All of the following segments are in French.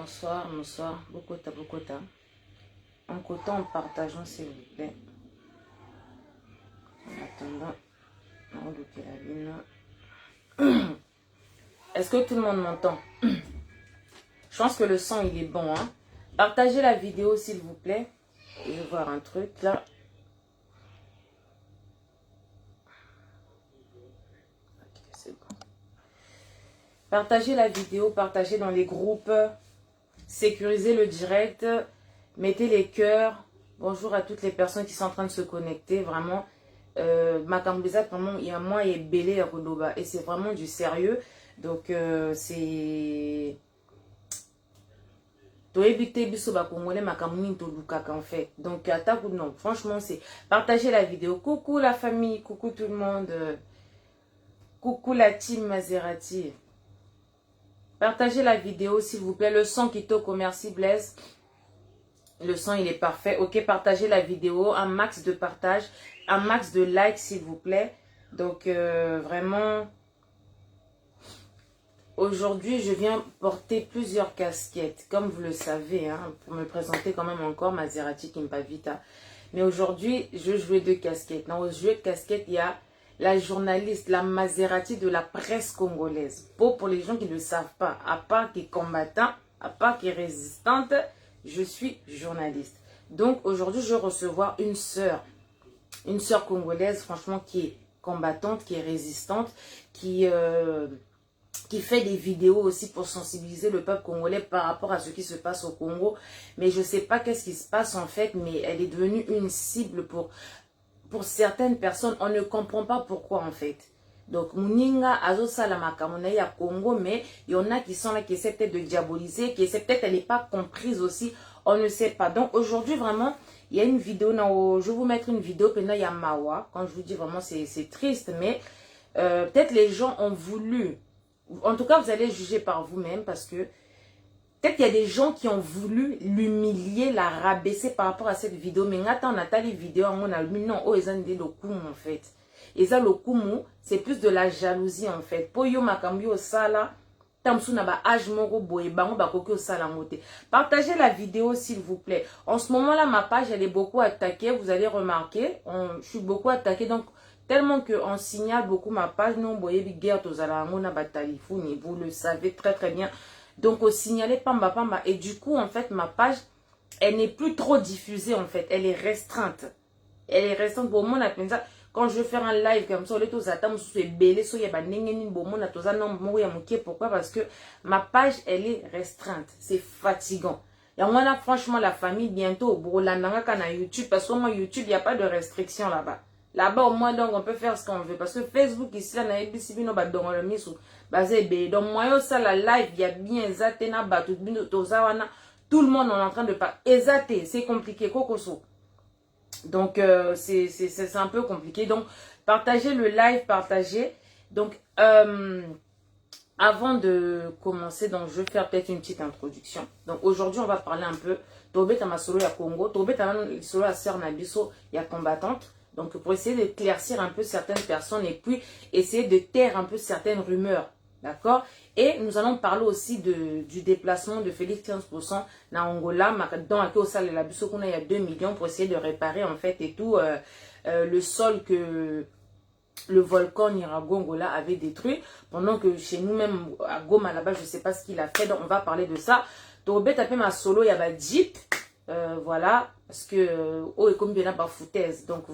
Bonsoir, bonsoir. Bokota, Bokota. En coton, en partageant, s'il vous plaît. En attendant, on look la ligne. Est-ce que tout le monde m'entend? Je pense que le son, il est bon. Hein? Partagez la vidéo, s'il vous plaît. Je vais voir un truc là. Ok, c'est bon. Partagez la vidéo, partagez dans les groupes. Sécurisez le direct. Mettez les cœurs. Bonjour à toutes les personnes qui sont en train de se connecter. Vraiment, ma cambisa, vraiment, il y a moi et belé à Rodoba. Et c'est vraiment du sérieux. Donc, c'est... en fait. Donc, non, franchement, c'est... Partagez la vidéo. Coucou la famille, coucou tout le monde. Coucou la team Maserati. Partagez la vidéo, s'il vous plaît. Le son qui toque, merci Blaise. Le son, il est parfait. Ok, partagez la vidéo. Un max de partage. Un max de likes, s'il vous plaît. Donc, vraiment... Aujourd'hui, je viens porter plusieurs casquettes, comme vous le savez, hein, pour me présenter quand même encore Maserati Kimpavita. Mais aujourd'hui, je jouais deux casquettes. Dans le jeu de casquettes, il y a la journaliste, la Maserati de la presse congolaise. Pour les gens qui ne le savent pas, à part qui est combattant, à part qui est résistante, je suis journaliste. Donc aujourd'hui, je vais recevoir une sœur congolaise, franchement, qui est combattante, qui est résistante, qui fait des vidéos aussi pour sensibiliser le peuple congolais par rapport à ce qui se passe au Congo. Mais je ne sais pas qu'est-ce qui se passe en fait, mais elle est devenue une cible pour certaines personnes. On ne comprend pas pourquoi en fait. Donc, Mouninga, Azo Salamaka, on a Congo, mais il y en a qui sont là, qui essaient peut-être de diaboliser, qui essaient peut-être, elle n'est pas comprise aussi, on ne sait pas. Donc, aujourd'hui, vraiment, il y a une vidéo, je vais vous mettre une vidéo, puis là, il y a Mawa. Quand je vous dis vraiment, c'est triste, mais peut-être les gens ont voulu... En tout cas, vous allez juger par vous-même parce que peut-être qu'il y a des gens qui ont voulu l'humilier, la rabaisser par rapport à cette vidéo. Mais attends, on a les vidéos, on a mis non, oh, ils ont dit le coup en fait. Et ça, le kumu, c'est plus de la jalousie en fait. Pour yo makambi au sala, tamsuna ba âge moro boye bango ba koki au sala ngote. Partagez la vidéo s'il vous plaît. En ce moment-là, ma page, elle est beaucoup attaquée. Vous allez remarquer, je suis beaucoup attaquée. Donc, tellement qu'on signale beaucoup ma page, non, boye bi guerre aux alamona batalifuni. Vous le savez très très bien. Donc, au signaler pamba pamba. Et du coup, en fait, ma page, elle n'est plus trop diffusée en fait. Elle est restreinte. Elle est restreinte pour mon appel. Quand je vais faire un live comme ça, pourquoi? Parce que ma page, elle est restreinte. C'est fatigant. Et on a franchement la famille bientôt au YouTube. Parce que moi, YouTube, il n'y a pas de restriction là-bas. Là-bas, au moins, donc, on peut faire ce qu'on veut. Parce que Facebook, ici, on a ABC, donc, moi, ça, la live, il y a bien, tout le monde est en train de parler. Exacté, c'est compliqué. Donc, c'est un peu compliqué. Donc, partagez le live, partagez. Donc, avant de commencer, donc, je vais faire peut-être une petite introduction. Donc, aujourd'hui, on va parler un peu. Tobé Tamasolo, il y a Congo. Tobé Tamasolo, la sœur Nabiso, il y a combattante. Donc, pour essayer d'éclaircir un peu certaines personnes et puis essayer de taire un peu certaines rumeurs. D'accord? Et nous allons parler aussi du déplacement de Félix 15% dans Angola, dans laquelle il y a 2 millions pour essayer de réparer en fait et tout le sol que le volcan Nyiragongo avait détruit. Pendant que chez nous-mêmes, à Goma là-bas, je ne sais pas ce qu'il a fait. Donc, on va parler de ça. Tobé tapé ma solo, il y a un Jeep. Voilà, parce que et comme bien là foutaise, donc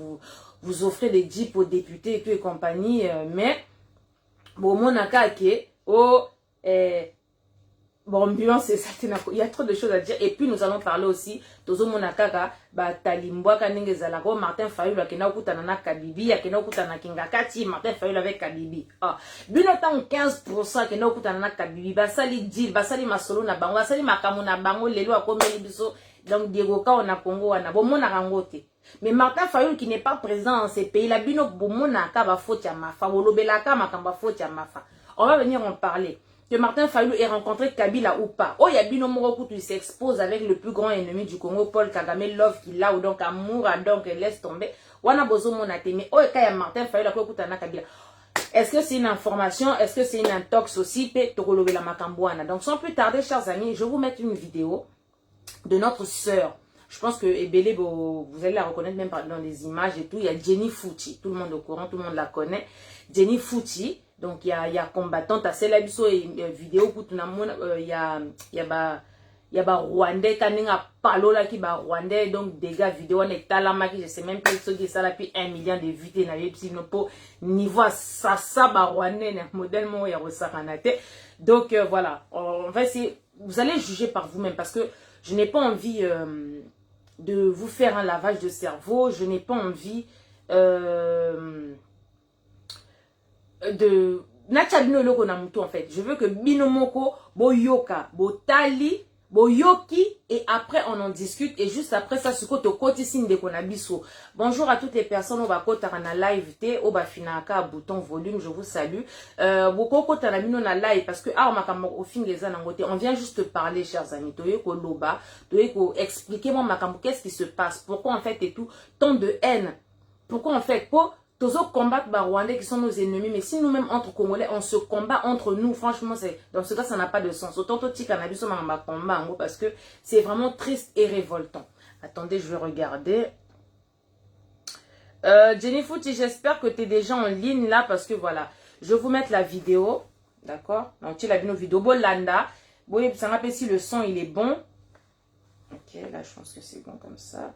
vous offrez des jeeps aux députés et tout et compagnie, mais bon mon akake bon ambiance c'est ça, il y a trop de choses à dire. Et puis nous allons parler aussi tozo mon akaka ba talimbwa kanenge zalako Martin Fayulu akena okutana na Kabibi akena okutana Kingakati Martin Fayulu avec Kabibi bino tant 15% akena okutana na Kabibi basali deal basali masolo na bango basali makamu na bango lelo akomeli biso. Donc, Diego Ka, on a Congo, on a Bomona Rangote. Mais Martin Fayulu qui n'est pas présent dans ces pays, la bino Bomona Ka faute ya mafa, Wolobelaka makamba faute ya mafa. On va venir en parler. Que Martin Fayulu ait rencontré Kabila ou pas. Oh, il y a Bino Morokutu, il s'expose avec le plus grand ennemi du Congo, Paul Kagame, love qu'il a, ou donc amour, donc laisse tomber. Wana Bozo Monate, mais oh, il y a Martin Fayulu, Kabila. Est-ce que c'est une information? Est-ce que c'est une intox aussi? Donc sans plus tarder, chers amis, je vais vous mettre une vidéo de notre sœur. Je pense que Ebele, vous allez la reconnaître même dans les images et tout. Il y a Jenny Fouti. Tout le monde est au courant, tout le monde la connaît. Jenny Fouti. Donc, il y a combattante à celle vidéo pour tout le monde. Il y a Rwandais, Kaninga Palo là qui va Rwandais. Donc, des gars vidéo, on est talama qui je sais même pas qui ça là, puis 1 million de vues. Niveau ça, Rwandais, modèle, il y a donc, voilà. En fait, vous allez juger par vous-même parce que je n'ai pas envie de vous faire un lavage de cerveau. Je n'ai pas envie de... en fait. Je veux que Binomoko, Boyoka, Botali, Boyoki, et après on en discute. Et juste après ça, ce côté signe de Konabiso. Bonjour à toutes les personnes. On va côté en live T, on va finaka bouton volume. Je vous salue. Beaucoup côté en live parce que au fin les anangote. On vient juste parler, chers amis. Toyeko loba, toyeko expliquez-moi makambo qu'est-ce qui se passe. Pourquoi en fait et tout tant de haine. Pourquoi en fait pour tous combattre les Rwandais qui sont nos ennemis, mais si nous-mêmes entre Congolais, on se combat entre nous, franchement, dans ce cas, ça n'a pas de sens. Autant que cannabis on combat parce que c'est vraiment triste et révoltant. Attendez, je vais regarder. Jenny Fouti, j'espère que tu es déjà en ligne là parce que voilà, je vais vous mettre la vidéo, d'accord? Donc tu as vu nos vidéos, Bolanda. Oui, ça rappelle si le son il est bon. Ok, là je pense que c'est bon comme ça.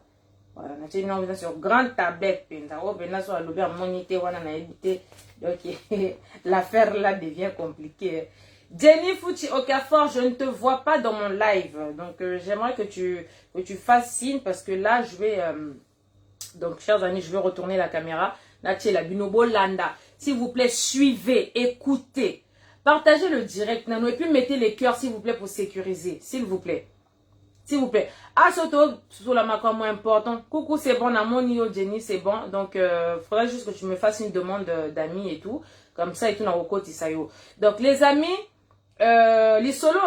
Voilà, on est sur grande tablette. Donc, l'affaire là devient compliquée. Jenny Fouti Okafor, je ne te vois pas dans mon live. Donc, j'aimerais que tu fasses signe parce que là, je vais... donc, chers amis, je vais retourner la caméra. Nathiela Binobo Landa. S'il vous plaît, suivez, écoutez. Partagez le direct. Et puis, mettez les cœurs, s'il vous plaît, pour sécuriser. S'il vous plaît. S'il vous plaît. Ah, surtout, sur la macro moins important. Coucou, c'est bon. Namonio, Jenny, c'est bon. Donc, faudrait juste que tu me fasses une demande d'amis et tout. Comme ça, et tout, dans côté Isayo. Donc, les amis, les solos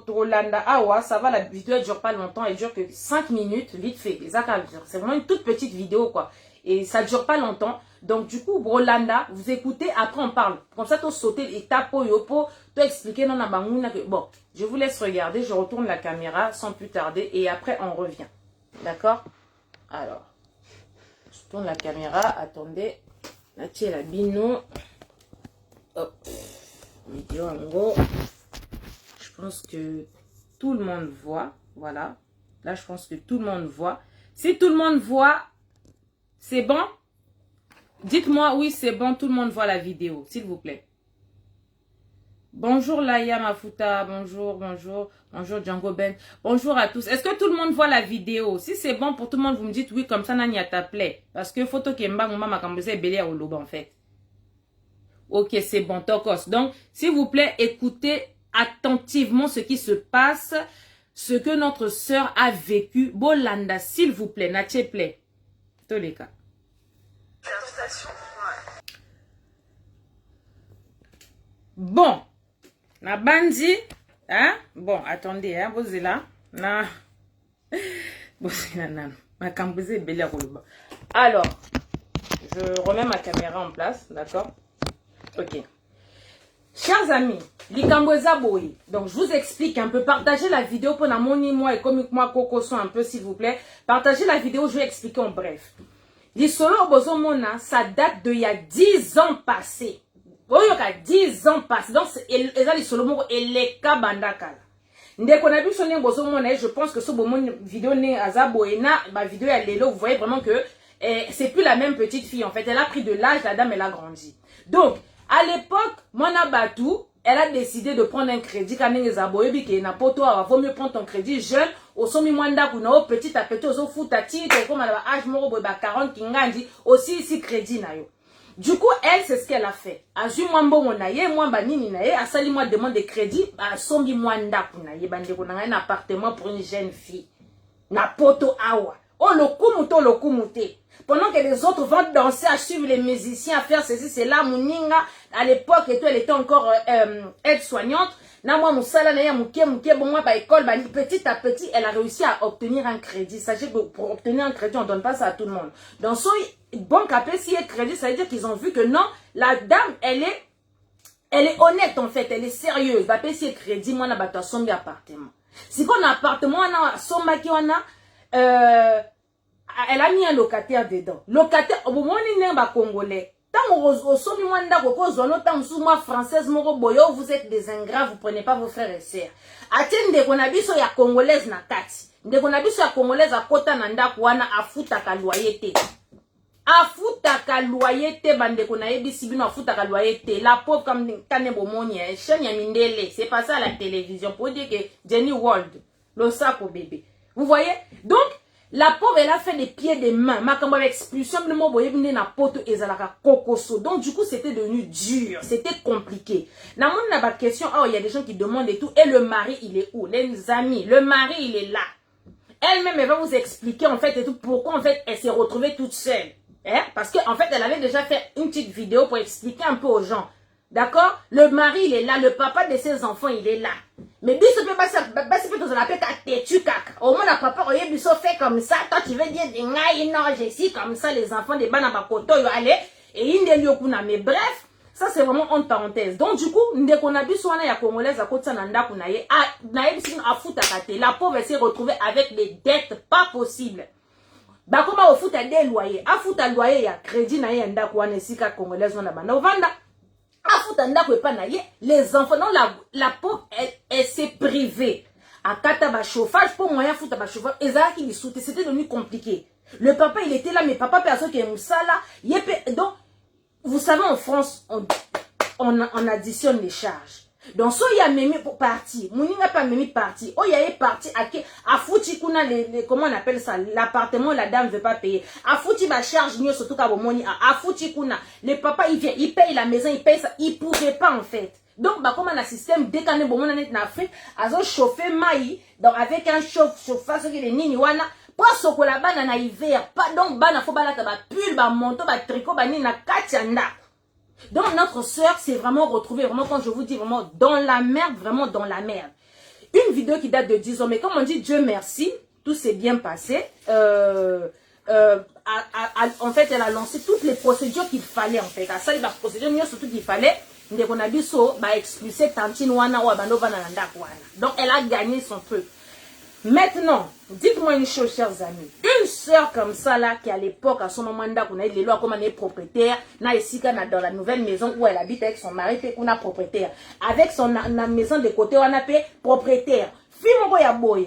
Rolanda Awa, ça va, la vidéo, elle dure pas longtemps. Elle dure que 5 minutes, vite fait. C'est vraiment une toute petite vidéo, quoi. Et ça dure pas longtemps. Donc, du coup, Rolanda, vous écoutez, après on parle. Comme ça, tu sauter et tapo yopo, tu expliquer non, que bon, je vous laisse regarder, je retourne la caméra sans plus tarder et après on revient. D'accord? Alors, je tourne la caméra, attendez. Là, tu es la bino. Hop. Vidéo en gros. Je pense que tout le monde voit. Voilà. Là, je pense que tout le monde voit. Si tout le monde voit, c'est bon? Dites-moi, oui, c'est bon, tout le monde voit la vidéo, s'il vous plaît. Bonjour Laïa Mafuta, bonjour Django Ben, bonjour à tous. Est-ce que tout le monde voit la vidéo? Si c'est bon pour tout le monde, vous me dites oui, comme ça, Nani a t'appelé. Parce que photo Kemba, maman m'a belé à Oloba en fait. Ok, c'est bon, Tokos. Donc, s'il vous plaît, écoutez attentivement ce qui se passe, ce que notre sœur a vécu. Bolanda, s'il vous plaît, Natche plaît. Tous les cas. Bon, na bandi, hein? Bon, attendez, hein, vous êtes là. Na, vous êtes là, ma cambousée belle rouleau. Alors, je remets ma caméra en place, d'accord? Ok. Chers amis, les Cambouza boy. Donc, je vous explique un peu. Partagez la vidéo pour Namoni, moi et comme moi, Coco sont un peu, s'il vous plaît. Partagez la vidéo, je vais expliquer en bref. L'histoire Bozomona, ça date de il y a 10 ans passés. Il y a 10 ans passés. Donc, l'histoire et les Kabandakala. Dès qu'on a vu son Bozomona, je pense que ce vidéo n'est Azabo et ma vidéo est Lélo. Vous voyez vraiment que c'est plus la même petite fille. En fait, elle a pris de l'âge, la dame, elle a grandi. Donc, à l'époque, Mona Batou, elle a décidé de prendre un crédit quand elle a vaut mieux prendre ton crédit jeune au somi mwanda kuna petit à petit au futati comme à l'âge moro boba 40 kingandi aussi ici crédit na yo. Du coup, elle c'est ce qu'elle a fait. Azu mwambo mona ye mwamba nini na ye asali moi demande de crédit à somi mwanda kuna ye bande kuna un appartement pour une jeune fille. Na poto awa. Oh le kumute. Pendant que les autres vont danser, à suivre les musiciens, à faire ceci, c'est là, Mouninga, à l'époque et tout, elle était encore aide-soignante. Na moi musala na ya muke bon moi ba école ba petit à petit elle a réussi à obtenir un crédit. Sachez que pour obtenir un crédit on donne pas ça à tout le monde. Donc son banque appelée si elle crédit ça veut dire qu'ils ont vu que non la dame elle est honnête en fait, elle est sérieuse. Ba si elle crédit moi na ba ta sombi appartement. Si qu'on a appartement na somba ki wana elle a mis un locataire dedans. Locataire au moment où il ba congolais. Tant au sommet mwanda koko zono tant sous moi française moko boyo vous êtes des ingrats vous prenez pas vos frères et sœurs. Atende kona biso ya congolaise na kati. Ndeko na biso ya congolaise akota na ndako wana afuta ka loyer. Afuta ka loyer bande kona yebisi bino afuta ka loyer. La pauvre comme kane bomoni chaîne ya mindele, c'est pas ça à la télévision pour dire que Jenny World le sac au bébé. Vous voyez? Donc la pauvre, elle a fait des pieds des mains. Ma campagne expulsion, le mot boye venu na poto ezalaka kokoso. Donc du coup, c'était devenu dur, c'était compliqué. Na mon na ba question, oh il y a des gens qui demandent et tout. Et le mari, il est où? Les amis, le mari, il est là. Elle-même, elle va vous expliquer en fait et tout pourquoi en fait elle s'est retrouvée toute seule. Hein? Parce que en fait, elle avait déjà fait une petite vidéo pour expliquer un peu aux gens. D'accord? Le mari, il est là. Le papa de ses enfants, il est là. Mais biso peut pas dans la pète à têtu caca. Au moins, le papa, oye, biso fait comme ça. Toi, tu veux dire, non, je suis comme ça, les enfants des banabakoto, yo allez. Et il y a mais bref, ça c'est vraiment en parenthèse. Donc, du coup, dès qu'on a biso, on a ya congolaise à côté de Nanda, qu'on a a foot à kate. La pauvre s'est retrouvée avec des dettes pas possibles. Bah, comment au foot à des loyers? À foot à loyer, il y a crédit, na yanda, qu'on a sika congolaise, on a bana. Vanda. Les enfants, non, la pauvre, elle s'est privée. À Kataba chauffage, pour moyen foutre à chauffage, c'était devenu compliqué. Le papa, il était là, mais papa, personne qui aime ça là. Donc, vous savez, en France, on additionne les charges. Donc, so, il y a même parti. Mouni n'a pas même parti. Oh, il y a parti à fouti kuna comment on appelle ça? L'appartement, la dame veut pas payer. À fouti ma charge, mieux surtout qu'à moni. À fouti kuna. Le papa, il vient, il paye la maison, il paye ça. Il pourrait pas, en fait. Donc, bah, comme on a un système, dès qu'on est bon, on est en Afrique, à zo chauffer maï, donc avec un chauffage, qui est nini wana, pas ce que la banane na hiver, pas donc, banane, faut balata, ba pull, ba manteau, ba tricot, ba nina katianda. Donc notre sœur s'est vraiment retrouvée, vraiment quand je vous dis vraiment dans la merde, vraiment dans la merde. Une vidéo qui date de 10 ans, mais comme on dit Dieu merci, tout s'est bien passé. En fait, elle a lancé toutes les procédures qu'il fallait en fait. À ça, il y a procédure, mais surtout qu'il fallait. Dès qu'on a dit ça, bah expulser Tantine Wana ou Abano Bananda Wana. Donc elle a gagné son truc. Maintenant, dites-moi une chose, chers amis. Une sœur comme ça, là, qui à l'époque, à son moment, qu'on a eu les lois comme elle est propriétaire, dans la nouvelle maison où elle habite avec son mari, qu'on a propriétaire. Avec son maison de côté, on a payé propriétaire.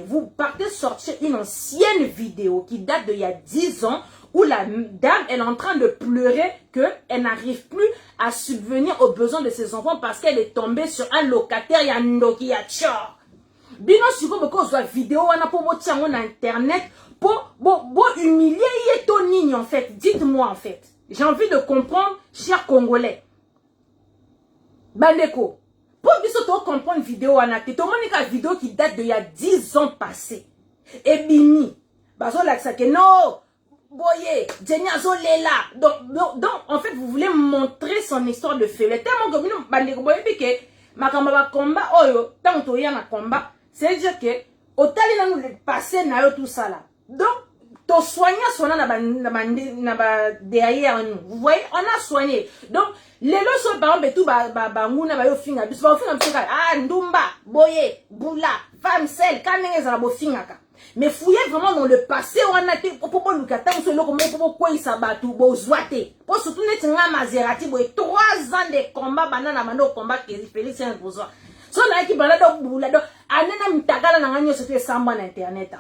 Vous partez sortir une ancienne vidéo qui date d'il y a 10 ans, où la dame, elle est en train de pleurer qu'elle n'arrive plus à subvenir aux besoins de ses enfants parce qu'elle est tombée sur un locataire, il y a Ndoki, il y a Tchor. Bino siko beko zwa vidéo wana po boti yango na internet po humilier yetonini en fait. Dites-moi en fait. J'ai envie de comprendre, chers Congolais. Bandeko. Po biso to comprendre vidéo wana te. To monika vidéo qui date de il y a 10 ans passés. Et bini. Bazo laksa ke no. Boye, Jenny azo lela. Donc en fait vous voulez montrer son histoire de faiblesse. Tellement que bino bandeko boye bike makamba ba combat oyo tant to ya na combat. C'est-à-dire que, au tali nous le passé na yo tout ça là. Donc, to soigner derrière nous. Vous voyez, on a soigné. Donc, les leçons par exemple tout nguna ba yo finga. Bis ba finga bisaka ah ndumba, boye, boula, femme sel, kanenge za bo fingaka. Mais fouiller vraiment dans le passé on a été pour lukata on se lo comment pour quoi il s'abattu bo zwate. Pour surtout net nga Maserati boye 3 ans de combat banana mano combat que Félix un besoin. So na ki balado boulado anena mtakala na nganyo c'était samba na internet.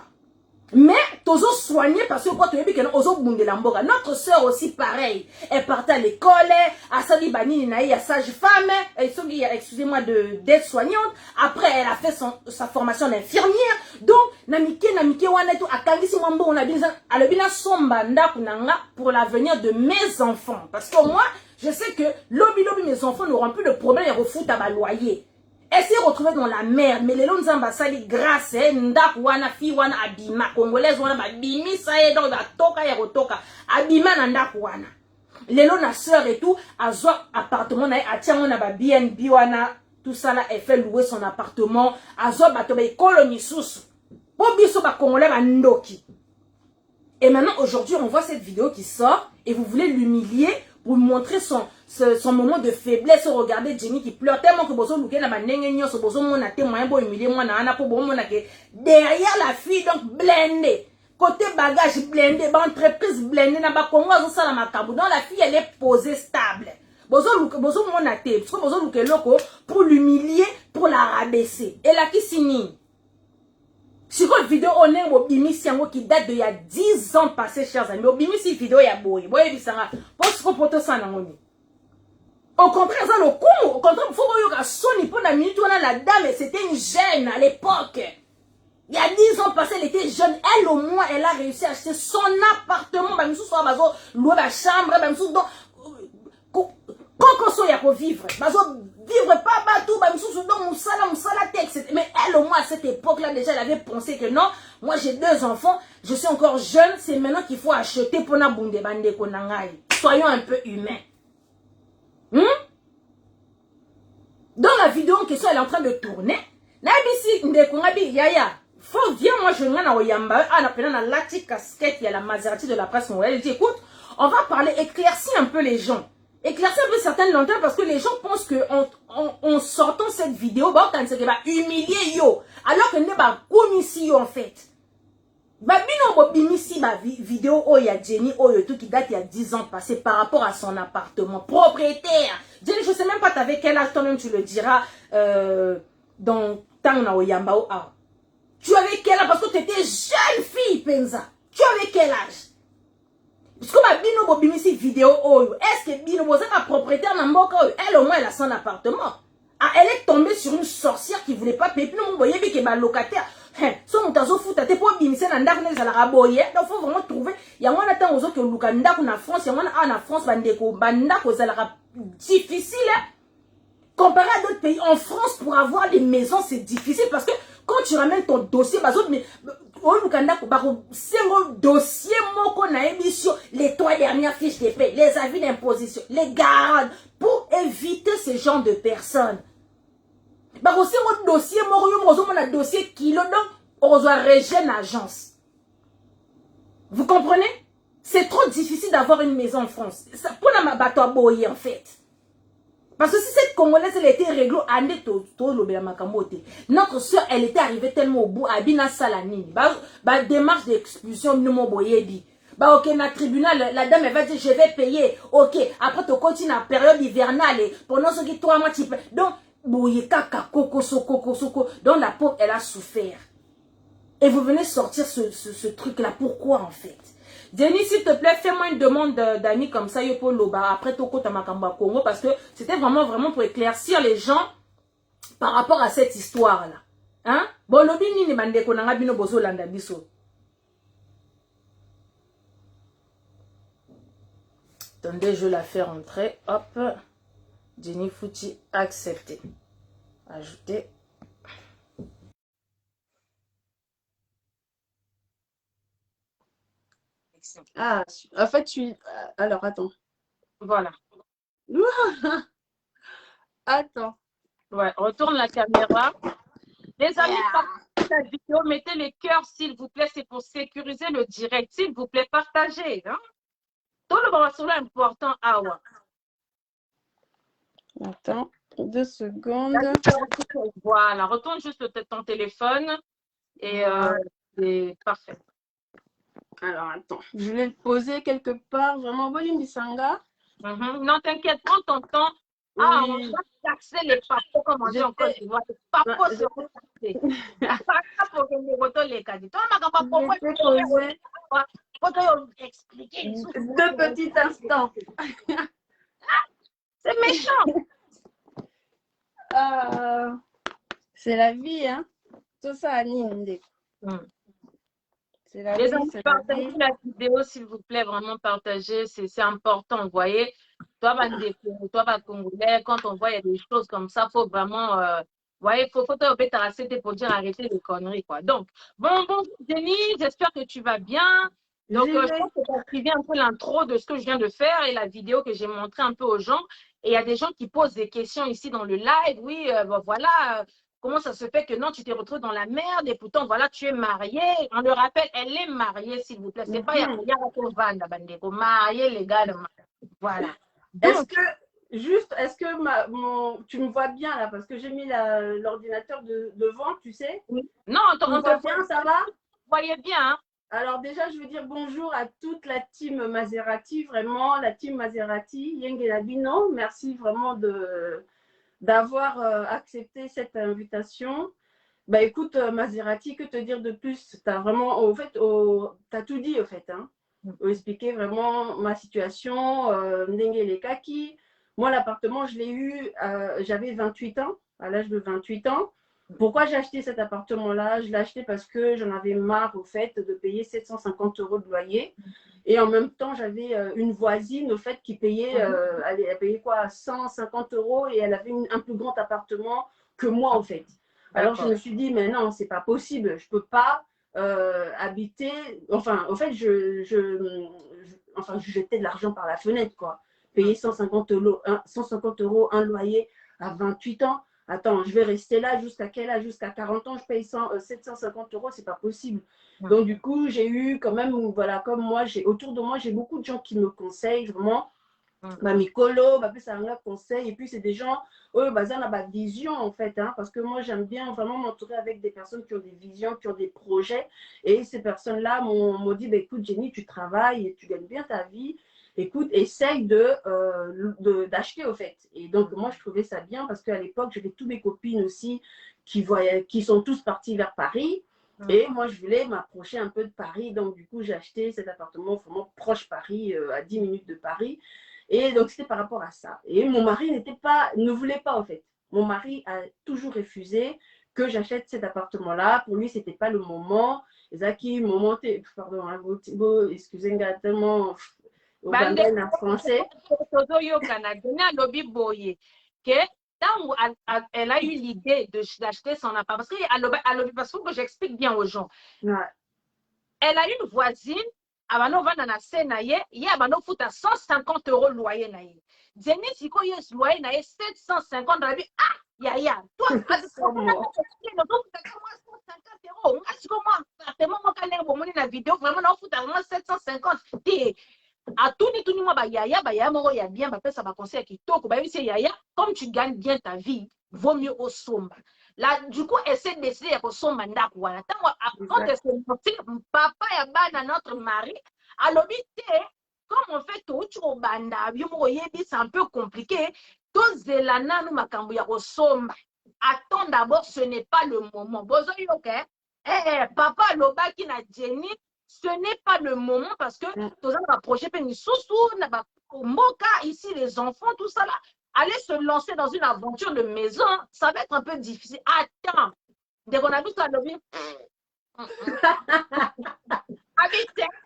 Mais tozo soigner parce que quand tu es que ozo bundela mboka. Notre sœur aussi pareil, elle partait à l'école, à sali banini na ya sage-femme, excusez-moi d'être soignante. Après elle a fait sa formation d'infirmière. Donc namike wana tout akangisi mambo on a bien alobina somba ndaku nanga pour l'avenir de mes enfants parce que moi je sais que lobby mes enfants n'auront plus de problème à refoutre à loyer. Elle s'est retrouvée dans la merde, mais les longs ambassades grâce, ndak wana fi wana abima, congolaise wana babimi ça est donc toka ya rotoka, abima na ndak wana. Lelo na sœur et tout, azwa appartement na atiango na ba BNB wana, tout ça là, elle fait louer son appartement, azwa bato ba koloni sous. Bo biso ba congolais ba ndoki. Et maintenant aujourd'hui, on voit cette vidéo qui sort et vous voulez l'humilier pour montrer son moment de faiblesse. Regardez Jenny qui pleure tellement que bozo louké na ba ndenge nyonso bozo mona témoin bo humilier moi na ana po bo mona que derrière la fille donc blindée. Côté bagage blindé, ba entreprise blindée na ba Congo zo sala makambo. Donc la fille elle est posée stable. Bozo mona té, parce que bozo louké loko pour l'humilier, pour la rabaisser. Et là qui signe. Sur une vidéo on est obimisi yango qui date de il y a 10 ans passés chers amis. Obimisi vidéo ya boye. Boye bisanga. Parce que poto ça na ngoni. Au contraire, ça le coup. Au contraire, faut que Sony pour la minute on a la dame, c'était une jeune à l'époque. Il y a 10 ans passés, elle était jeune. Elle, au moins, elle a réussi à acheter son appartement. Même sous soit bazo, louer la chambre, même sous donc, quand il y a pour vivre, bazo, vivre pas bateau, même sous donc, moussala texte. Mais elle, au moins, à cette époque-là, déjà, elle avait pensé que non, moi, j'ai 2 enfants, je suis encore jeune, c'est maintenant qu'il faut acheter pour na bunde bande konangai. Soyons un peu humains. Dans la vidéo en question, elle est en train de tourner. Nabisi, ndekungabi, yaya. Faut dire, moi, je n'ai pas yamba, on appelle la lati casquette, il y a la Maserati de la presse congolaise. Elle dit, écoute, on va parler, éclaircir un peu les gens. Éclaircir un peu certaines lenteurs parce que les gens pensent que en sortant cette vidéo, bah, on va humilier yo. Alors que n'est pas comme ici, en fait. Bah, bino, bimisi, ma vidéo, oh, il y a Jenny, oh, tout qui date il y a 10 ans passé par rapport à son appartement. Propriétaire. Jenny, je sais même pas t'avais quel âge, toi-même, tu le diras, dans Tangna Oyamba ou A. Tu avais quel âge? Parce que tu étais jeune fille, Penza. Tu avais quel âge? Parce que ma bino bobimisi vidéo oyo. Est-ce que bino boza la propriétaire na mboka oyo? Elle au moins elle a son appartement. Ah, elle est tombée sur une sorcière qui voulait pas payer. Puis nous voyez que ma locataire. So mutazo futa te po bimisi na ndako na la boye. Donc faut vraiment trouver. Ya wana tan ozo ke luka ndako na France, ya wana na France bandeko bandako za difficile. Comparé à d'autres pays, en France, pour avoir des maisons, c'est difficile parce que quand tu ramènes ton dossier, dossier, les 3 dernières fiches de paie, les avis d'imposition, les garanties, pour éviter ce genre de personnes. Dossier, dossier kilo, donc, on doit réger une agence. Vous comprenez? C'est trop difficile d'avoir une maison en France. Pour la bateau à boyer, en fait. Parce que si cette Congolaise, elle était réglo, notre soeur, elle était arrivée tellement au bout, Abina Salanini, démarche d'expulsion, nous m'ont dit. Ok, dans le tribunal, la dame, elle va dire, je vais payer. Ok, après, tu continues la période hivernale, pendant ce qui 3 mois, tu peux. Donc, donc la pauvre, elle a souffert. Et vous venez sortir ce truc-là. Pourquoi, en fait? Denis, s'il te plaît, fais-moi une demande d'amis comme ça, Yopo Loba, après Toko Tamakamba Congo, parce que c'était vraiment pour éclaircir les gens par rapport à cette histoire-là. Hein? Bon, lobi ni bande konanga bino bozo landa biso. Attendez, je la fais rentrer. Hop. Jenny Fouti, accepté. Ajouter. Ah, en fait, alors, attends. Voilà. Attends. Ouais, retourne la caméra. Les amis, partagez la vidéo, mettez les cœurs, s'il vous plaît. C'est pour sécuriser le direct. S'il vous plaît, partagez. Hein? Tout le monde sur important. Awa. Attends, 2 secondes. Voilà, retourne juste ton téléphone. Et c'est parfait. Alors, attends, je vais le poser quelque part. Vraiment, volume Bisanga. Non, t'inquiète, prends ton temps. Ah, oui. On va taxer les papos, comme on dit en Côte d'Ivoire. Les papos seront taxés. Pas pour que les motos les cadets. Toi, ma campagne, pourquoi tu peux expliquer 2 petits instants. C'est méchant. C'est la vie, hein. Tout ça, Anine. Les amis, partagez la vidéo, s'il vous plaît, vraiment partagez, c'est important, vous voyez. Toi, Congolais, quand on voit il y a des choses comme ça, il faut vraiment, vous voyez, il faut te pour dire arrêtez les conneries, quoi. Donc, bon, Jenny, j'espère que tu vas bien. Donc, J'y je vais. pense que tu as suivi un peu l'intro de ce que je viens de faire et la vidéo que j'ai montrée un peu aux gens. Et il y a des gens qui posent des questions ici dans le live. Oui, bon, voilà, comment ça se fait que non, tu te retrouves dans la merde et pourtant, voilà, tu es mariée. On le rappelle, elle est mariée, s'il vous plaît. C'est pas Vanda Bandeko, mariée légalement. Voilà. Est-ce Donc, que, est-ce que tu me vois bien là? Parce que j'ai mis l'ordinateur devant, tu sais. non, Tu me on vois te bien, ça va? voyait bien. Hein? Alors déjà, je veux dire bonjour à toute la team Maserati, vraiment, la team Maserati, Yengelabino. Merci vraiment d'avoir accepté cette invitation. Bah écoute, Maserati, que te dire de plus? T'as vraiment, au fait, t'as tout dit, au fait, hein. Expliquer vraiment ma situation, Ndenge les kaki. Moi, l'appartement, je l'ai eu, j'avais 28 ans, à l'âge de 28 ans. Pourquoi j'ai acheté cet appartement-là? Je l'ai acheté parce que j'en avais marre, au fait, de payer 750 euros de loyer. Et en même temps, j'avais une voisine, au fait, qui payait, elle payait quoi, 150 euros et elle avait un plus grand appartement que moi, au fait. Alors, je me suis dit, mais non, c'est pas possible. Je peux pas habiter. Enfin, au fait, enfin, je jetais de l'argent par la fenêtre, quoi. Payer 150 euros un loyer à 28 ans. Attends, je vais rester là jusqu'à quel âge? Jusqu'à 40 ans, je paye 750 euros, c'est pas possible. Donc, du coup, j'ai eu quand même, voilà, comme moi, autour de moi, j'ai beaucoup de gens qui me conseillent vraiment. Mikolo, ça un conseil. Et puis, c'est des gens, eux, ça a une vision, en fait, hein, parce que moi, j'aime bien vraiment m'entourer avec des personnes qui ont des visions, qui ont des projets. Et ces personnes-là m'ont dit, écoute, Jenny, tu travailles et tu gagnes bien ta vie. Écoute, essaye d'acheter, au fait. Et donc, moi, je trouvais ça bien parce qu'à l'époque, j'avais toutes mes copines aussi qui sont tous parties vers Paris. Et moi, je voulais m'approcher un peu de Paris. Donc, du coup, j'ai acheté cet appartement vraiment proche Paris, à 10 minutes de Paris. Et donc, c'était par rapport à ça. Et mon mari ne voulait pas, en fait. Mon mari a toujours refusé que j'achète cet appartement-là. Pour lui, c'était pas le moment. Zaki, moment, pardon, excusez-moi, tellement au bandai en français. Elle a eu l'idée d'acheter son appartement. Parce que j'explique bien aux gens. Ouais. Elle a une voisine, abano vanda na se na ye, ye abano futa 150 euros loyer na ye. Zeni siko ye loyer na ye 750 na bi ah ya toi C'est moi. La vidéo vraiment na futa 750 ti atuni tuni moi ba yaya moko ya bien ba pesa ba conseil kitoko ba yebisi yaya comme tu gagnes bien ta vie vaut mieux au somba. Là, du coup, elle s'est décidée à consommer ndako wana. Quand elle s'est sortie, papa ya bana notre mari, alors comme on fait tout au banda, c'est un peu compliqué. Tous zelana nous makambu ya kosomba. Attends d'abord, ce n'est pas le moment. Bozo yoke, papa lobaki na Jenny, ce n'est pas le moment parce que tous les approché peni sousou na ba moka ici les enfants tout ça là. Aller se lancer dans une aventure de maison, ça va être un peu difficile. Attends, dès qu'on a vu ça, le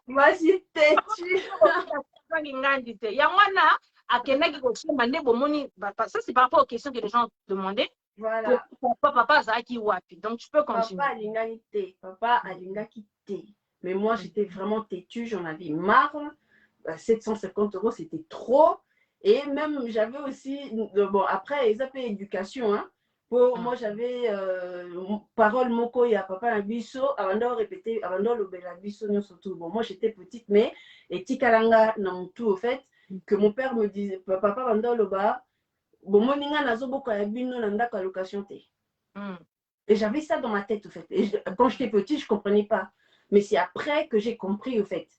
Moi, j'y têtu. Ça, c'est par rapport aux questions que les gens demandaient. Voilà. Papa Zaki Wapi. Donc, tu peux continuer. Papa Alingaki té. Mais moi, j'étais vraiment têtue, j'en avais marre. 750 euros, c'était trop. Et même, j'avais aussi, bon, après, ils appellent éducation, hein. Moi, j'avais parole moko ya papa na biso, avant de répéter, avant de l'obéla biso, surtout. Bon, moi, j'étais petite, mais, et tikalanga, dans tout, au fait, que mon père me disait, papa, avant de l'obéla, bon, moi, ninga nazoboka ya bino na ndako ya location te. Et j'avais ça dans ma tête, au fait. Et quand j'étais petite, je ne comprenais pas. Mais c'est après que j'ai compris, au fait.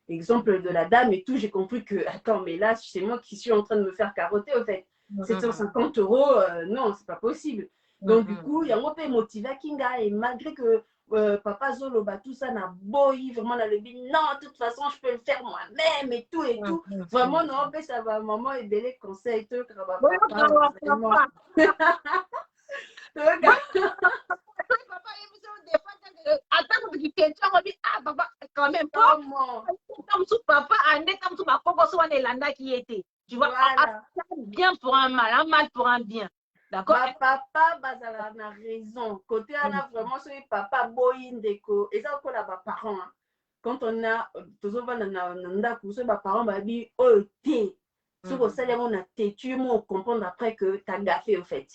Exemple de la dame et tout, j'ai compris que, attends, mais là, c'est moi qui suis en train de me faire carotter, au fait. 750 euros, non, c'est pas possible. Donc, du coup, il y a un peu motivé à Kinga. Et malgré que papa Zoloba, tout ça, n'a boy, vraiment, dans le but, non, de toute façon, je peux le faire moi-même et tout et tout. Vraiment, non, mais ça va, maman, et des conseils, tout, vraiment. Quand même pas. Papa, tu vois, voilà. Bien pour un mal pour un bien. D'accord? Papa, bazala a raison. Côté, on a vraiment ce papa boy ndeko. Et ça, on a parents. quand on a ndako so ba parents ba bi oh té sur au salaire on a têtu on comprendre après que tu as gaffé au fait.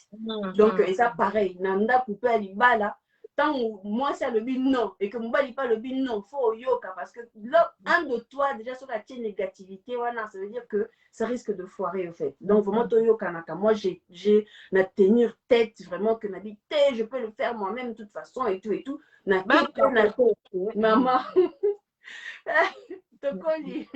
Donc et ça pareil nanda couper à libala tant moi ça le but non et que mon bali pas le but non faut yoka parce que là un de toi déjà sur la tienne négativité voilà ça veut dire que ça risque de foirer au fait. Donc vraiment to yoka naka moi j'ai na tenir tête vraiment que na dit je peux le faire moi-même de toute façon et tout na maman tokoli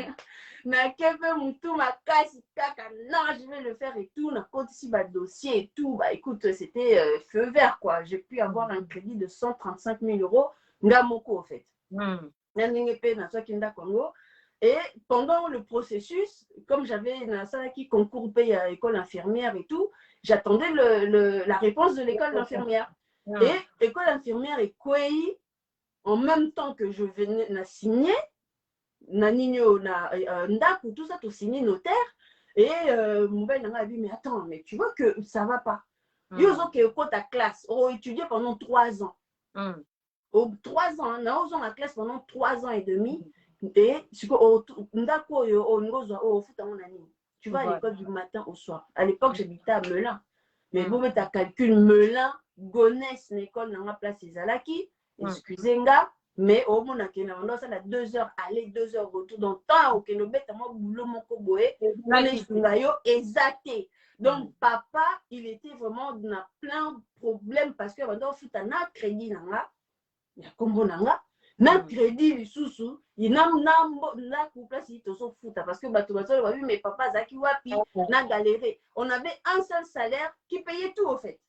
na kepe mutu makasi kaka non je vais le faire et tout na compte ici dossier et tout bah écoute c'était feu vert quoi j'ai pu avoir un crédit de 135 000 euros ngamoko au fait na ndenge pe na soki nda Congo et pendant le processus comme j'avais na ça qui concours paye à école infirmière et tout j'attendais la réponse de l'école d'infirmière et école infirmière et quoi en même temps que je venais na signer Nanino, Ndaku, tout ça, tout signé notaire. Et mon bel a dit, mais attends, mais tu vois que ça va pas. Ils ont que ta classe, ont étudié pendant 3 ans. 3 ans, nous avons la classe pendant 3 ans et demi. Et Ndaku, tu vas à l'école du matin au soir. À l'époque, j'habitais à Melun. Mais bon, tu as calculé Melun, Gonesse, l'école dans la place Izalaki. Excusez-moi. Mais au moins, on a 2 heures aller, 2 heures retour. Donc, tant que le bête, moi, boulot, mon koboé, exacté. Donc, papa, il était vraiment dans plein de problèmes parce que on a un crédit, il y a comme on a un crédit, sous il n'a pas place, il te fout parce que mais papa, Zaki Wapi, n'a galéré. On avait un seul salaire qui payait tout, au fait.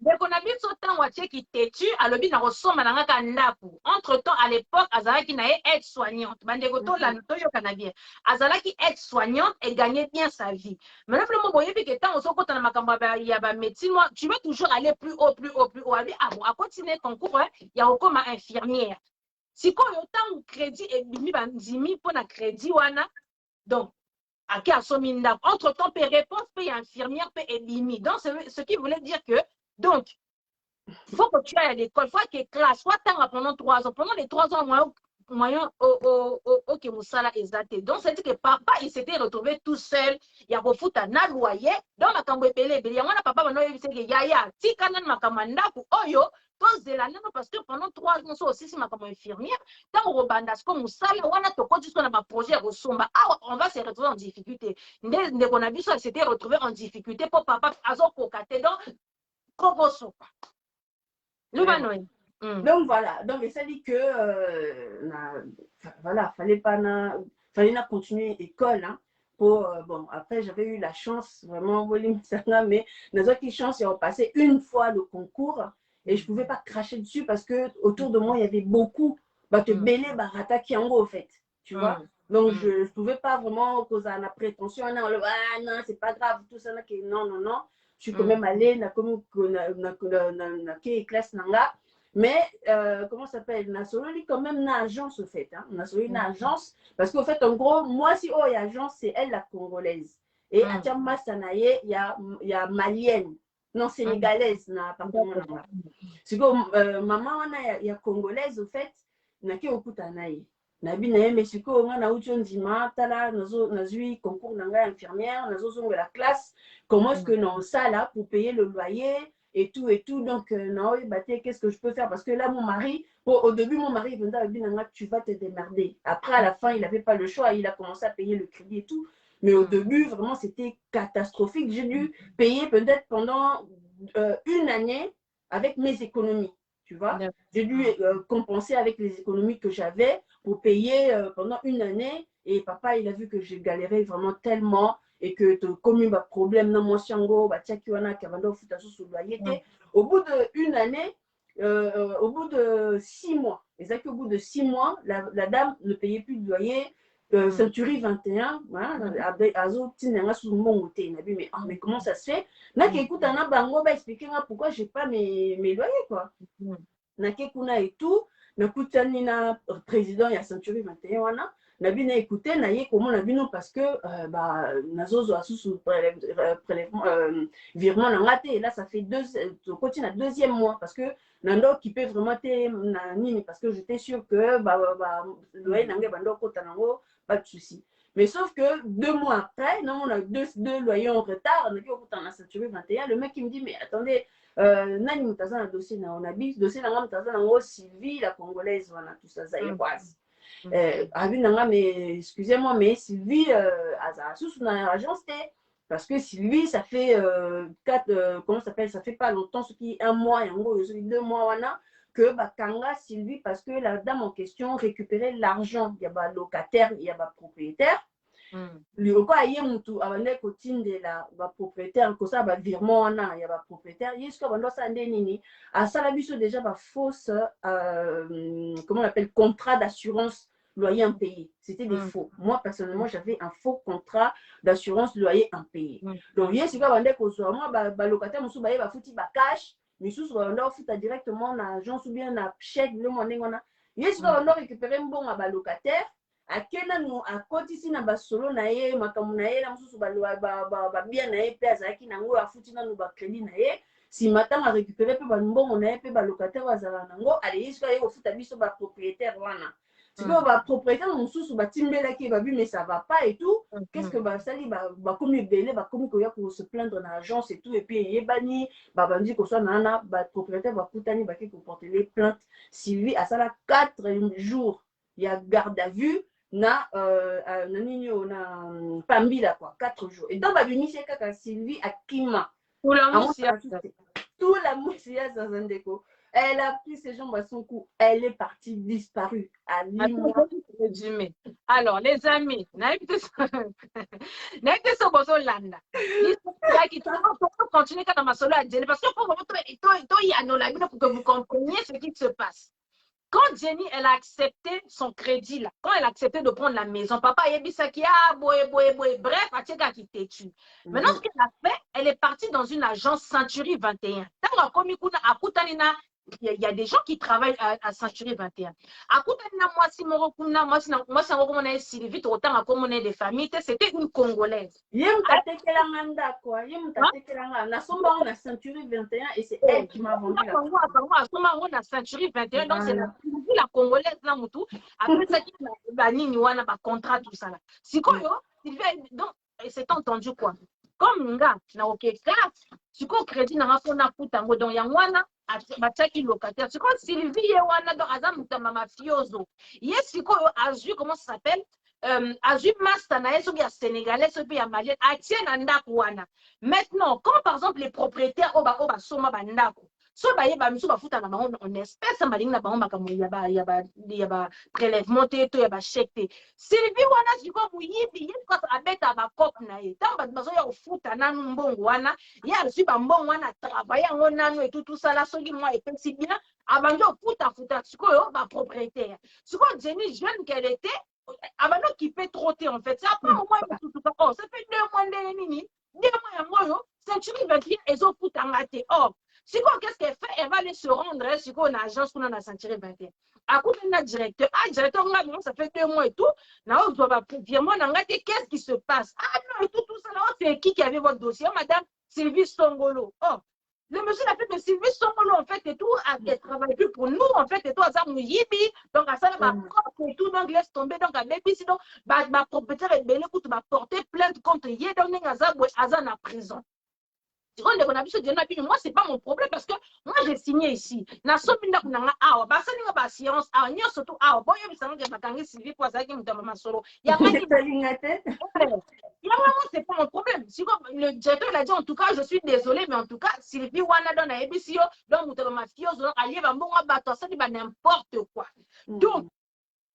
Donc on a vu ce temps moitié qui têtu à l'objet na ressemble na ngaka ndaku. Entre-temps à l'époque Azalaki na aide soignante. Bandegoto la notoyo kanabien. Azalaki aide soignante et gagnait bien sa vie. Maintenant le moment boyebi que tant osoko na makambo ya ba médecine moi tu veux toujours aller plus haut plus haut plus haut. Ah bon à continuer ton cours il y a comme infirmière. Si quoi autant crédit et bimi banzimi pour na crédit wana. Donc à sominda entre-temps peut réponse peut infirmière peut ebimi. Donc ce qui voulait dire que donc, il faut que tu ailles à l'école, il faut que tu classes, soit pendant 3 ans. Pendant les 3 ans, moyen ok, Moussala exacté. Donc, c'est-à-dire que papa, il s'était retrouvé tout seul. Il y a beaucoup de loyer. Donc, ma cambo belé, il y a mon papa, il dit que yaya, si kanan ma kamanda pour oyo, parce que pendant 3 ans, aussi, si ma cambo infirmière, tant au bandas comme Moussala, on a tout jusqu'à un projet ressemble. Ah, on va se retrouver en difficulté. Dès qu'on a vu ça, il s'était retrouvé en difficulté pour papa, azo kokate. Donc, donc voilà, donc ça dit que voilà, fallait pas continuer l'école hein, pour bon après j'avais eu la chance vraiment mais dans autres chance ils ont passé une fois le concours et je pouvais pas cracher dessus parce que autour de moi il y avait beaucoup te belé barata qui en gros au fait tu vois donc je pouvais pas vraiment causer la prétention non c'est pas grave tout ça non je suis quand même allée na classe nanga mais comment ça s'appelle na sololi quand même na agence au fait hein na sololi na agence parce qu'au fait en gros moi si y a agence c'est elle la congolaise et à Tchamba Sanaye il y a malienne non sénégalaise na appartement nanga c'est que maman il y a congolaise au fait na ki okuta naye na bi na mais c'est que on a ucho ndima tala nazui concours nanga infirmière nazo zonga la classe. Comment est-ce que non ça là pour payer le loyer et tout donc non qu'est-ce que je peux faire parce que là mon mari au début mon mari il me dit tu vas te démerder après à la fin il n'avait pas le choix il a commencé à payer le crédit et tout mais au début vraiment c'était catastrophique j'ai dû payer peut-être pendant 1 année avec mes économies tu vois j'ai dû compenser avec les économies que j'avais pour payer pendant 1 année et papa il a vu que j'ai galéré vraiment tellement et que comme il y a problème dans mon chango au bout d'1 année au bout de 6 mois exactement au bout de 6 mois la dame ne payait plus de loyer Century 21 mais comment ça se fait écoute expliquer pourquoi j'ai pas mes loyers quoi et tout nakutani na président ya Century 21 wana Nabina écouté, naïe comment Nabino parce que Nazozo a sous prélèvement, virement n'a raté. Et là, ça fait continue à deuxième mois parce que Nando qui peut vraiment te parce que j'étais sûre que loyer n'angé bando kota nango, pas de souci. Mais sauf que 2 mois après, non, on a deux loyers en retard, on a saturé 21. Le mec il me dit mais attendez, nani mutaza na dossier na on a bis dossier na mutaza na Sylvie la congolaise voilà tout ça zaïroise. Mais excusez-moi, mais Sylvie, a sous son agence, parce que Sylvie, ça fait comment ça s'appelle, ça fait pas longtemps, ce qui est 1 mois, et en gros, 2 mois, voilà, que Kanga Sylvie, parce que la dame en question récupérait l'argent. Il y a pas locataire, il y a pas propriétaire. Le quoi y mutu abande kotinde la ba propriétaire ko ça ba virement wana ya ba propriétaire yesko bando ça ndenini à ça la biso déjà ba fausse comment on appelle contrat d'assurance loyer impayé. C'était des faux. Moi personnellement j'avais un faux contrat d'assurance loyer impayé. Donc yesko bande ko so moi ba locataire musu ba futi ba cash misusu bando futa directement na agence ou bien na chèque le monnaie ngona yesko bando récupérer bon ba locataire akena no akotisi na basolo na ye makamu na ye na mususu babia na ye pe azalaki nango afuti nanu bacrédit na ye nsima ntango arécupéré mpe bambongo na ye mpe balocataire bazala nango alei soki aye kofuta biso bapropriétaire wana sikoyo bapropriétaire mosusu batimbelaki babi mais ça va pas et tout qu'est-ce que basali bakomi ebele bakomi koya kose plaindre na agence et tout et puis eyebani babandi koswa nana bapropriétaire bakutani baki koportele plainte Sylvie asala 4 jours il y a garde à vue na pambila quoi 4 jours et donc babimisi kaka Sylvie akima tout la moussia Zazandeko elle a pris ses jambes à son cou elle est partie disparue à l'imois. Alors les amis naïbte so bozo landa qui continuer quand ma solo à Jenny parce que pour que vous compreniez ce qui se passe. Quand Jenny, elle a accepté son crédit, là, quand elle a accepté de prendre la maison, papa, il a dit ça qui bref, Atchega qui t'es-tu. Maintenant, ce qu'elle a fait, elle est partie dans une agence Century 21. Il y a des gens qui travaillent à Century 21. Des familles, c'était une Congolaise. Century 21 et c'est elle qui m'a vendu la Century 21, donc c'est la Congolaise là, Moutou. Après ça, il y a un contrat, tout ça là. Donc, c'est entendu quoi? Comme nga na okeka siko crédit na ngafona kutango donc yangwana bataki locataire siko Sylvie wana donc azam mutama mafioso yesiko azu comment ça s'appelle azu master na yeso ya sénégalais so ya malien atien na ndako wana maintenant quand par exemple les propriétaires oba soma bandako so baye ba misu bafuta na bango en espèce malingi na bango makambo ya ba prélèvement te to ya ba chèque te Sylvie wana siko muyibi yiko abeta ba cop na ye tamba bazo ya ufuta nanu mbongo wana ya reçu ba mbongo wana travailler ngo nanu et tout ça là soki moi et si bien abanjo futa siko yo ba propriétaire siko Jenny jeune qu'elle était abano qui peut trotter en fait ça pas au moins tout ça oh ça fait 2 mois de nini 2 mois ya moyo Century 21 ezo futa ngate oh siko qu'est-ce qu'elle fait elle va aller se rendre siko na agence qu'on a na Century 21 à coup de directeur directeur ça fait 2 mois et tout na on doit pas virement ngate qu'est-ce qui se passe non et tout ça là c'est qui avait votre dossier madame Sylvie Songolo oh le monsieur l'a fait de Sylvie Songolo en fait et tout elle travaille plus pour nous en fait et tout à ça muyibi donc à ça ma propre et tout donc laisse tomber donc à baby sinon ma propriétaire est belé pour te porter plainte contre yé donc azan en prison. Moi, c'est pas mon problème parce que moi, j'ai signé ici. Na sominda kunanga awa, basa ninga ba science, awa nyo surtout awa. Boyo bisanga ke bakangi Sylvie kwa zaki mutama masolo. Ya ngani balingate. Ya vraiment c'est pas mon problème. Si le directeur il a dit en tout cas, je suis désolé mais en tout cas Sylvie wana don na ebisio, donc mutama mafioso, donc alié ba mbonga bato ça dit ba n'importe quoi. Donc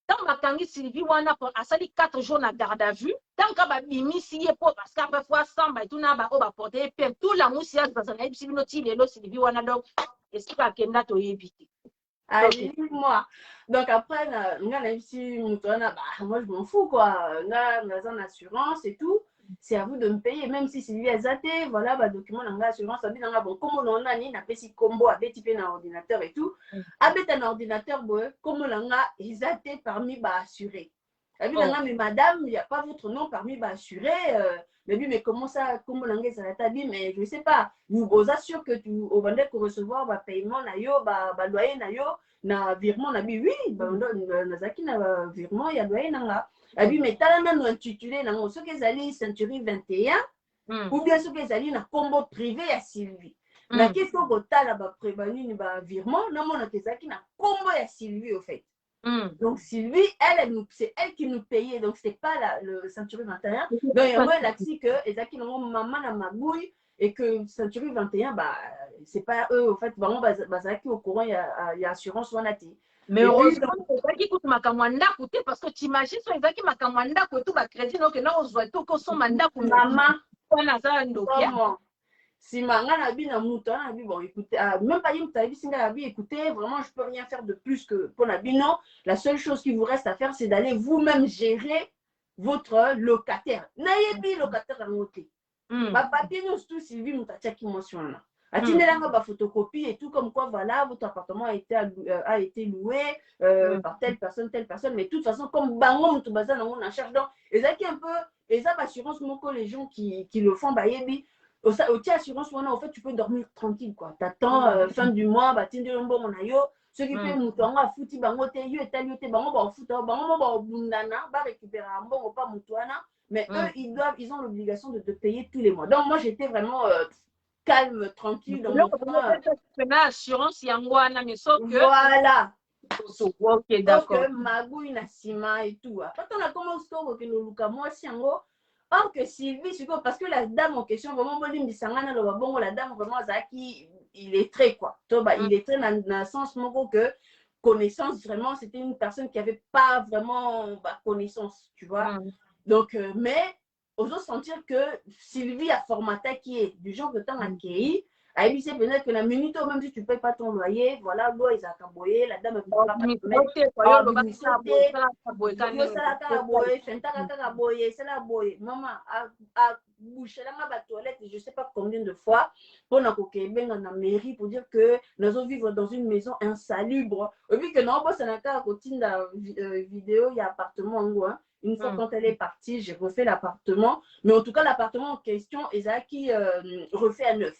dans ma tangi Sylvie wana pour asali 4 jours na garde à vue tant que ba bimisi pour parce qu'après fois samba et tout na ba porter peine tout la moussias dans un ebisi binoti lelo Sylvie wana donc est-ce qu'il va kenda to yebiti allez moi donc après nga na ebisi mutona moi je m'en fous quoi nga en assurance et tout c'est à vous de me payer même si Sylvie a zaté voilà ba document na assurance abi na bon comme on a ni na pesi combo abeti pe na ordinateur et tout abeta na ordinateur boy comme la nga zaté parmi ba assuré Mais madame, il n'y a pas votre nom parmi les assurés. Mais comment ça, comment l'anglais ça l'a dit, mais je ne sais pas. Vous vous assurez que tu au bandé pour recevoir le paiement, le loyer, na virement, oui, nazaki na virement, il y a loyer. Mais talana nous intitulé, ce qu'ils allaient Century 21, ou bien ce qu'ils allaient na combo privé à Sylvie. Na qu'il faut que tu aies prévenu le virement, non, on a na combo à Sylvie, au fait. Donc Sylvie, c'est elle qui nous payait, donc c'était pas le Century 21. Donc il y a moi l'axi que Ezaki non maman na magouille et que Century 21 bah c'est pas eux au fait vraiment bazaki au courant il y a assurance wanati. Mais heureusement Ezaki kutu makamwanda côté parce que tu imagines so Ezaki makamwanda côté ba crédit donc na ozwa to ko son mandat pour maman on za ndokia. Si manga na bi na muto na bi bon écoutez même pas yim tabi singa na bi écoutez vraiment je peux rien faire de plus que pour na bi non, la seule chose qui vous reste à faire c'est d'aller vous-même gérer votre locataire na yebi locataire à noter ba papier nous tout Sylvie mutatia qui mention là atinelanga ba photocopie et tout comme quoi voilà votre appartement a été loué par telle personne mais de toute façon comme bango mutu bazana on en charge donc ezaki un peu eza assurance moko les gens qui le font ba yebi au assurance en fait tu peux dormir tranquille quoi t'attends fin du mois bah tinde lombo mon ayo ceux qui paient mouton a fouti bango te yo etaliote bango ba futa bango ba bundana ba récupérer un bon pas moutoana mais eux ils ont l'obligation de te payer tous les mois donc moi j'étais vraiment calme tranquille dans mon coin assurance yangwana mais sauf que voilà ok d'accord donc magouille na sima et tout après on a commencé que nous luka moi si yango. Or que Sylvie, parce que la dame en question, vraiment, la dame, vraiment, Zaki, il est très quoi. Il est très dans le sens que connaissance, vraiment, c'était une personne qui n'avait pas vraiment connaissance, tu vois. Donc, mais, osons sentir que Sylvie a formaté qui est du genre de temps à qui elle dit peut-être que la minute, même si tu ne payes pas ton loyer, voilà, l'eau, ils ont caboyé, la dame ne peut pas maman a bouché la toilette, je ne sais pas combien de fois, pour la mairie pour dire que nous allons vivre dans une maison insalubre. Vu que non, c'est un cas à vidéo, il y a appartement en haut. Une fois quand elle est partie, j'ai refait l'appartement. Mais en tout cas, l'appartement en question, Ezaki refait à neuf.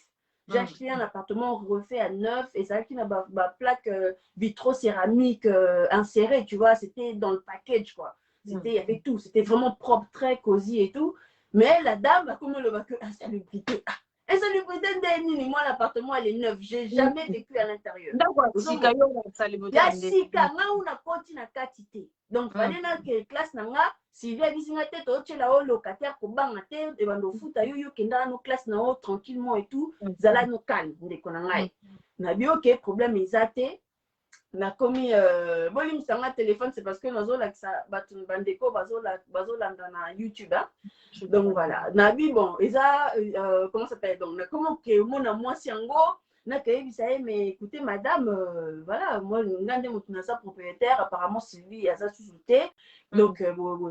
J'ai acheté un appartement refait à neuf et ça qui n'a pas plaque vitro-céramique insérée, tu vois, c'était dans le package, quoi. Il y avait tout, c'était vraiment propre, très cosy et tout. Mais la dame, comme le bac, insalubrité. Insalubrité, moi, l'appartement, elle est neuf. J'ai jamais vécu à l'intérieur. Il y a sika, on a continué à quantité. Donc, il fallait que classe nanga, si via bisinga tête, au tchela au locataire, pour bang tête, et bando foot, ayo yo kenda no classe na tranquillement et tout, zala no calme, de konangai. Na bi ok, problème isaté. Na commis bolim sanga téléphone, c'est parce que nous la ça batun bandeko bazo la na YouTube hein. Donc voilà. Na bi bon, et ça comment ça s'appelle donc comment que mon moi siango na mais écoutez madame voilà moi ngande mutunasa propriétaire apparemment Sylvie a ça sous-souté donc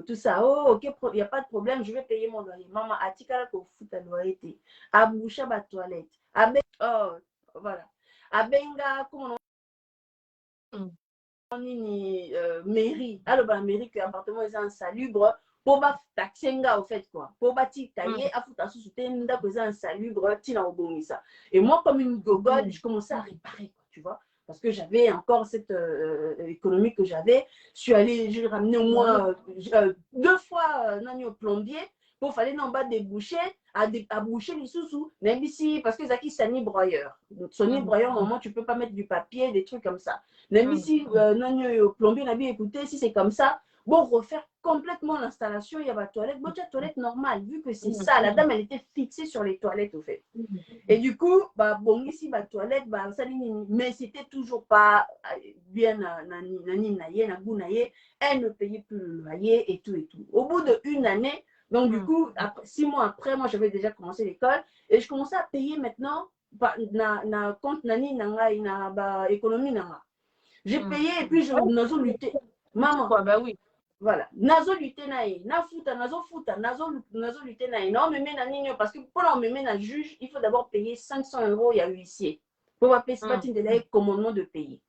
tout ça ok il y a pas de problème je vais payer mon loyer maman atikala ko futa loyer a boucha ba toilette voilà abenga comment mairie alors la mairie que appartement est insalubre pour ba taxenga au fait quoi pour ba ti tailler à foutre sous tenda que c'est insalubre tina obomisa et moi comme une gogole je commençais à réparer quoi tu vois parce que j'avais encore cette économie que j'avais je suis allée j'ai ramené au moins 2 fois nani au plombier pour fallait en bas déboucher à boucher les sous même ici parce que Zaki Sani broyeur donc Sani broyeur normalement tu peux pas mettre du papier des trucs comme ça même ici non plombier n'a bien écouté si c'est comme ça bon refaire complètement l'installation il y a la toilette bon la toilette normale vu que c'est ça la dame elle était fixée sur les toilettes au fait et du coup bon ici la toilette mais c'était toujours pas bien elle ne payait plus le loyer et tout au bout de1 année. Donc, du coup, 6 mois après, moi, j'avais déjà commencé l'école et je commençais à payer maintenant na compte nani nanga na économie nanga. J'ai payé et puis je nazo lutter. Maman. Bah oui. Voilà. Nazo lutter nae, nazo lutter nae. Non, mais nani parce que pour on me met un juge, il faut d'abord payer 500 € il y a huissier. Pour pas payer ce commandement de payer.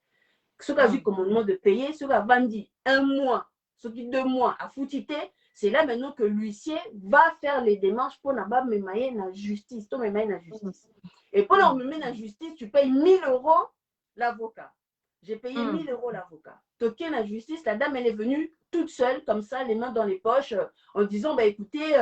Ce qu'a vu commandement de payer, ce qu'a vendu 1 mois. ce qui 2 mois à foutité, c'est là maintenant que l'huissier va faire les démarches pour n'a pas me mailler la justice, toi me mailler la justice. Et pour me mettre la justice, tu payes 1000 € l'avocat. J'ai payé 1000 € l'avocat. Toqué la justice, la dame elle est venue toute seule comme ça, les mains dans les poches, en disant bah écoutez,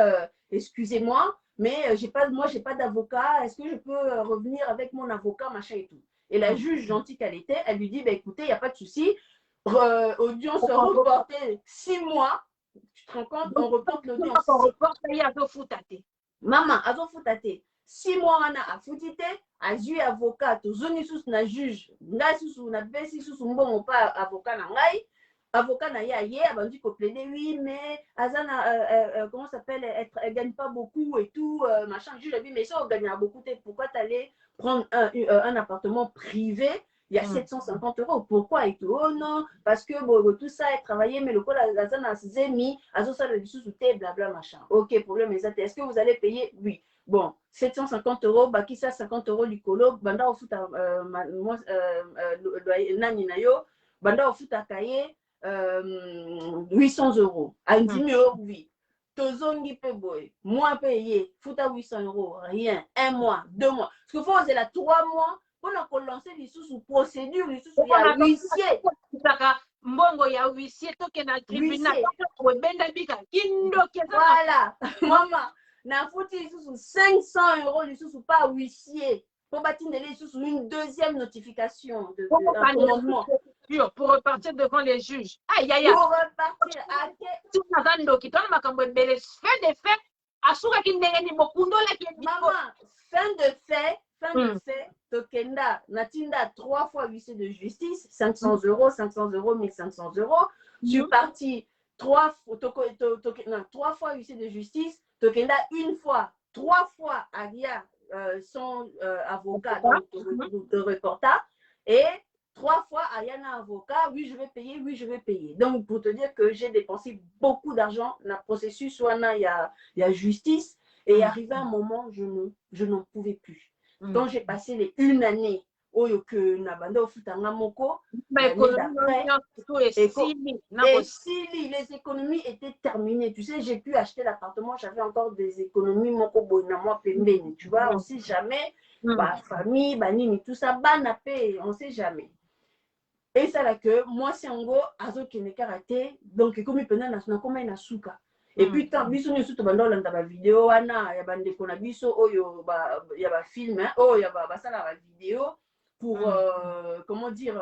excusez-moi, mais moi j'ai pas d'avocat. Est-ce que je peux revenir avec mon avocat machin et tout. Et la juge gentille qu'elle était, elle lui dit bah écoutez, il y a pas de souci. Audience reportée 6 mois. Tu te rends compte, on reporte l'audience. On reporte il y a deux foutatés. Maman, azo foutaté. 6 mois on a foutité, a ju avocat, tozoni sous na juge, ngai sous na besi sous mbongo pas avocat na ngai. Avocat na ye abandi ko plaider oui mais azana comment ça s'appelle, elle gagne pas beaucoup et tout machin. Le juge a dit mais ça on gagne beaucoup, pourquoi t'allais prendre un appartement privé, il y a 750 €, pourquoi? Et tout, oh non, parce que bon, tout ça est travaillé, mais le coup azana zemi azo ça le sous blabla machin. Ok, problème est-ce que vous allez payer? Oui. Bon, 750 €, baki ça 50 € likolo, banda au foot nani na yo, banda au foot à cahier 800 €. Andimi oui. Tozongi pe boy, mois payé, foot à 800 €, rien, 1 mois, 2 mois. Parce qu'il faut c'est là 3 mois pour qu'on lance les sous procédure, les sous il y a huissier. Mbongo ya huissier toke na tribunal benda bika kindo voilà maman na fouti sous 500 € les sous pas huissier pour bâtir les sous une deuxième notification de commandement pour repartir devant les juges. Aïe aïe aïe. Pour repartir à tout nazando qui donne makambo bele fin de fait asuka ki ndenge ni bokundo la ki maman fin de fait tokenda natinda 3 fois huissier de justice 500 €, 500 €, 1500 €. Je suis partie 3 fois huissier de justice, tokenda une fois, 3 fois Aria son avocat de reporter et 3 fois Ariana avocat, oui je vais payer, oui je vais payer. Donc pour te dire que j'ai dépensé beaucoup d'argent dans le processus, soit il y a justice et arrivé un moment je n'en pouvais plus. Donc j'ai passé les 1 année oyo que na banda au futanga moko et si les économies étaient terminées, tu sais, j'ai pu acheter l'appartement, j'avais encore des économies moko boina moi pembeni, tu vois, on sait jamais, bah famille, bah nini tout ça, bah na paix, on sait jamais. Et ça là que moi c'est en gros azo qui ne karaté, donc comme il pendant na comme na suka. Et puis tant biso ni surtout bando landa ba vidéo wana ya bande ko na biso oyo ba ya ba film oh ya ba ça la vidéo pour comment dire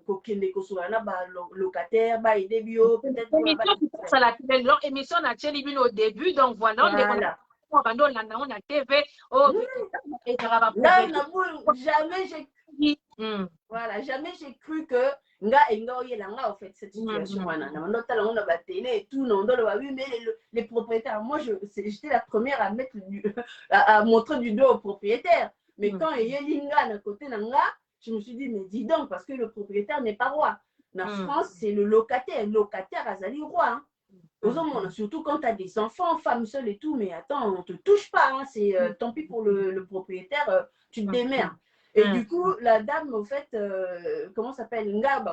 kokende ko sur na ba locataire ba aider bio peut-être ça la émission na télé au début donc voilà bando landa on a TV et jamais j'ai voilà jamais j'ai cru que nga en fait cette situation wana na mando tala on a ba télé et tout non dans le oui mais les propriétaires moi j'étais la première à mettre à montrer du doigt aux propriétaires mais quand il y a linga à côté nanga je me suis dit mais dis donc parce que le propriétaire n'est pas roi en France c'est le locataire azali roi surtout quand tu as des enfants, femmes seules et tout, mais attends, on ne te touche pas, hein, c'est tant pis pour le propriétaire, tu te démerdes. Et du coup, la dame, au fait, comment ça s'appelle, Nga,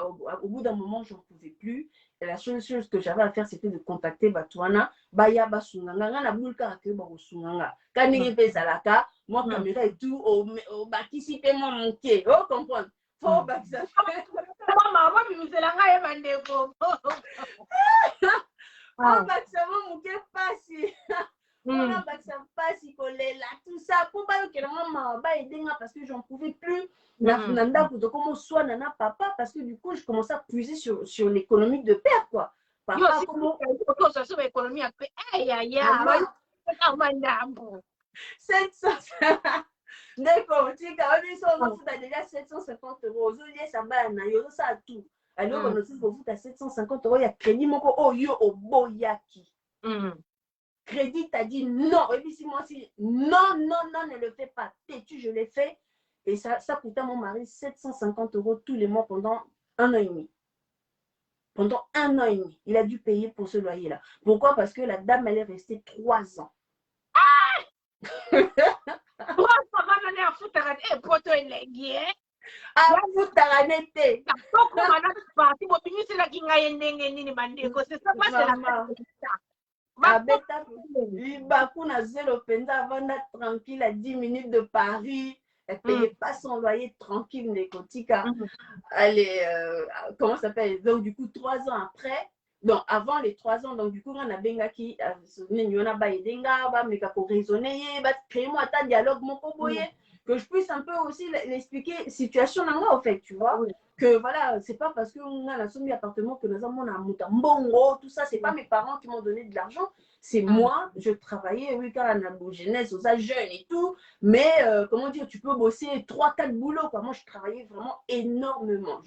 au bout d'un moment, je n'en pouvais plus. Et la seule chose que j'avais à faire, c'était de contacter Batouana, Baya Basunganga, la boule caractère Basunganga. Quand il y a Zalaka, moi, caméra et tout, au bâti, moi manqué. Oh, comprendre. Faut que ça fait. Maman, vous êtes là, il y a oh, bakisama muke pasi. On a bakisama pasi kolela tout ça pour pas que maman ba aider parce que j'en pouvais plus. Nanda pour comment soit nana papa parce que du coup je commençais à puiser sur l'économie de père quoi. Papa comment ça sur l'économie après aïe aïe aïe. 700 d'accord, tu as déjà 750 €. Aujourd'hui, ça va, ça a tout. Alors, on a aussi pour vous à 750 €. Il y a crédit, moko, oh, yo, au boyaki. Crédit, t'as dit non. Et puis, si moi, si non, ne le fais pas. Têtu, je l'ai fait. Et ça coûtait à mon mari 750 € tous les mois pendant 1 an et demi. Pendant 1 an et demi. Il a dû payer pour ce loyer-là. Pourquoi? Parce que la dame, elle est restée 3 ans. afutaka nete tokoma na parti bobimiselaki ngai ndenge nini bandeko c'est ça moi c'est la abeta libaku na zelo mpenza avanda tranquille à 10 minutes de Paris. Elle payait pas son loyer tranquille, Nekotika. Allez, comment ça s'appelle? Donc, du coup, 3 ans après, donc avant les 3 ans, donc du coup, on a benga qui, on a baïdenga, mais pour raisonner, créer-moi un dialogue, mon coboye, que je puisse un peu aussi l'expliquer, situation en fait, tu vois. Que voilà, c'est pas parce qu'on a la somme d'appartement que nous avons un mbongo, tout ça, c'est pas mes parents qui m'ont donné de l'argent, c'est moi, je travaillais, oui, quand on a beau jeunesse, aux âges jeunes et tout, mais comment dire, tu peux bosser 3-4 boulots, quoi. Moi, je travaillais vraiment énormément,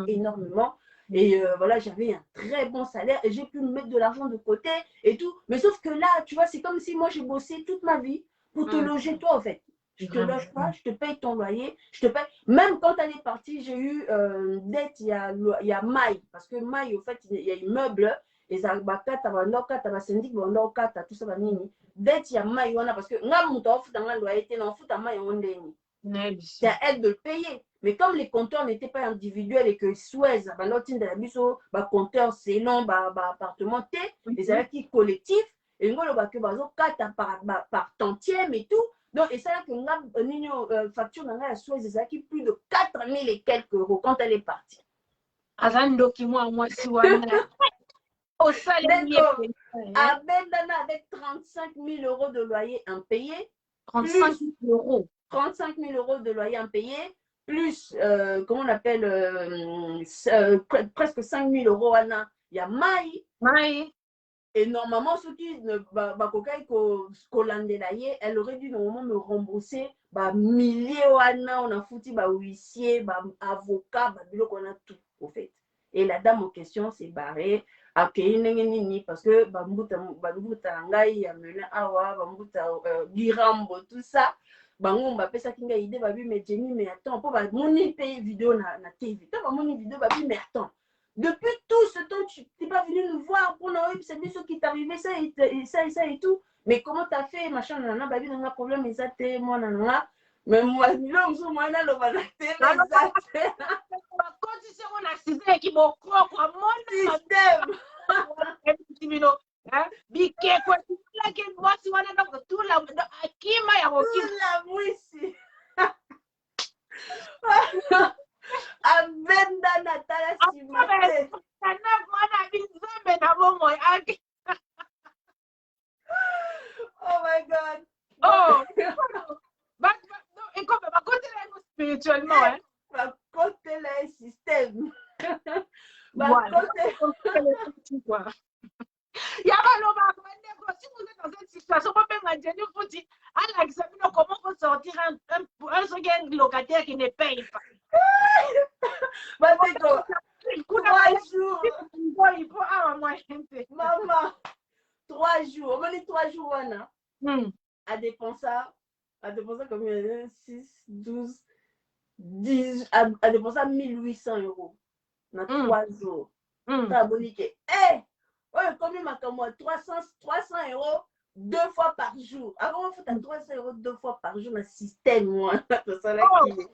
énormément, et voilà, j'avais un très bon salaire, et j'ai pu me mettre de l'argent de côté et tout, mais sauf que là, tu vois, c'est comme si moi, j'ai bossé toute ma vie pour te loger, toi, en fait. Je te loge pas, je te paye ton loyer, je te paye. Même quand elle est partie, j'ai eu dette, il y a Maï, parce que Maï, au fait, il y a immeuble, et ça va syndic, tout ça, dette, il y a Maï, parce que c'est à elle de le payer. Mais comme les compteurs n'étaient pas individuels et que Suez, compteur, c'est long, appartement, les acquis collectifs, et par tantième et tout. Donc, et ça, là, que nous facture à Suez, c'est acquis plus de 4 000 et quelques euros quand elle est partie. moi, si au salaire. À Bendana, avec 35 000 euros de loyer impayé. 35 000 euros. 35 000 euros de loyer impayé, plus, comment on appelle, presque 5 000 euros, il y a Maï. Et normalement, ceux qui ne elle aurait dû normalement me rembourser milliers, on a foutu huissier, avocat, on a tout, au fait. Et la dame en question s'est barrée. Parce que bambuta ngai ya mena awa bambuta girambo tout ça bango bapesa kinga idée babi mais Jenny mais attends pour moni paye vidéo na TV toi moni vidéo babi mais attends depuis tout ce temps tu n'es pas venu nous voir pour nous c'est ce qui t'est arrivé ça et tout mais comment t'as fait machin nana babi n'a problème et ça t'es moi nana mais moi non moi na lo bana te quand tu sais on acisé qui mon propre mon système bike kwa kila ke mwasi wana na tula akima ya la mwisi avenda natala simate sana mwana bizombe na bongo yake. Oh my god. Oh et comme va côté là spirituellement hein va côté là système voilà quoi. Si vous êtes dans cette situation, comment faut sortir un locataire qui ne paye pas? 3 jours. Il faut un moyen. Maman, 3 jours. On dit 3 jours, Anna. À dépenser combien? 6, 12, 10, à dépenser 1 800 euros. Dans 3 jours. T'as abonné. Combien m'a 300 euros 2 fois par jour. Avant, on fait 300 euros 2 fois par jour dans le système, moi. C'est ça là qui est.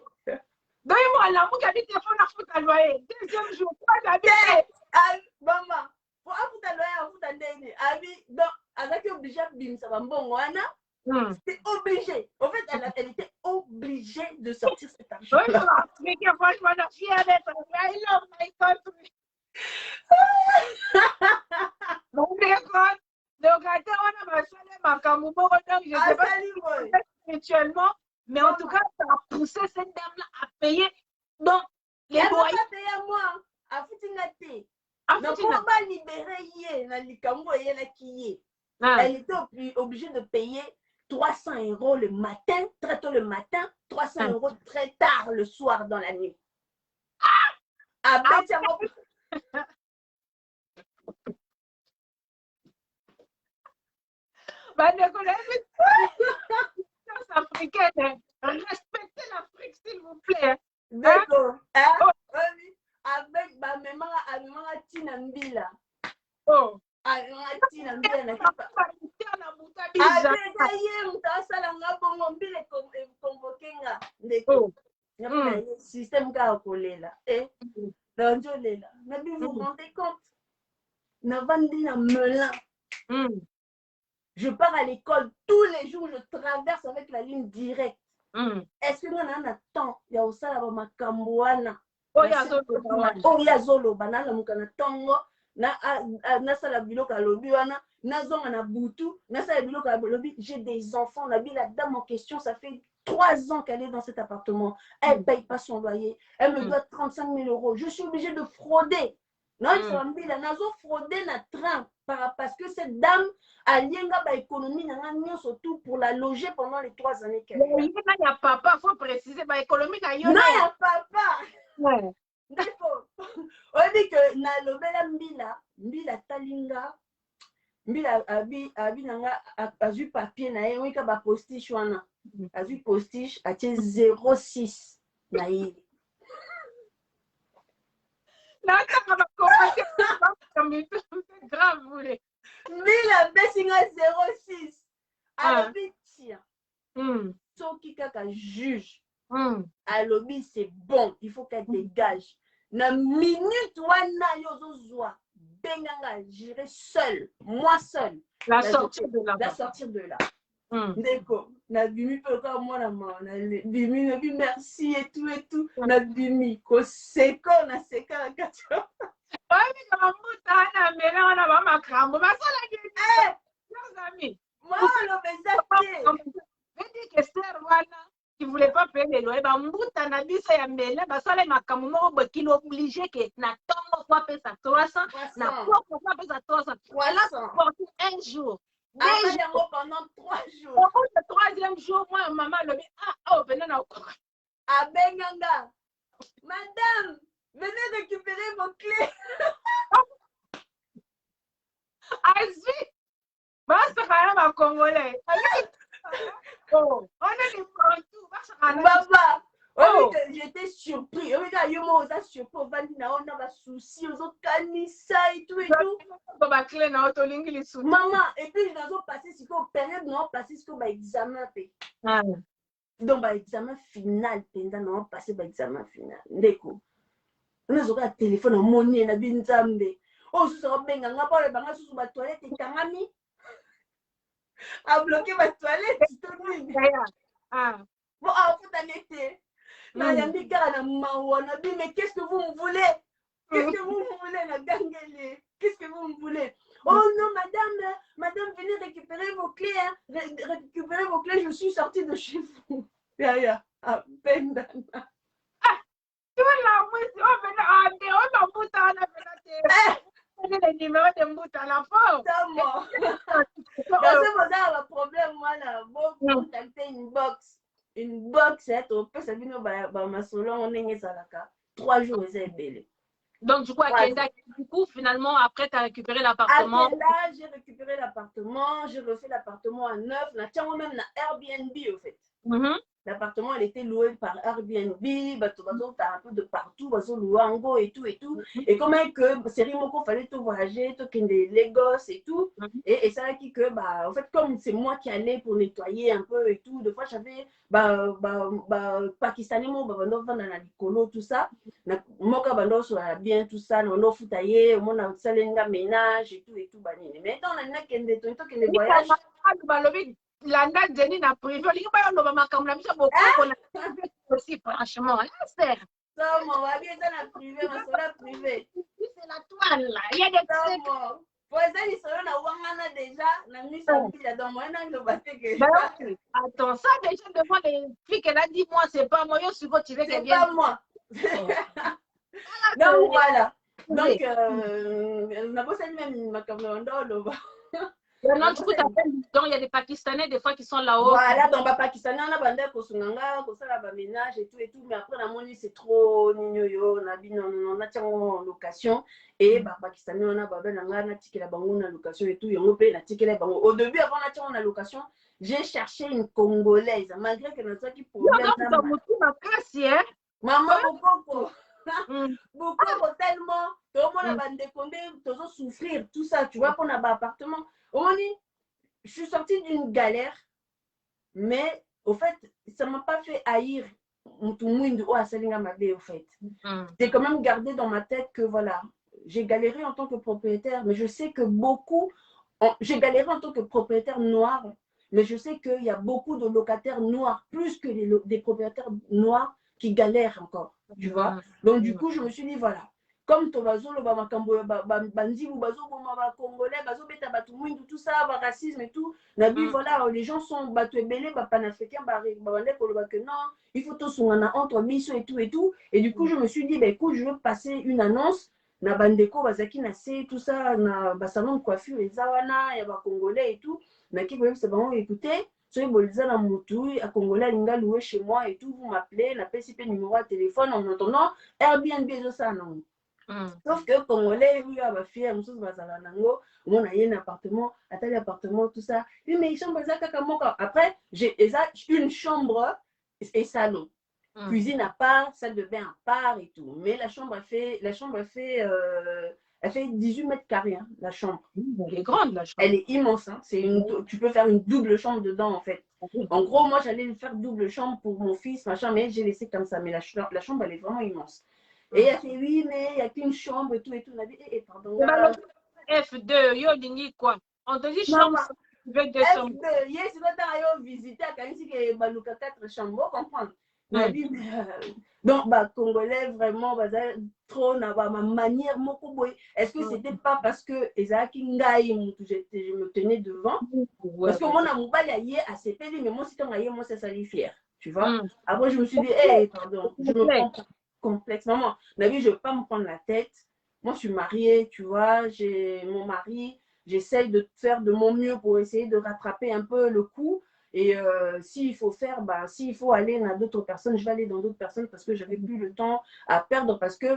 Donne-moi la mou qui habite téléphone à foutre à loyer. Deuxième jour, quoi j'habite? Maman, pour foutre à loyer, à foutre à dernier. Donc, avec obligé à bim, ça va bon, c'était obligé. En fait, elle était obligée de sortir cet argent. Oui, mais franchement, je suis fière d'être. I love my country. Donc, on a ma camoubo, donc je sais pas spirituellement, mais en tout cas, ça a poussé cette dame-là à payer. Donc, les loyers. Elle a payé moi, à Foutingate. Donc, on va libérer elle était obligée de payer 300 euros le matin, très tôt le matin, 300 euros très tard le soir dans la nuit. Africaine, respectez l'Afrique, s'il vous plaît. D'accord. Avec ma maman, Tina Mbila. Oh. Tina Mbila. Système là. Et dans là. Mais vous vous rendez compte? Navandi na Melun. Je pars à l'école tous les jours, je traverse avec la ligne directe. Est-ce que nous avons un temps? Il y a aussi la Makamboana. Oh, il y a Zolo, banana, mukana tongo, na sala biloko lobi wana, na zonga na butu, na sala biloko lobi. J'ai des enfants, la dame en question, ça fait 3 ans qu'elle est dans cet appartement. Elle ne paye pas son loyer. Elle me doit 35 000 euros. Je suis obligée de frauder. Non, il s'en dit, la nazo frauder na train parce que cette dame a lienga ba économie na surtout pour la loger pendant les 3 années qu'elle est. Il y a papa, faut préciser ba économie na yo. Non, il y a papa. Ouais. D'accord. On dit que na lobela mbila talinga mbila abi nanga azu papier na ye wika ba postiche wana. Azu postiche a 06 na ye. Là, ça va commencer c'est grave, vous voulez. Mila Bessinga 06. Alobi, tiens. Soki kaka juge. Alobi, c'est bon. Il faut qu'elle dégage. Na minute wana yozozwa. Benganga, j'irai seul. Moi seul. La sortir de là. La sortir de là. D'accord. Na bimi peu comme moi la main. Na bimi na bimi merci et tout. Na bimi ko seko na seka la kacho. Oui, comme muta na mena on a pas ma crambo. Ma ça la gueule. Nos amis. Moi le bezaki. Je dis que c'est Rwanda qui voulait pas payer les loyers. Ba muta na bisa ya mena ba ça les makamu mo bo kilo obligé que na tongo fois payer ça 300 na fois payer ça 300. Voilà pour un jour. Pendant 3 jours. Le 3e jour, moi, maman le dit, venez là. À Benganga. Madame, venez récupérer vos clés. Aïe, basta quand même Congolais. On est les partout. Baba. J'étais surpris. On a surpris. On a souci. On a canissa et tout et tout. Maman, et puis je dois passer ce qu'on période, non, passer ce qu'on va examen. Donc, examen final, pendant passer l'examen final. D'accord. On a un téléphone, on a un binzambe. Oh, ce sera bien, on a pas le bagage sur ma toilette et Kangami a bloqué ma toilette. Bon, en fait, on était. Mais qu'est-ce que vous me voulez? Qu'est-ce que vous me voulez, la gangue? Qu'est-ce que vous me voulez? Oh non, madame, venez récupérer vos clés. Hein. Récupérer vos clés, je suis sortie de chez vous. Ya, à peine. Tu vois là, on a le numéro de Mbouta à la fin. C'est moi. Dans ce moment, le problème, moi, là, vous contactez une box, on peut s'abonner à ma salon, on est salaka. 3 jours, c'est belle. Donc, du coup, finalement, après, tu as récupéré l'appartement. Après là, j'ai récupéré l'appartement, j'ai refait l'appartement à neuf. Tiens, moi même, Airbnb, au fait. L'appartement, elle était louée par Airbnb, t'as un peu de partout, Luango et tout. Et comme que c'est Rimoko, fallait tout voyager, tout des Lagos et tout. Et ça a dit que, en fait, comme c'est moi qui allais pour nettoyer un peu et tout, des fois, j'avais, Pakistanais, moi, dans la Licolo, tout ça. Moi, sur la bien, tout ça, on a foutaillé, on a salenga ménage et tout. Mais on a des voyages. Landa Jenny n'a privé, il va y avoir comme la mission beaucoup aussi franchement. C'est ça, on va bien dans la privée, on sera privé. C'est la toile là, il y a des trucs. Pour ça, ils sont là, Wangana déjà, la mission là dans moi, on a battu. Attends, ça déjà devant les filles qu'elle a dit, moi c'est pas moi, je suis tiré c'est pas moi. Donc voilà. Donc, on a bossé même ma caméra dans non, du coup, il y a des Pakistanais des fois qui sont là-haut. Voilà, donc les Pakistanais, on a bandé pour son ménage et tout. Mais après, on a dit c'est trop nignoyo, on a en location. Et les Pakistanais, on a ticket la banque en location et tout. Et on paye la ticket la banque. Au début, avant on a location, j'ai cherché une Congolaise. Malgré que notre qui problème. Maman, beaucoup tellement. Tout le monde a bandé condé, tout souffrir, tout ça. Tu vois, pour un appartement. Je suis sortie d'une galère, mais au fait, ça ne m'a pas fait haïr tout le monde, oh, Salinga Mabé, au fait. J'ai quand même gardé dans ma tête que voilà, j'ai galéré en tant que propriétaire, mais je sais que beaucoup, j'ai galéré en tant que propriétaire noir, mais je sais qu'il y a beaucoup de locataires noirs, plus que des propriétaires noirs qui galèrent encore, tu vois. Donc du coup, je me suis dit, voilà, comme Tobazo, le Bamakambo, Bandi, ou Bazo, Congolais, Bazo, Beta, Batoumoun, tout ça, racisme et tout, Nabi, voilà, les gens sont batouébélés, panafricains, non, il faut tout son entre miso et tout et tout. Et du coup, je me suis dit, ben écoute, je veux passer une annonce. Na bandeko bazaki na se tout ça na salon de coiffure ezawana ya ba congolais et tout mais qui c'est bon écoutez soyez bolisa na mutu à congolais linga louer chez moi et tout vous m'appelez na PCP numéro de téléphone en attendant Airbnb ça non sauf que congolais oui ba fier musu bazala nango mon a un appartement atali appartement tout ça oui mais ils sont bazaka kaka moka après j'ai une chambre et salon. Cuisine à part, salle de bain à part et tout. Mais la chambre elle fait 18 mètres carrés, hein, la chambre. Elle est grande, la chambre. Elle est immense. Hein. Tu peux faire une double chambre dedans, en fait. En gros, moi, j'allais faire double chambre pour mon fils, machin, mais j'ai laissé comme ça. Mais la chambre, elle est vraiment immense. Et elle fait, oui, mais il n'y a qu'une chambre et tout. On a dit, pardon. F2, yo, dingi quoi. On te dit chambre, tu veux deux chambres. F2, yes, c'est pas tant visiter à Kanisi que Balouka 4 chambres, comprendre. Donc, Congolais, vraiment, trop, ma manière, est-ce que c'était pas parce que Ezaki Ngaï, je me tenais devant? Parce que mon amour, il y a assez pédé, mais moi, si tu as moi, ça lui fier. Tu vois? Après, je me suis dit, pardon, je me prends complexe. Maman, je ne veux pas me prendre la tête. Moi, je suis mariée, tu vois, j'ai mon mari, j'essaye de faire de mon mieux pour essayer de rattraper un peu le coup. Et s'il faut s'il faut aller dans d'autres personnes, je vais aller dans d'autres personnes parce que j'avais plus le temps à perdre parce que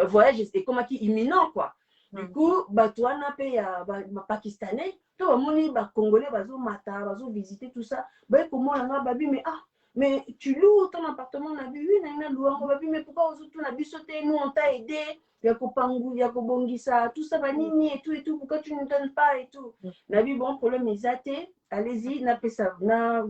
voyage c'est comme qui imminent quoi. Du coup, toi n'a pas pakistanais, toi moni congolais bazo mata, bazo visiter tout ça. Comment là babi mais tu loues ton appartement on a vu oui louer babi mais pourquoi on a vu sauter nous on t'a aidé. Yakopangu, Yakobongisa, tout ça va nini et tout, pourquoi tu ne donnes pas et tout. Nabi, bon, problème, ils athées, allez-y, n'appelez ça,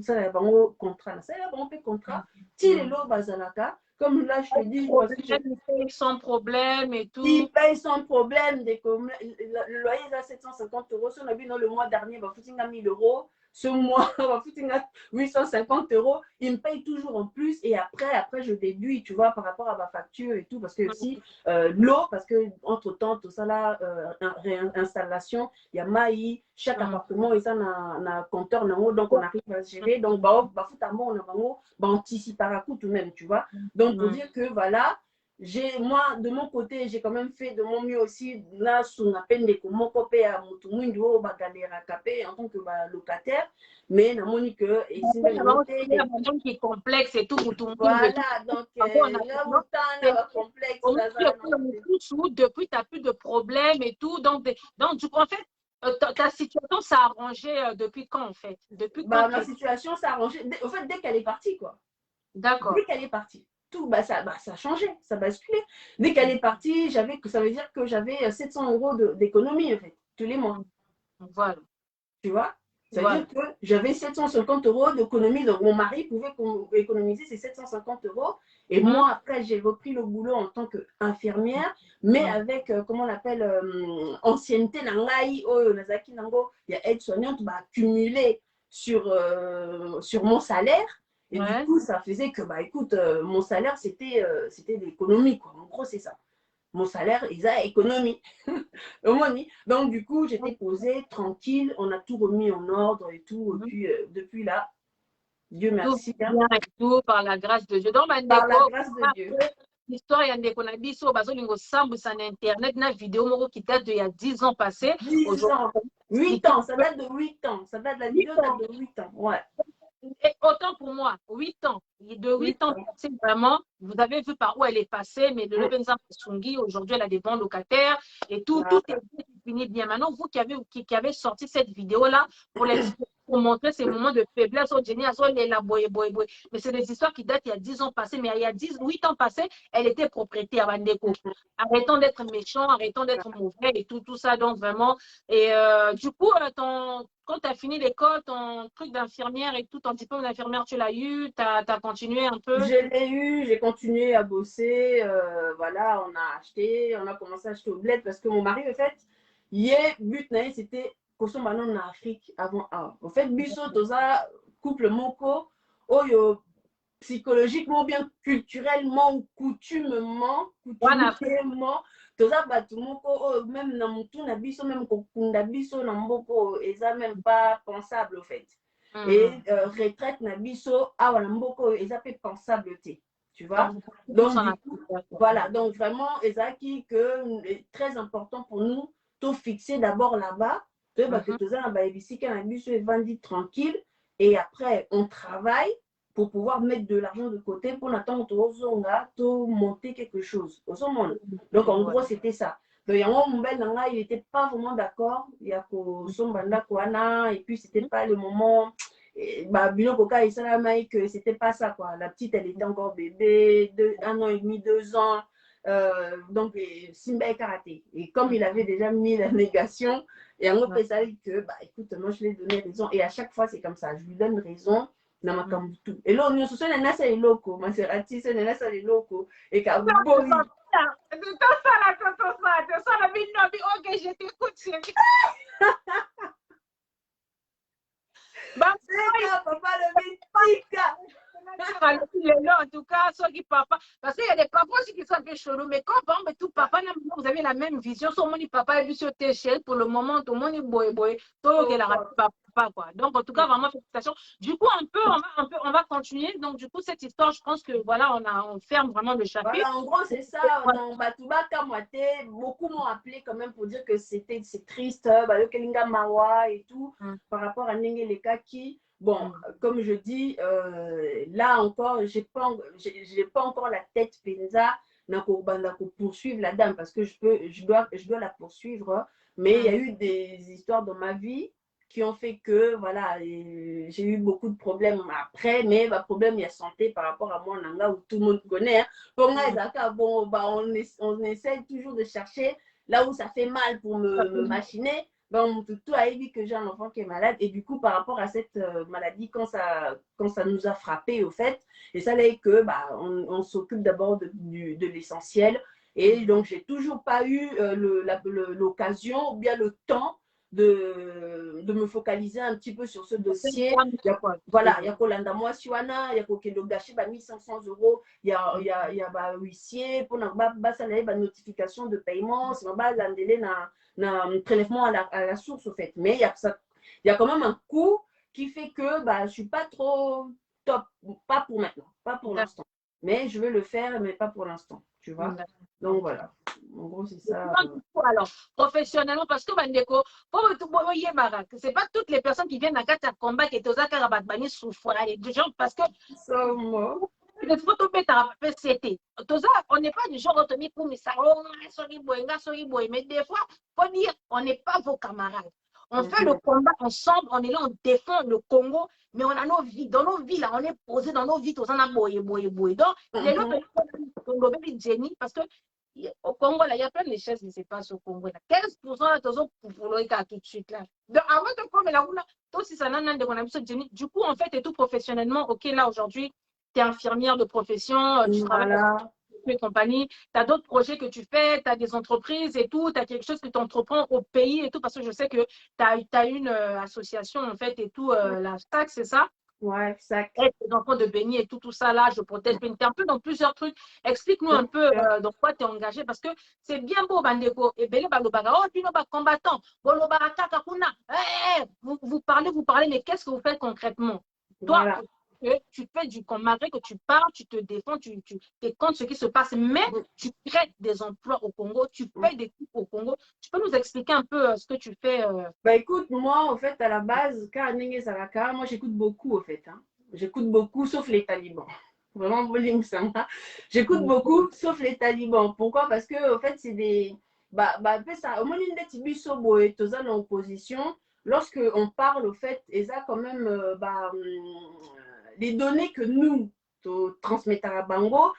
ça va un contrat, ça va un peu contrat, tirez l'eau, bazalaka, comme là, je te dis, il paye sans problème et tout. Il paye sans problème, le loyer est à 750 €, si on a vu dans le mois dernier, bah, foutu 1000 €. Ce mois, 850 €, il me paye toujours en plus et après je déduis, tu vois, par rapport à ma facture et tout, parce que aussi l'eau, parce que entre-temps, tout ça là, réinstallation, il y a maï, chaque appartement, et ça, on a un compteur, donc on arrive à gérer, donc, on anticipe par coup tout de même, tu vois. Donc, pour dire que voilà, moi, de mon côté, j'ai quand même fait de mon mieux aussi, là, sous la peine de mon copé à mon tout le monde, galère capé en tant que locataire, mais la monique, et c'est un qui est complexe et tout, tout le monde. Voilà, donc, là, complexe. Depuis, tu n'as plus de problème et tout, donc en fait, ta situation s'est arrangée depuis quand, en fait? Ma situation s'est arrangée, en fait, dès qu'elle est partie, quoi. D'accord. Dès qu'elle est partie. Tout, ça a changé, ça a basculé. Dès qu'elle est partie, ça veut dire que j'avais 700 € d'économie, en fait, tous les mois. Voilà. Tu vois? Ça veut dire que j'avais 750 € d'économie, donc mon mari pouvait économiser ces 750 €. Et moi, après, j'ai repris le boulot en tant qu'infirmière, mais avec, comment on appelle, ancienneté, il y a aide-soignante, cumulée sur mon salaire. Et du coup, ça faisait que, écoute, mon salaire, c'était l'économie, quoi. En gros, c'est ça. Mon salaire, ils ont économie. Donc, du coup, j'étais posée, tranquille. On a tout remis en ordre et tout. Et puis, depuis là, Dieu merci. Tout bien et tout, par la grâce de Dieu. Donc, par la grâce de Dieu. L'histoire, il y a des conabis, bazolingo sambu sur Internet, une vidéo qui date d'il y a 10 ans passé. 10 ans. 8 ans, ça date de 8 ans. Ça date, la vidéo date de 8 ans. Ouais. Et autant pour moi, 8 ans. De 8 ans, c'est vraiment, vous avez vu par où elle est passée, mais le Benza Sungi, aujourd'hui, elle a des bons locataires et tout, tout est fini bien. Maintenant, vous qui avez sorti cette vidéo-là pour l'expliquer pour montrer ces moments de faiblesse au Jenny, mais c'est des histoires qui datent il y a 10 ans passés, mais il y a 8 ans passés, elle était propriétaire à Bandeko. Arrêtons d'être méchants, arrêtons d'être mauvais et tout ça, donc vraiment. Et du coup, quand tu as fini l'école, ton truc d'infirmière et tout, ton diplôme d'infirmière, tu l'as eu, tu as continué un peu? Je l'ai eu, j'ai continué à bosser. Voilà, on a commencé à acheter au bled parce que mon mari, en fait, but c'était qu'on en Afrique avant. En fait, biso, toza couple moko, oyo psychologiquement, bien culturellement ou coutumement, toza batu moko, même na mutu na biso, même kokunda biso na mboko, eza même pas pensable, au fait. Et retraite na biso awa na mboko eza pe pensable te, tu vois. Donc voilà, donc vraiment ezaki que très important pour nous to fixer d'abord là-bas que toza na baebisika na biso evandi tranquille, et après on travaille pour pouvoir mettre de l'argent de côté pour attendre tozonga to monter quelque chose au monde. Donc en gros c'était ça. Donc mon bel nanga il était pas vraiment d'accord, il y a ko sombanda koana, et puis c'était pas le moment. Que c'était pas ça, quoi. La petite, elle était encore bébé, 1 an et demi, 2 ans. Donc, Simba est karaté. Et comme il avait déjà mis la négation, et en fait, ça dit que, écoute, moi, je lui ai donné raison. Et à chaque fois, c'est comme ça. Je lui donne raison. Et là, on se souvient, c'est les locaux. Maserati, c'est les locaux. Et qu'à c'est ça, la ok, je t'écoute, papa le Tika. En tout cas, ceux qui papa, parce qu'il y a des papas aussi qui sont un peu chelous, mais quand par exemple, tout papa, vous avez la même vision, son mon papa est vu sur tes chaînes, pour le moment, tout le monde est boy, tout est la papa, quoi. Donc, en tout cas, vraiment, félicitations. Du coup, on va continuer. Donc, du coup, cette histoire, je pense que voilà, on ferme vraiment le chapitre. Voilà, en gros, c'est ça. Dans Batouba Kamwate, beaucoup m'ont appelé quand même pour dire que c'est triste, le Kelinga Mawa et tout, par rapport à Nenge Lekaki. Bon, comme je dis, là encore, j'ai pas encore la tête penza pour poursuivre la dame, parce que je dois la poursuivre, mais il y a eu des histoires dans ma vie qui ont fait que voilà, j'ai eu beaucoup de problèmes après, mais problème il y a santé par rapport à moi nanga où tout le monde connaît, hein. Pour moi, bon, on essaie toujours de chercher là où ça fait mal pour me machiner. Donc, tout a dit que j'ai un enfant qui est malade, et du coup, par rapport à cette maladie, quand ça nous a frappé, au fait, et ça là que on s'occupe d'abord de l'essentiel, et donc j'ai toujours pas eu l'occasion ou bien le temps de me focaliser un petit peu sur ce dossier. Voilà, il y a Kolanda Mwasiwana, il y a Kokendo Gaché, 1500 €, il y a huissier, pour la notification de paiement, c'est un prélèvement à la source, au fait. Mais il y a quand même un coût qui fait que je ne suis pas trop top, pas pour maintenant, pas pour l'instant. Mais je veux le faire, mais pas pour l'instant, tu vois. Donc voilà. En gros, c'est ça. Alors, professionnellement, parce que c'est pas toutes les personnes qui viennent à Kata combat qui sont à souffrent, parce que les photos on n'est pas du genre autonomie pour mais des fois, faut dire, on n'est pas vos camarades. On fait le combat ensemble, on est là, on défend le Congo, mais on a nos vies. Dans nos vies, là, on est posé dans nos vies, tous en a boye. Donc, les gens qui Jenny, parce que au Congo, là, il y a plein de choses qui se passent au Congo. Là. 15% là, pour le cas tout de suite. Là. Donc, avant de prendre la route, toi, si ça n'a pas de Jenny, du coup, en fait, et tout professionnellement, ok, là, aujourd'hui, tu es infirmière de profession, tu travailles dans une compagnie, tu as d'autres projets que tu fais, tu as des entreprises et tout, tu as quelque chose que tu entreprends au pays et tout, parce que je sais que tu as une association, en fait, et tout, la SAC, c'est ça? Ouais, ça. Les enfants de Béni et tout ça là, je protège. Tu es un peu dans plusieurs trucs. Explique-nous un peu dans quoi tu es engagé, parce que c'est bien beau, Bandeko. Et Bélé Balobaga, oh, tu n'es pas combattant. Vous parlez, mais qu'est-ce que vous faites concrètement? Toi, tu fais du combat, que tu parles, tu te défends, tu es contre ce qui se passe, mais tu crées des emplois au Congo, tu fais des trucs au Congo. Tu peux nous expliquer un peu ce que tu fais? Écoute, moi, en fait, à la base, moi, j'écoute beaucoup, en fait. Hein. J'écoute beaucoup, sauf les talibans. Vraiment, j'écoute beaucoup, sauf les talibans. Pourquoi? Parce que, en fait, c'est des... ça, au moins, une des Tibiso, en opposition, lorsque on parle au fait, et ça quand même, les données que nous transmettons à Bango,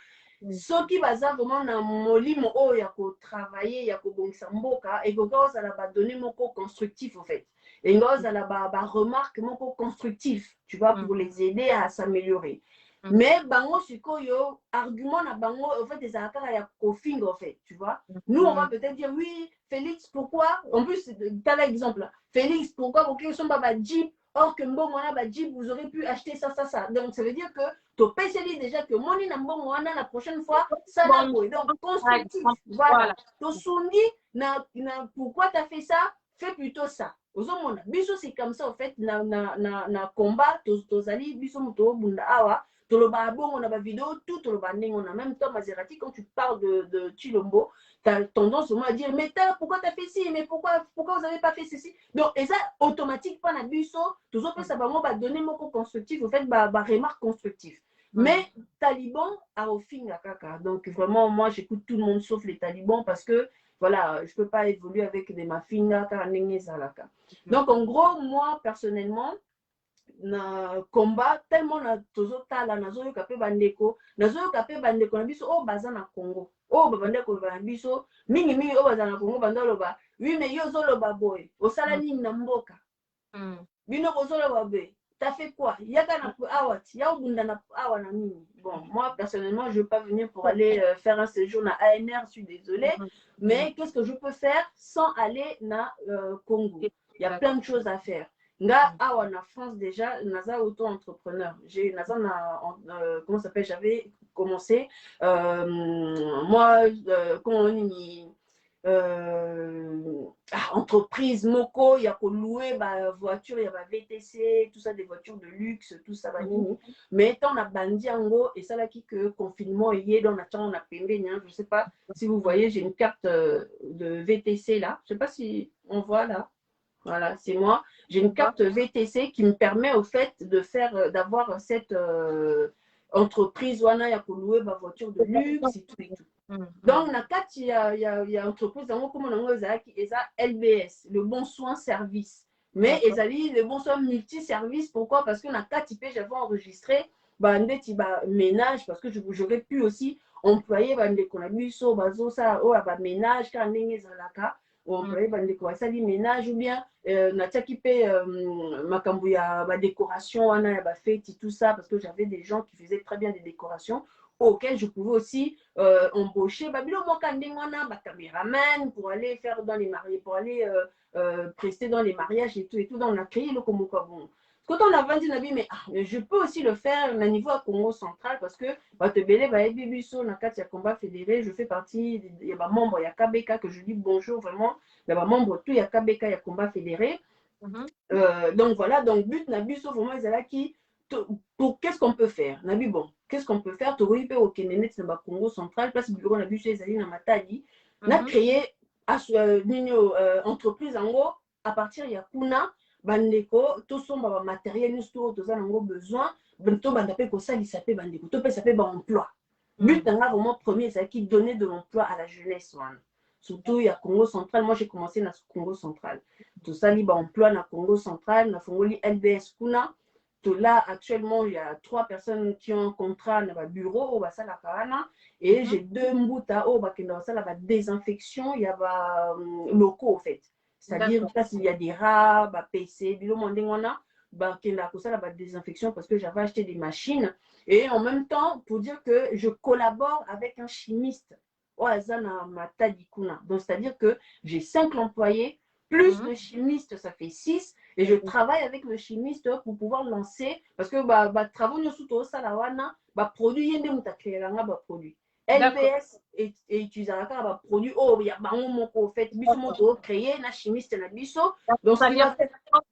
soki baza vraiment na molimo oyo ya kotravailler ya kobongisa mboka ekoka ozala badonné moko constructif au fait et ozala remarque moko constructif tu vois pour les aider à s'améliorer mais bango sikoyo argument na bango en fait ezalaka kaka ya kofinga en fait tu vois nous on va peut-être dire oui Félix pourquoi en plus t'as l'exemple Félix pourquoi boki osomba ba jeep or que mbongo na ba jeep vous aurez pu acheter ça donc ça veut dire que to peseli déjà que moni na mbongo wana la prochaine fois ça na boy donc constructif voilà to sungi na pourquoi t'as fait ça fais plutôt ça ozomona biso c'est comme ça en fait na combat tozali biso moto bunda awa toloba bongo na ba vidéo tout toloba ndenge en même temps Maserati quand tu parles de Chilombo tu as tendance à dire mais pourquoi tu as fait ci mais pourquoi vous avez pas fait ceci donc et ça automatique pas na biso toujours que ça va moi donner moko constructif au fait remarque constructive mais Taliban a au fin la caca donc vraiment moi j'écoute tout le monde sauf les talibans parce que voilà je peux pas évoluer avec des mafinga car nenge zalaka donc en gros moi personnellement na combat tellement na tozotala nazoyoka pe bandeko na biso oyo baza na Congo oyo babandeko na biso mingi oyo baza na Congo banda loba oui mais yo ozoloba boye osala nini na mboka bino kozoloba boye t'as fait quoi yaka na awati ya obunda na awa na nini bon moi personnellement je veux pas venir pour aller faire un séjour na ANR je suis désolée mais qu'est-ce que je peux faire sans aller na Congo il y a plein de choses à faire nga awa na France déjà naza auto-entrepreneur comment ça s'appelle j'avais commencé moi comment on dit entreprise moko ya ko louer ba voiture ya ba VTC tout ça des voitures de luxe tout ça ba nini mais étant na bandi yango et ça là qui que confinement y est dans la chambre on a pembé je sais pas si vous voyez j'ai une carte de VTC là je sais pas si on voit là. Voilà, c'est moi. J'ai une carte VTC qui me permet au fait de faire, d'avoir cette entreprise wana ya louer ma voiture de luxe et tout et tout. Donc na carte il y a entreprise dans comment on et ça LBS, le bon soin service. Mais ezali le bon soin multi-service pourquoi parce que na carte IP j'avais enregistré ndeti ménage parce que j'aurais pu aussi employer ndeko na biso bazo ça ménage car ndenge zalaka employé bandeko basali ménage ou bien natiaki pe makambo ya décoration wana ya fête tout ça parce que j'avais des gens qui faisaient très bien des décorations auxquels je pouvais aussi embaucher babilo moka ndenge wana caméraman pour aller faire dans les mariages pour aller prester dans les mariages et tout donc on a créé le comme bon quand on a vendu Nabi mais je peux aussi le faire au niveau à Congo central parce que Batebele Bibiso na kati ya combat fédéré je fais partie il y a membre il y a KBK que je dis bonjour vraiment il y a membre tout il y a KBK il y a combat fédéré donc voilà donc but Nabiso vraiment ils là qui pour qu'est-ce qu'on peut faire Nabi bon qu'est-ce qu'on peut faire to ripe au Kenenet na Congo central place bureau Nabiso ezali na Matadi na créé entreprise en gros à partir il y a Kuna bandeko to somba ba matériel nous tout to ça nango besoin to banda pe ko salisa pe bandeko to pe ça pe ba emploi but nanga vraiment premier c'est qui donner de l'emploi à la jeunesse one surtout il y a Congo central moi j'ai commencé dans Congo central tout ça li ba emploi na Congo central na fongoli LBS kuna to là actuellement il y a 3 personnes qui ont un contrat na ba bureau au basa la karana et j'ai 2 mbuta au ba kenda ça la désinfection il y a ba locaux en fait. C'est-à-dire s'il y a des rats, PC, la désinfection parce que j'avais acheté des machines. Et en même temps, pour dire que je collabore avec un chimiste. Donc, c'est-à-dire que j'ai 5 employés, plus le chimiste, ça fait 6. Et je travaille avec le chimiste pour pouvoir lancer. Parce que travaux nous sous ça la produit, il y a des produits. LBS et utiliser un produit il y a mon fait biso moto créer un chimiste na biso donc ça veut dire que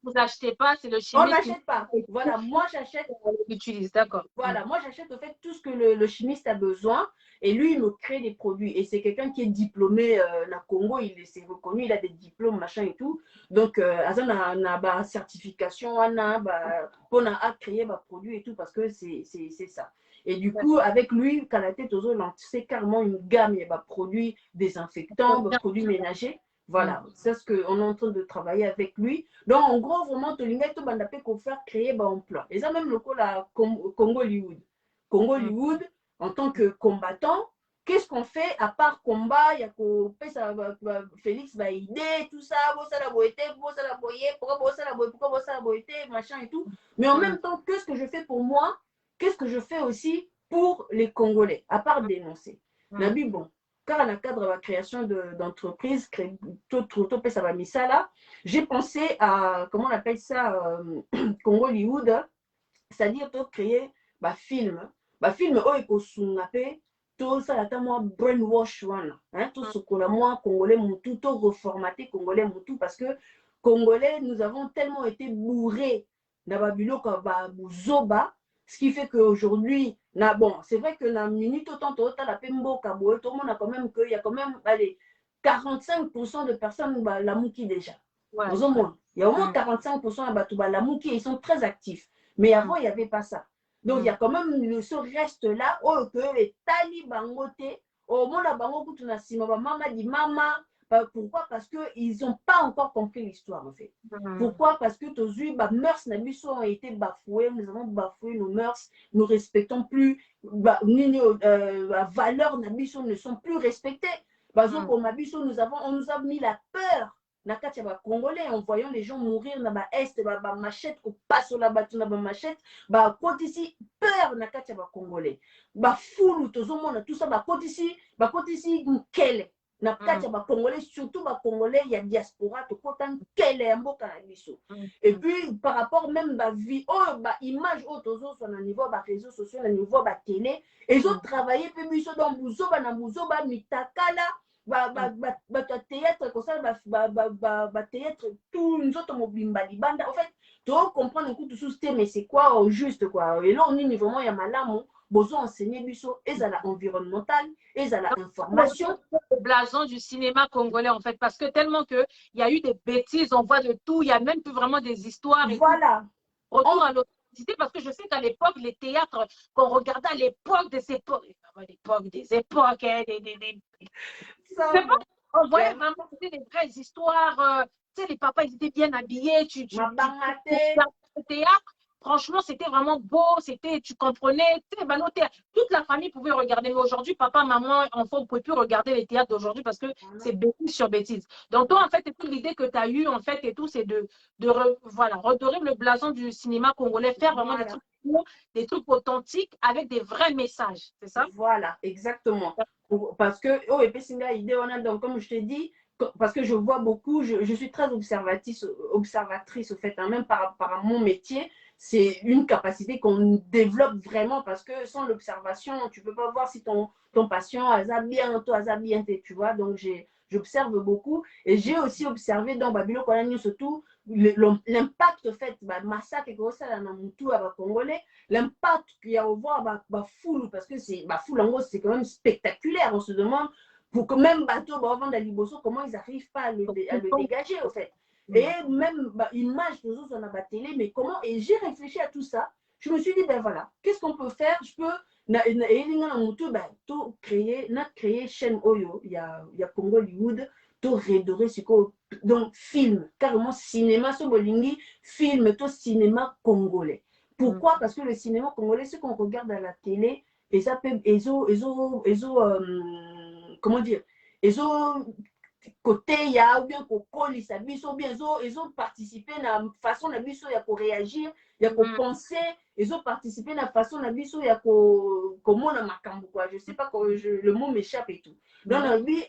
vous achetez pas c'est le chimiste on n'achète pas voilà moi j'achète utilise d'accord voilà moi j'achète au fait tout ce que le chimiste a besoin et lui il me crée des produits et c'est quelqu'un qui est diplômé na Congo il s'est reconnu il a des diplômes machin et tout donc na certification ana pour na créer produit et tout parce que c'est ça. Et du coup, avec lui, Kalaté Tozo lancé carrément une gamme de produits désinfectants, de produits ménagers. Voilà, c'est ce qu'on est en train de travailler avec lui. Donc, en gros, vraiment, Tolinga, tout bandapé qu'on faire créer un plan. Et ça, même le coup, la Congo-Hollywood. Congo-Hollywood, en tant que combattant, qu'est-ce qu'on fait à part combat? Il y a Félix va aider, tout ça, pourquoi ça machin et tout. Mais en même temps, qu'est-ce que je fais pour moi? Qu'est-ce que je fais aussi pour les Congolais, à part dénoncer? Nabi, bon, car dans le cadre de la création d'entreprise, j'ai pensé à, comment on appelle ça, Congo Hollywood, c'est-à-dire de créer un film. Un film, où il appelle tout ça, là, moi, brainwash, tout ce qu'on a, moi, Congolais, tout reformaté, Congolais, tout, parce que Congolais, nous avons tellement été bourrés dans Babylone, Zoba, ce qui fait qu'aujourd'hui, bon, c'est vrai que dans minute autant, tout le monde a quand même qu'il y a quand même, allez, 45% de personnes, la mouki déjà. Ouais. Il y a au moins 45% de la mouki, ils sont très actifs. Mais avant, il n'y avait pas ça. Donc, il y a quand même ce reste-là, oh, que les talibangotés, au moins la bango, maman dit maman. Pourquoi? Parce qu'ils n'ont pas encore compris l'histoire, en fait. Pourquoi? Parce que tous les mœurs ont été bafouées, nous avons bafoué nos mœurs, nous ne respectons plus, nos valeurs ne sont plus respectées. Par exemple, pour Mabiso, on nous a mis la peur. Nakati ya Congolais, en voyant les gens mourir dans l'Est, machette, au passe la bâton, machette, côté ici, peur Nakati ya Congolais. Foulou, tout ça, côté ici, quel Nakati ya Congolais, surtout Congolais, il y a diaspora, tout côté quel est un beau canabiso. Et puis, par rapport même à vie, image, autres sur le niveau des réseaux sociaux, le niveau de la télé, et ils ont travaillé, puis ils sont dans Bouzoba, Mitakala. Théâtre comme ça théâtre tout nous autres en fait tu comprendre un coup tout ce mais c'est quoi au juste quoi et là on est vraiment il y a malamu besoin enseigner biso et à la environnemental et à la information le blason du cinéma congolais en fait parce que tellement que il y a eu des bêtises on voit de tout il y a même plus vraiment des histoires et voilà retour à l'authenticité parce que je sais qu'à l'époque les théâtres qu'on regardait à l'époque des époques on voyait vraiment c'était des vraies histoires tu sais les papas ils étaient bien habillés tu le théâtre franchement c'était vraiment beau c'était tu comprenais tu sais toute la famille pouvait regarder mais aujourd'hui papa maman enfant ne pouvaient plus regarder les théâtres d'aujourd'hui parce que c'est bêtise sur bêtise donc toi en fait toute l'idée que tu as eue en fait et tout c'est de redorer le blason du cinéma congolais faire vraiment des trucs authentiques avec des vrais messages c'est ça voilà exactement parce que et puis c'est une idée on a donc comme je te dis parce que je vois beaucoup je suis très observatrice au fait hein, même par mon métier c'est une capacité qu'on développe vraiment parce que sans l'observation tu peux pas voir si ton patient a bien toi a bien tu vois donc j'observe beaucoup et j'ai aussi observé dans Babylone surtout l'impact fait massacre que ça dans mon tour à Congolais l'impact qu'il y a au voir foule parce que c'est foule en gros c'est quand même spectaculaire on se demande pour que même bateau avant d'aller bosser comment ils n'arrivent pas à le dégager au fait et même image de autres on a télé mais comment et j'ai réfléchi à tout ça je me suis dit ben voilà qu'est-ce qu'on peut faire je peux créer chaîne Oyo il y a Congo Hollywood to redorer ce donc film carrément cinéma sur bolingi film to cinéma congolais pourquoi parce que le cinéma congolais ce qu'on regarde à la télé et ça peut comment dire côté ya ou bien kokolisa biso ou bien ils ont participé na façon na biso ya ko réagir ya ko penser ils ont participé na façon na biso ya ko komona makambo quoi je sais pas le mot m'échappe et tout donc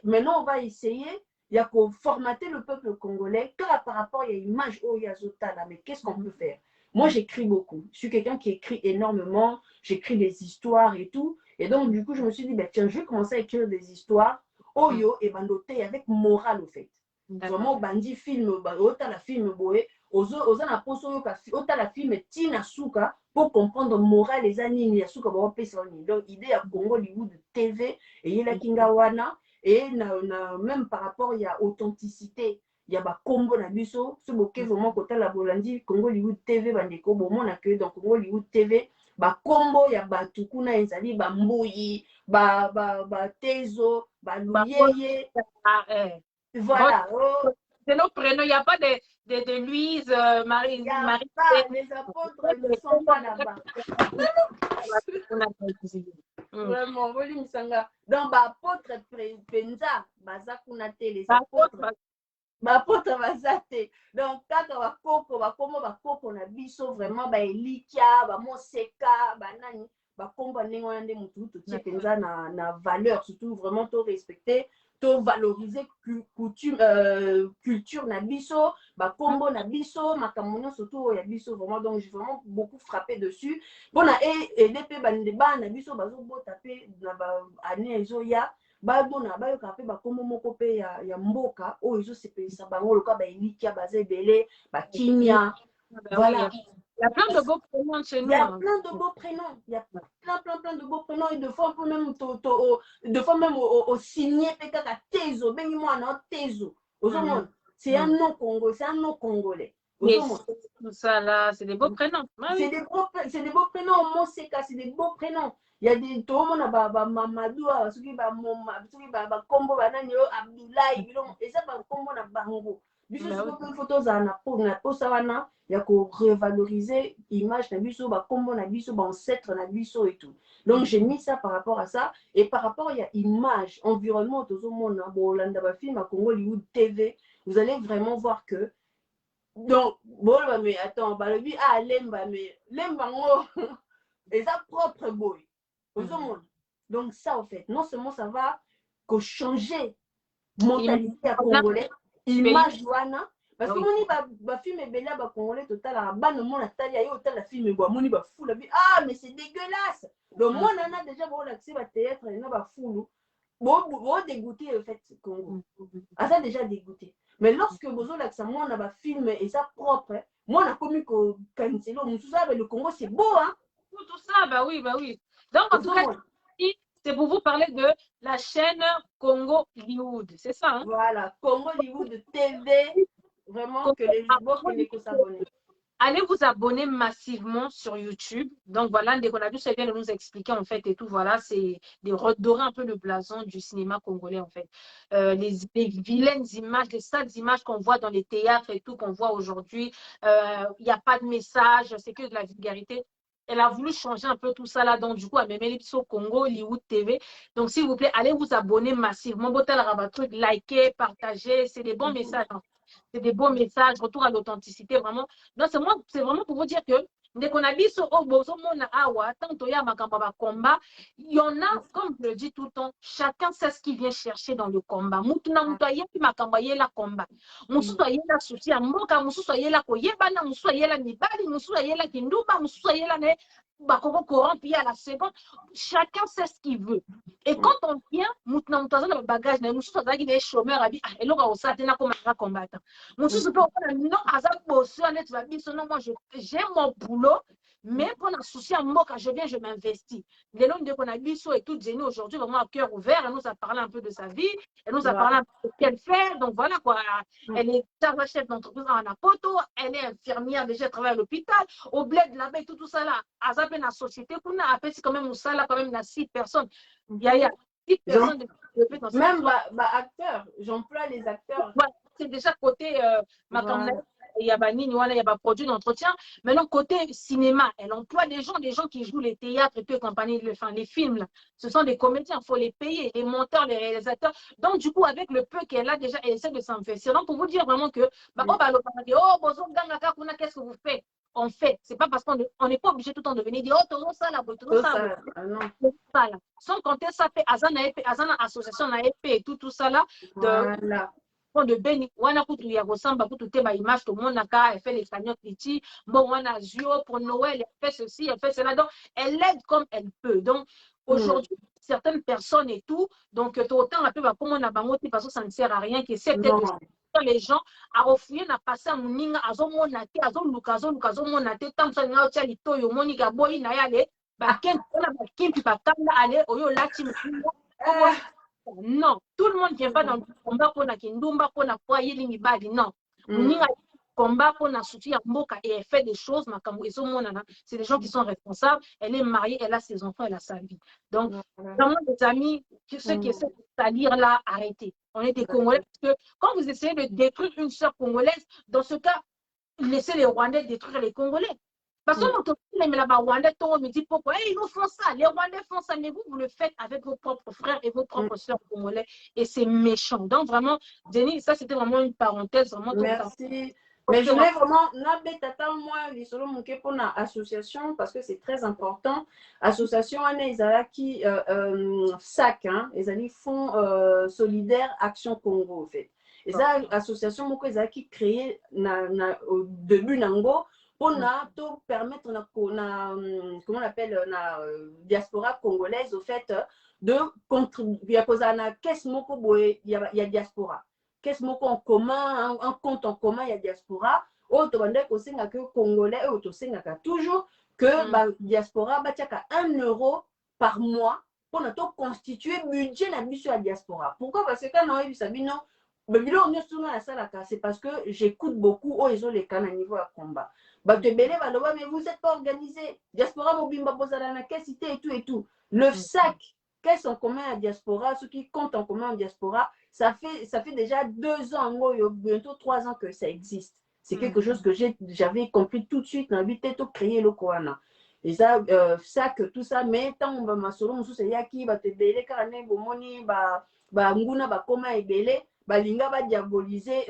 maintenant on va essayer il y a qu'au formater le peuple congolais car par rapport il y a une image oh yazota là mais qu'est-ce qu'on peut faire moi j'écris beaucoup je suis quelqu'un qui écrit énormément j'écris des histoires et tout et donc du coup je me suis dit ben tiens je vais commencer à écrire des histoires Oyo et bandoté avec morale au fait. Vraiment bandi film autant la film boé oza na poso yo ka autant la film tina suka pour comprendre morale les anini ya suka ba pesa ni. Donc idée à Congo Hollywood TV et yela kinga wana et même par rapport il y a authenticité il y a ba combo na biso ce boké vraiment côté la bolandi Congo Hollywood TV bandeko bomona que dans Congo Hollywood TV bakombo ya bato kuna ezali bambuyi tezo baluyeye Voilà. Oh, C'est nos prénoms, il n'y a pas de Louise, Marie, il n'y a Marie. pas, les apôtres ne sont pas là-bas. Vraiment, volume sanga. Donc, apôtre penza, baza kuna te, les apôtres. Apôtre baza te. Donc, kaka bakoko, bakomo bakoko na biso, vraiment, ba Elikia, ba Moseka, ba nani, bakomba ndenge wana nde mutu totie penza na valeur, surtout vraiment to respecter, to valoriser culture na biso, bakombo na biso, makambo surtout ya biso, vraiment. Donc, j'ai vraiment beaucoup frappé dessus. Bon, et pe bande bana biso bazo bota pe na ba année ezoya babona bayoka pe bakombo moko pe ya mboka oyo ezosepelisa bango loka baelikia baza ebele bakimia. Voilà. Il y a plein de beaux prénoms chez nous. Il y a plein de beaux prénoms. Il y a plein de beaux prénoms. Et de fois même au signé peut-être Tezo. Ben moi non Tezo. C'est un nom congolais. C'est un nom congolais. Tout ça là, c'est des beaux prénoms. C'est des beaux prénoms. Moseka, c'est des beaux prénoms. Il y a des tomo na Mamadou, soki ba kombo banani Abdoulaye, et ça ba kombo na bango. Biso soki photo za na posa wana ya ko revaloriser image na biso ba kombo na biso ba ancêtre na biso et tout. Donc j'ai mis ça par rapport à ça et par rapport il y a image, environnement tozo mona bo landa ba film à Congo Hollywood TV, vous allez vraiment voir que donc bon mais attends balobi lemba mais lemba ngo et ça propre boy. Donc ça en fait non seulement ça va que changer mentalité à congolais image wana parce que moni ba film ebele ba congolais total à bana mona tali ayo total la film bo moni ba fou la vie mais c'est dégueulasse donc moi nana déjà bon l'accès ba théâtre na ba fou bon dégoûté en fait Congo ça déjà dégoûté mais lorsque bozo l'accès moi na ba film et ça propre moi na commis ko cancelo mususu avec le Congo c'est beau hein tout ça bah oui donc en tout cas c'est pour vous parler de la chaîne Congo Hollywood, c'est ça hein? Voilà, Congo Hollywood TV, vraiment que les beaux qui s'abonner. Allez vous abonner massivement sur YouTube. Donc voilà, dès qu'on a vu, ça vient de nous expliquer en fait et tout. Voilà, c'est de redorer un peu le blason du cinéma congolais en fait. Les vilaines images, les sales images qu'on voit dans les théâtres et tout, qu'on voit aujourd'hui. Il n'y a pas de message, c'est que de la vulgarité. Elle a voulu changer un peu tout ça là. Donc, du coup, elle m'a mis sur Congo Hollywood TV. Donc, s'il vous plaît, allez vous abonner massivement. Likez, partagez. C'est des bons messages. Hein. C'est des beaux messages. Retour à l'authenticité, vraiment. Donc, c'est vraiment pour vous dire que dès qu'on a vu ce combat, il y en a, comme je le dis tout le temps, chacun sait ce qu'il vient chercher dans le combat. Chacun sait ce qu'il veut. Et quand on vient, le bagage, j'ai mon boulot, mais pour la souci à moi, quand je viens, je m'investis. Les noms de Konabiso et toute Zénie aujourd'hui, vraiment à cœur ouvert, elle nous a parlé un peu de sa vie, elle nous a parlé un peu de ce qu'elle fait. Donc voilà quoi, elle est chef d'entreprise en Apoto, elle est infirmière, déjà travaille à l'hôpital, au bled là-bas, tout ça là, à Zapen, la société, qu'on a appelé quand même ça là, quand même, il y a 6 personnes. Il y a 6 personnes de même acteurs, j'emploie les acteurs. Ouais, c'est déjà côté il y a produit d'entretien. Maintenant, côté cinéma, elle emploie des gens qui jouent les théâtres et tout, compagnie, les films. Là. Ce sont des comédiens, il faut les payer, les monteurs, les réalisateurs. Donc, du coup, avec le peu qu'elle a déjà, elle essaie de s'investir. Donc, pour vous dire vraiment que, qu'est-ce que vous faites? On fait. C'est pas parce qu'on n'est pas obligé tout le temps de venir dire, ça là, ça là. Sans compter ça, Azana association, et tout ça là. Voilà. De Beni, wana kutu ya Rosamba, kutu te ba image, tout le monde elle fait les cagnottes petit, bon, wana Zio pour Noël, elle fait ceci, elle fait cela. Donc, elle aide comme elle peut. Donc, aujourd'hui, certaines personnes et tout, donc, autant un peu, comme on a bangoté, parce que ça ne sert à rien, qui c'est peut-être les gens à refouiller, n'a passé à Mouninga, à Zomonate, à Zomonate, tant que ça n'a pas été yo, Monica Boy, n'a allé, bah, Ken, on a Kim, puis pas aller, Oyo, Lati, non, tout le monde ne vient pas dans le combat pour la Kindumba, pour la foyer, l'Imibadi, non. combat pour la soutenir Mboka et elle fait des choses, c'est des gens qui sont responsables. Elle est mariée, elle a ses enfants, elle a sa vie. Donc, vraiment, les amis, ceux qui essaient de salir là, arrêtez. On est des Congolais parce que quand vous essayez de détruire une sœur congolaise, dans ce cas, laissez les Rwandais détruire les Congolais. Parce que les Rwandais me dit pourquoi ils nous font ça, les Rwandais font ça, mais vous le faites avec vos propres frères et vos propres sœurs congolais et c'est méchant. Donc vraiment, Jenny, ça c'était vraiment une parenthèse. Vraiment, merci. Mais je voulais vraiment, moi, les solo manqué pour l'association parce que c'est très important. Association, qui SAC, ils allaient Fonds Solidaire Action Congo, en fait. Et ça, l'association, moi, ils qui créé au début, nango, pour permettre, comment on appelle, la diaspora congolaise, au fait, de contribuer. Il y a caisse, il y a diaspora. Qu'est-ce en commun, un compte en commun, il y a diaspora. Autre que Congolais, toujours que la diaspora, il y a 1 euro par mois pour nous constituer budget la mission à diaspora. Pourquoi? Parce que quand on a vu ça, c'est parce que j'écoute beaucoup ils ont les cas à niveau à combat. Mais vous n'êtes pas organisé. Diaspora, mobimba, et tout et tout. Le sac, qu'est-ce en commun à diaspora, ceux qui comptent en commun en diaspora, ça fait déjà 2 ans, bientôt 3 ans que ça existe. C'est quelque chose que j'avais compris tout de suite, on a vu tout créer le Koana. Et ça, tout ça, mais tant on va m'assurer, c'est yaki, va te belé, carné, bomoni, nguna, koma et belé, linga va diaboliser,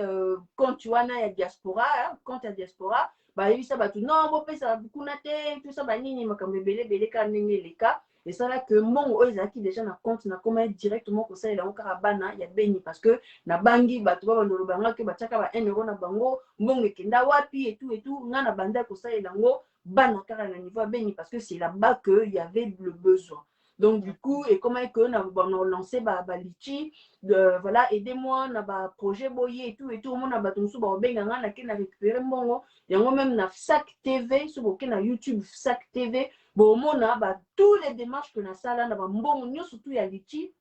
quand tu as na diaspora, quand tu as diaspora, ça va tout, non, ça va beaucoup nater, tout ça, nini, makambe belé, carné, les cas. Et ça là que mon qui déjà na compte na comment directement pour ça il a encore bana ya beni parce que na bangi batu ba ndolo banga ke bataka ba 1 euro na bango mbongo kenda wapi et tout nga na banda pour ça il a ngo bana kara na niveau beni parce que c'est là-bas que il y avait le besoin. Donc du coup et comment que on a lancé lichi voilà aidez-moi na ba projet boye et tout mon na batonsu ba benga nga na ke na récupérer mbongo yango même na SAC TV sur boke na YouTube SAC TV. Bon, tous les démarches que na sala na bon nous surtout ya lichi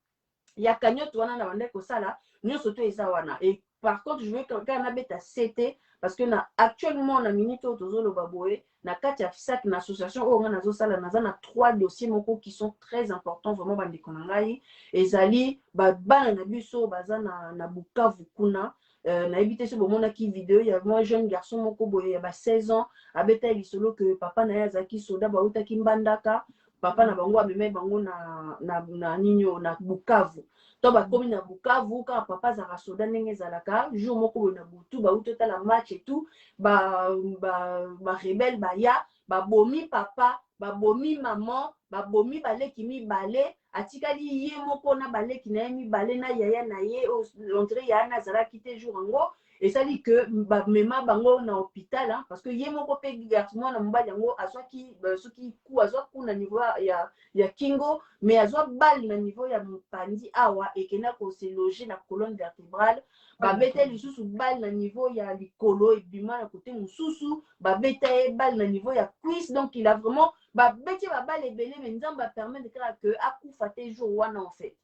ya kanyoto wana na bande ko sala nous surtout eza wana et par contre je veux quelqu'un na beta CT parce que na actuellement na minute tozolo baboé na kati ya SAC na association o na zo sala na 3 dossiers moko qui sont très importants vraiment bande konangai ezali bana na biso baza na Bukavu kuna na évité ce moment qui vidéo il y a moi jeune garçon moko boye ya 16 ans abeta lisolo que papa na yazaki soda bauta kimbandaka papa na bango ameme bango na ninyo na Bukavu to ba komi na Bukavu ka papa za soda ndenge zalaka jour moko na butu bauta la match et tout ba rebelle ya bomi papa bomi maman bomi baleki mibale atikali ye moko na baleki na mibale na yaya na ye on dirait ya na zala kité jour ngo et ça dit que mema bango na hôpital hein, parce que ye moko pe garçon na mbali yango azwa ki soki ku azwa ku na niveau ya kingo mais azwa bal na niveau ya mpandi awa et kena ko se loger na colonne vertébrale bete lisusu bal na niveau ya likolo et bima na côté mususu bete bal na niveau ya cuisse donc il a vraiment beti bal ebele mais nzamba permettre que akufa te jour wana en fait.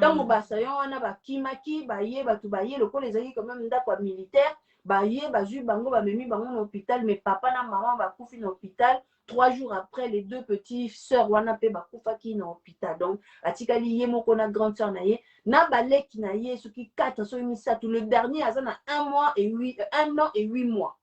Tant basayon wana bakimaki baye batu baye lokola ezali quand même ndako militaire baye bazui bango bamemi bango na hôpital mais papa na maman bakufi na hôpital 3 jours après les 2 petits sœurs wana pe bakufaki na hôpital donc atikali ye moko na grande sœur na ye na baleki na ye soki 4 so misatu le dernier aza na 1 an et 8 mois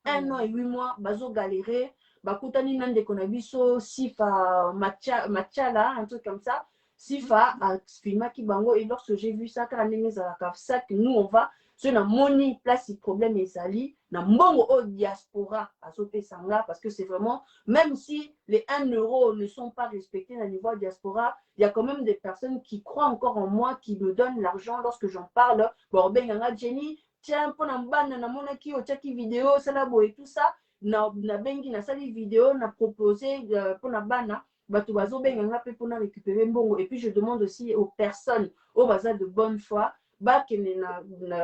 1 an et 8 mois bazo galérer bakutani na ndeko na biso sifa machala un truc comme ça Sifa a filmé qui bango et lorsque j'ai vu ça quand ça que nous on va sur la money place le problème est sali na mbongo au diaspora à sauter sanga parce que c'est vraiment même si les 1 euro ne sont pas respectés à niveau diaspora il y a quand même des personnes qui croient encore en moi qui me donnent l'argent lorsque j'en parle bon ben nga Jenny tiens pour na bande na mona ki o chaki vidéo ça la et tout ça na bengi na sali vidéo na proposé pour na bana bato bazo benga pe pour récupérer mbongo et puis je demande aussi aux personnes au bazar de bonne foi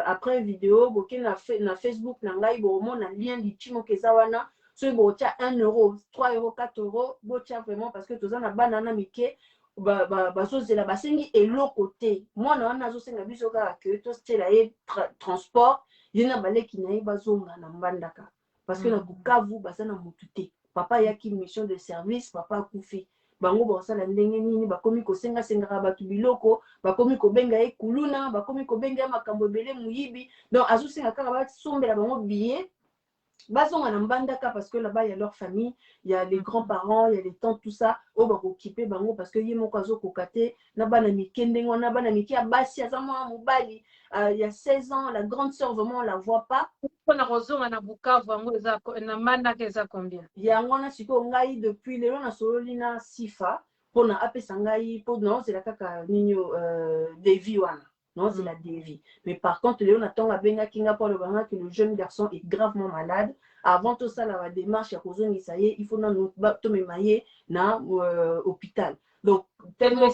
après vidéo boke na Facebook na ngai bo mona lien lichimo kezawana so bo tia 1 euro 3 euros 4 euros bo tia vraiment parce que toza na banana mike bazo zela basengi eloko te mwana wana azo senga biso kaka que to stela e transport yena baleki na ye bazonga na mbandaka parce que na Bukavu baza na mutu te papa yaki mission de service papa akufi bango basala ndenge nini bakomi kosenga-sengaka bato biloko bakomi kobenga ye kuluna bakomi kobenga ye makambo ebele muyibi donc azosenga kaka basombela bango billet bazonga na mbandaka parce que là-bas il y a leur famille, il y a les grands-parents, il y a les tantes, tout ça, au ba occupé bango parce que yemo kazo kokate na bana mikende na bana miki ya basi azama mobali il y a 16 ans la grande sœur vraiment on la voit pas na rozonga na Bukavu ngo eza na mbandaka eza combien yango na siko ngai depuis lelo na sololi na sifa pona apesa ngai po non c'est la kaka ninyo devi wana non c'est la dévie mais par contre Léon attend abenga kinga pour le banga que le jeune garçon est gravement malade avant tout ça la démarche ya kozongisa ye il faut na tomema ye na hôpital donc tellement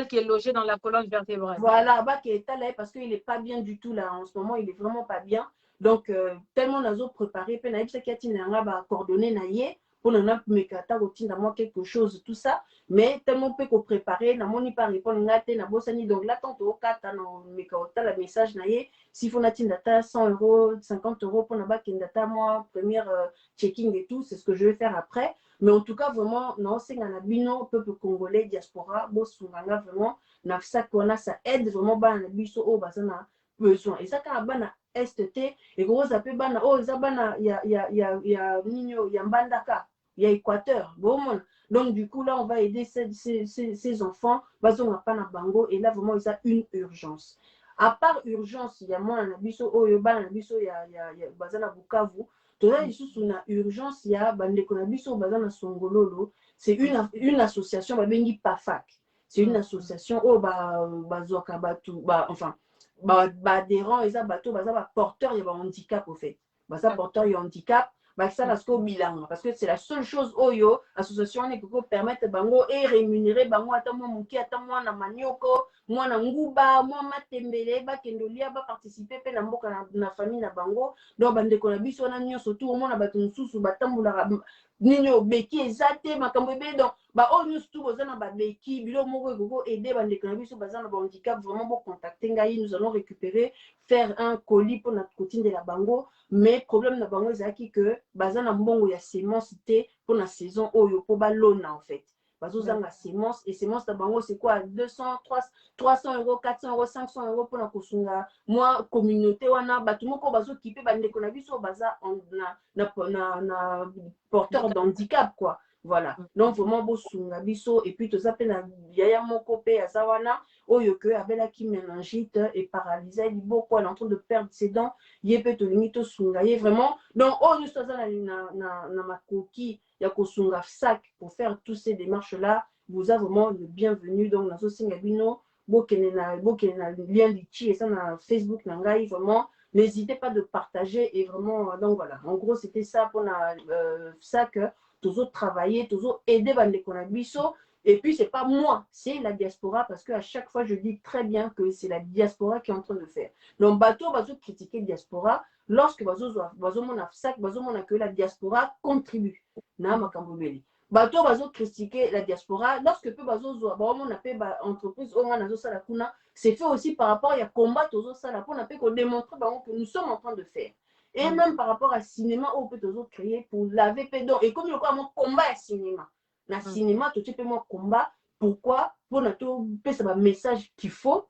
qui est logé dans la colonne vertébrale voilà bah qui est là parce qu'il est pas bien du tout là en ce moment il est vraiment pas bien donc tellement nazo préparé pe na yebisa ki nga ba coordonner na ye pour na mekata kotinda moi quelque chose tout ça mais tellement peu ko préparer na moni pas répondre ngate na bosani donc là tant au kata na mekata la message na ye s'il faut na tinda ta 100 €, 50 € pour na ba kindata moi première checking et tout c'est ce que je vais faire après mais en tout cas vraiment non c'est na bino peuple congolais diaspora bosunganga vraiment na ça qu'on a ça aide vraiment bana biso o basana besoin et ça quand bana STT et gros ça peut bana oh ça bana ya nino ya mbandaka ya Équateur bon donc du coup là on va aider ces enfants bazonga pas na bango et là vraiment il y a une urgence à part urgence il y a moi na biso oh yo bana biso ya bazana Bukavu toza lisusu na urgence ya bandeko na biso bazana Songololo c'est une association babengi PAFAC c'est une association oh bazwaka batu enfin adhérents eza bato baza ba porteur ya ba handicap au fait baza porteur ya handicap ça parce que bilan parce que c'est la seule chose oyo association ne peut permettre bango et rémunérer bango ata moi muki ata moi na manioko moi na nguba moi matembele ba kendolia ba participer pe na mboka na famille na bango donc bandeko na biso na nyonso tout moi na bato mususu batambula nino beki ezate makambo ebe donc ba o nyonso tout bozana ba beki bilo moko ekoko aider bandeko na biso bazana ba handicap vraiment bo contacter ngai nous allons récupérer faire un colis pour notre cotine de la bango mais problème na bango ezaki que bazana mbongo ya semence te pour la saison oyo po balona en fait bazozanga semence et semence na bango c'est quoi 200 300 €, 400 €, 500 € pour na kosunga moi communauté wana bato moko bazokipe bandeko na biso baza na porteur d'handicap quoi voilà donc vraiment bosunga biso et puis toza pe na yaya moko pe aza wana oyo que abelaki méningite et paralysé liboko elle est en train de perdre ses dents ye pe tolingi tosunga ye vraiment donc oyo nyonso aza na makoki ya kosunga sac pour faire tous ces démarches là vous avez vraiment le bienvenu donc nazosinga bino bokene na lien lichi et ça na Facebook na ngai vraiment n'hésitez pas de partager et vraiment donc voilà en gros c'était ça pour la sac toujours travailler toujours aider bandeko na biso et puis c'est pas moi c'est la diaspora parce que à chaque fois je dis très bien que c'est la diaspora qui est en train de faire donc bateau bazo critiquer diaspora lorsque bazo mona sac bazo mona que la diaspora contribue na makambo beli bateau bazo critiquer la diaspora lorsque peu bazo mona pe ba entreprise au nazo sala kuna c'est fait aussi par rapport à combat tozo sala pour na pe ko démontrer que nous sommes en train de faire et même par rapport à cinéma on peut toujours créer pour laver pédon et comme le quoi mon combat à cinéma na cinéma tout type moi combat pourquoi pour notre message qu'il faut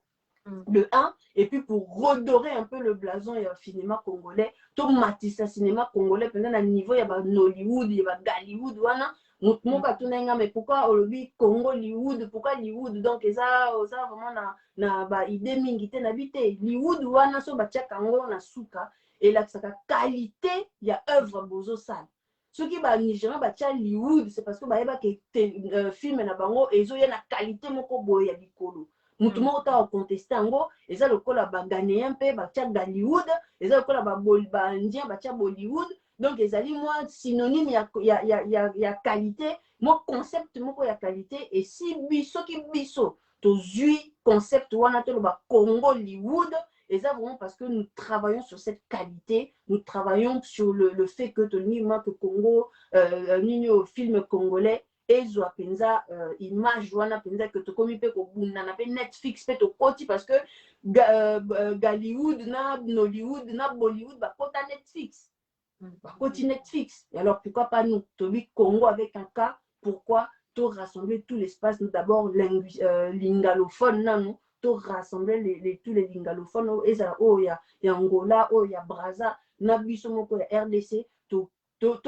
de 1 et puis pour redorer un peu le blason et le cinéma congolais tout matisse cinéma congolais pendant un niveau il y a Nollywood il y a Gollywood wana mon katunenga mais pourquoi aujourd'hui Congo Hollywood pourquoi Hollywood donc ça vraiment na ba idée mingi te na bité Hollywood wana so batia kango na suka et la qualité il y a œuvre bozo sale ceux qui ba Nigeria batia Hollywood c'est parce que ba yeba que film na bango ezo ya na qualité moko boye ya bikolo mutu moko ta contester yango eza lokola ba ghanéen pe batia Hollywood eza lokola ba indien batia Bollywood donc ezali moi synonyme ya qualité moi concept moko ya qualité et si biso ki biso to zui concept wana to ba Congo Hollywood et ça vraiment parce que nous travaillons sur cette qualité nous travaillons sur le fait que que Congo nino film congolais ezwa penza image wana penza que tokomi pe kobunda na pe Netflix pe tokoti parce que Gollywood na Nollywood na Bollywood bakota Netflix bakoti Netflix. Et alors pourquoi pas nous tobi Congo avec un cas, pourquoi tout rassembler tout l'espace, nous d'abord lingalophone non, tout rassembler tous les lingalophones et ça oh il y a Angola, oh il y a Brazza, na biso moko ya RDC to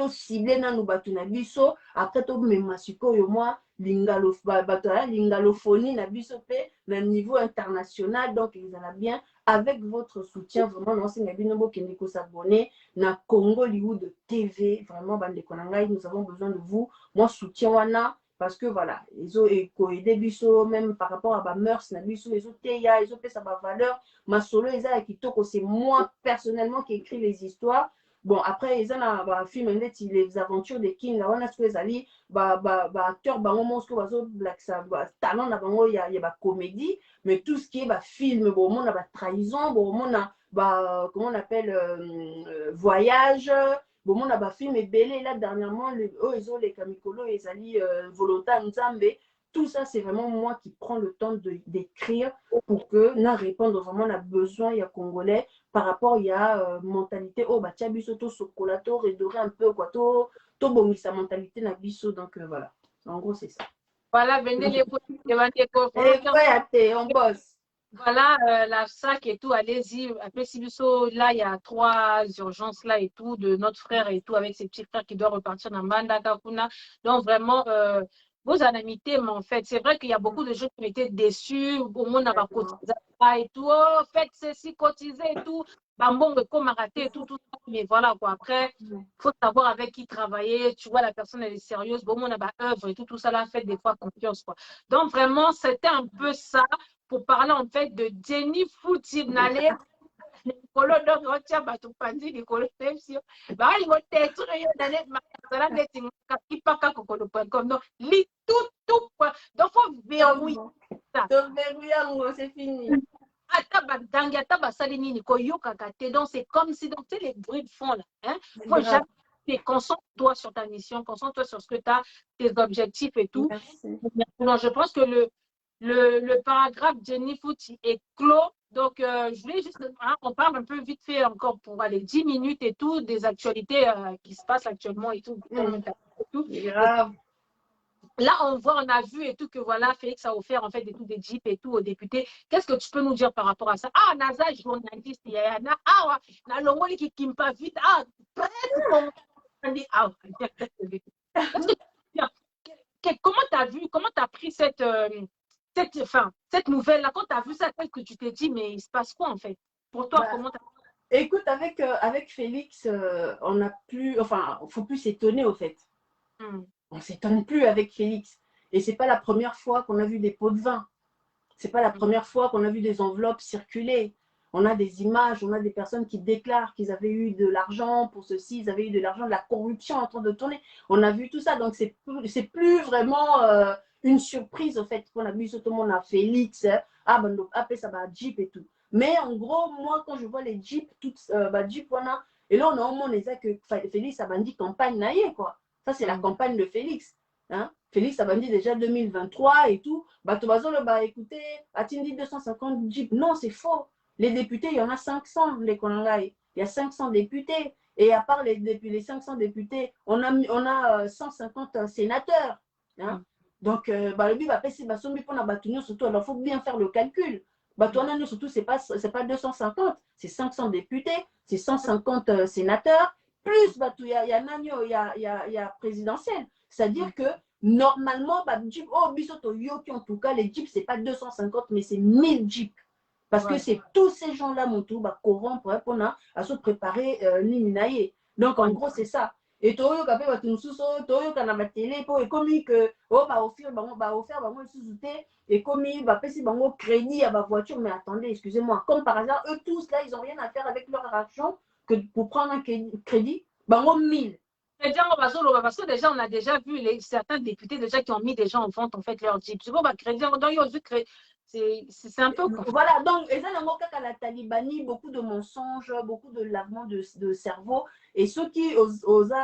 ciblé na nous batu na biso après to mema sikoyo moi lingalophonie na biso pe na niveau international, donc ils en a bien avec votre soutien vraiment non c'est bien beau qu'il faut s'abonner na Congollywood TV vraiment bandeko na ngai, nous avons besoin de vous, moi soutien wana parce que voilà ils ont aidé biso même par rapport à ba mœurs na biso ils ont teya ils ont fait sa valeur ma solo eza kitoko, c'est moi personnellement qui écrit les histoires. Bon après ils ont un film les aventures des King là on a ce que ali acteur bango monsco bazo black ça talent na bango il y a ba comédie, mais tout ce qui est film bon on a trahison, bon on a comment on appelle voyage, bon on a film et belé là dernièrement ils ont les kamikolo et ali volontaire nzambe. Tout ça, c'est vraiment moi qui prends le temps d'écrire pour que nous répondre vraiment à besoin il y a Congolais par rapport il y a mentalité oh bah tiens biso to sokolato redorer un peu quoi to bongi sa mentalité na biso, donc voilà en gros c'est ça. Voilà, venez les on bosse. Voilà la sac et tout, allez-y. Après Sibiso, là il y a 3 urgences là et tout de notre frère et tout avec ses petits frères qui doivent repartir dans Mbanda Kakuna. Donc vraiment vos anamités, mais en fait, c'est vrai qu'il y a beaucoup de gens qui ont été déçus. Au monde n'a pas cotisé et tout. Oh, faites ceci, cotiser et tout. Bambon, comme raté et tout, tout ça. Mais voilà quoi. Après, il faut savoir avec qui travailler. Tu vois, la personne, elle est sérieuse. Bon, on a œuvre et tout, tout ça là, faites des fois confiance quoi. Donc vraiment, c'était un peu ça pour parler en fait de Jenny Fouti Nale. Nikolo donc rotia bato pandi Nikolo Pepsi ba il va être dans masala netting kapaka kokolo.com donc li tout donc faut verrouiller ça donc verrouiller c'est fini ata badangi ata basali nini koyoka kate, donc c'est comme si donc tu sais les bruits de fond là hein, faut jamais concentre-toi sur ta mission, concentre-toi sur ce que tu as, tes objectifs et tout. Merci. Donc je pense que le paragraphe Jenny Fouti est clos. Donc, je voulais juste, hein, on parle un peu vite fait encore pour aller 10 minutes et tout, des actualités qui se passent actuellement et tout. Grave. Là, on a vu et tout que voilà, Félix a offert en fait des jeeps et tout aux députés. Qu'est-ce que tu peux nous dire par rapport à ça? Ah, Naza, journaliste, il y a na Longoli qui me pas vite. Ah, comment tu as vu, comment tu as pris cette nouvelle-là, quand tu as vu ça, qu'est-ce que tu t'es dit, mais il se passe quoi en fait? Pour toi, comment tu as... Écoute, avec Félix, on n'a plus, enfin, il ne faut plus s'étonner au fait. On ne s'étonne plus avec Félix. Et ce n'est pas la première fois qu'on a vu des pots de vin. Ce n'est pas la première fois qu'on a vu des enveloppes circuler. On a des images, on a des personnes qui déclarent qu'ils avaient eu de l'argent pour ceci, ils avaient eu de l'argent, de la corruption en train de tourner. On a vu tout ça, donc c'est plus vraiment une surprise au fait qu'on a vu tout le monde a Félix, donc après ça va Jeep et tout. Mais en gros, moi quand je vois les Jeep, Jeep voilà, et là on a au moins les que Félix a dit campagne naïe quoi. Ça c'est la campagne de Félix. Hein? Félix a dit déjà 2023 et tout. Écoutez, a-t-il dit 250 Jeep? Non, c'est faux. Les députés, il y en a 500, les Konangai. Il y a 500 députés. Et à part les 500 députés, on a 150 sénateurs. Hein? Donc, le but, surtout, alors il faut bien faire le calcul. Surtout, c'est pas 250, c'est 500 députés, c'est 150 sénateurs, plus il y a présidentiel. C'est-à-dire que normalement, en tout cas, les Jeeps, c'est pas 250, mais c'est 1000 Jeeps. Parce que c'est tous ces gens-là, mon tour, corrompre à se préparer Niminaye. Donc, en gros, c'est ça. Et Toyo Kapé va tout Toyo Kanama télé, et comme que, offrir, et comme il va passer crédit à ma voiture. Mais attendez, excusez-moi, comme par hasard, eux tous là, ils n'ont rien à faire avec leur argent que pour prendre un crédit, 1000. Parce que déjà, on a déjà vu certains députés déjà qui ont mis des gens en vente en fait leur Jeep. C'est un peu... Voilà, donc, et ça, la Talibanie, beaucoup de mensonges, beaucoup de lavement de cerveau. Et ceux qui osent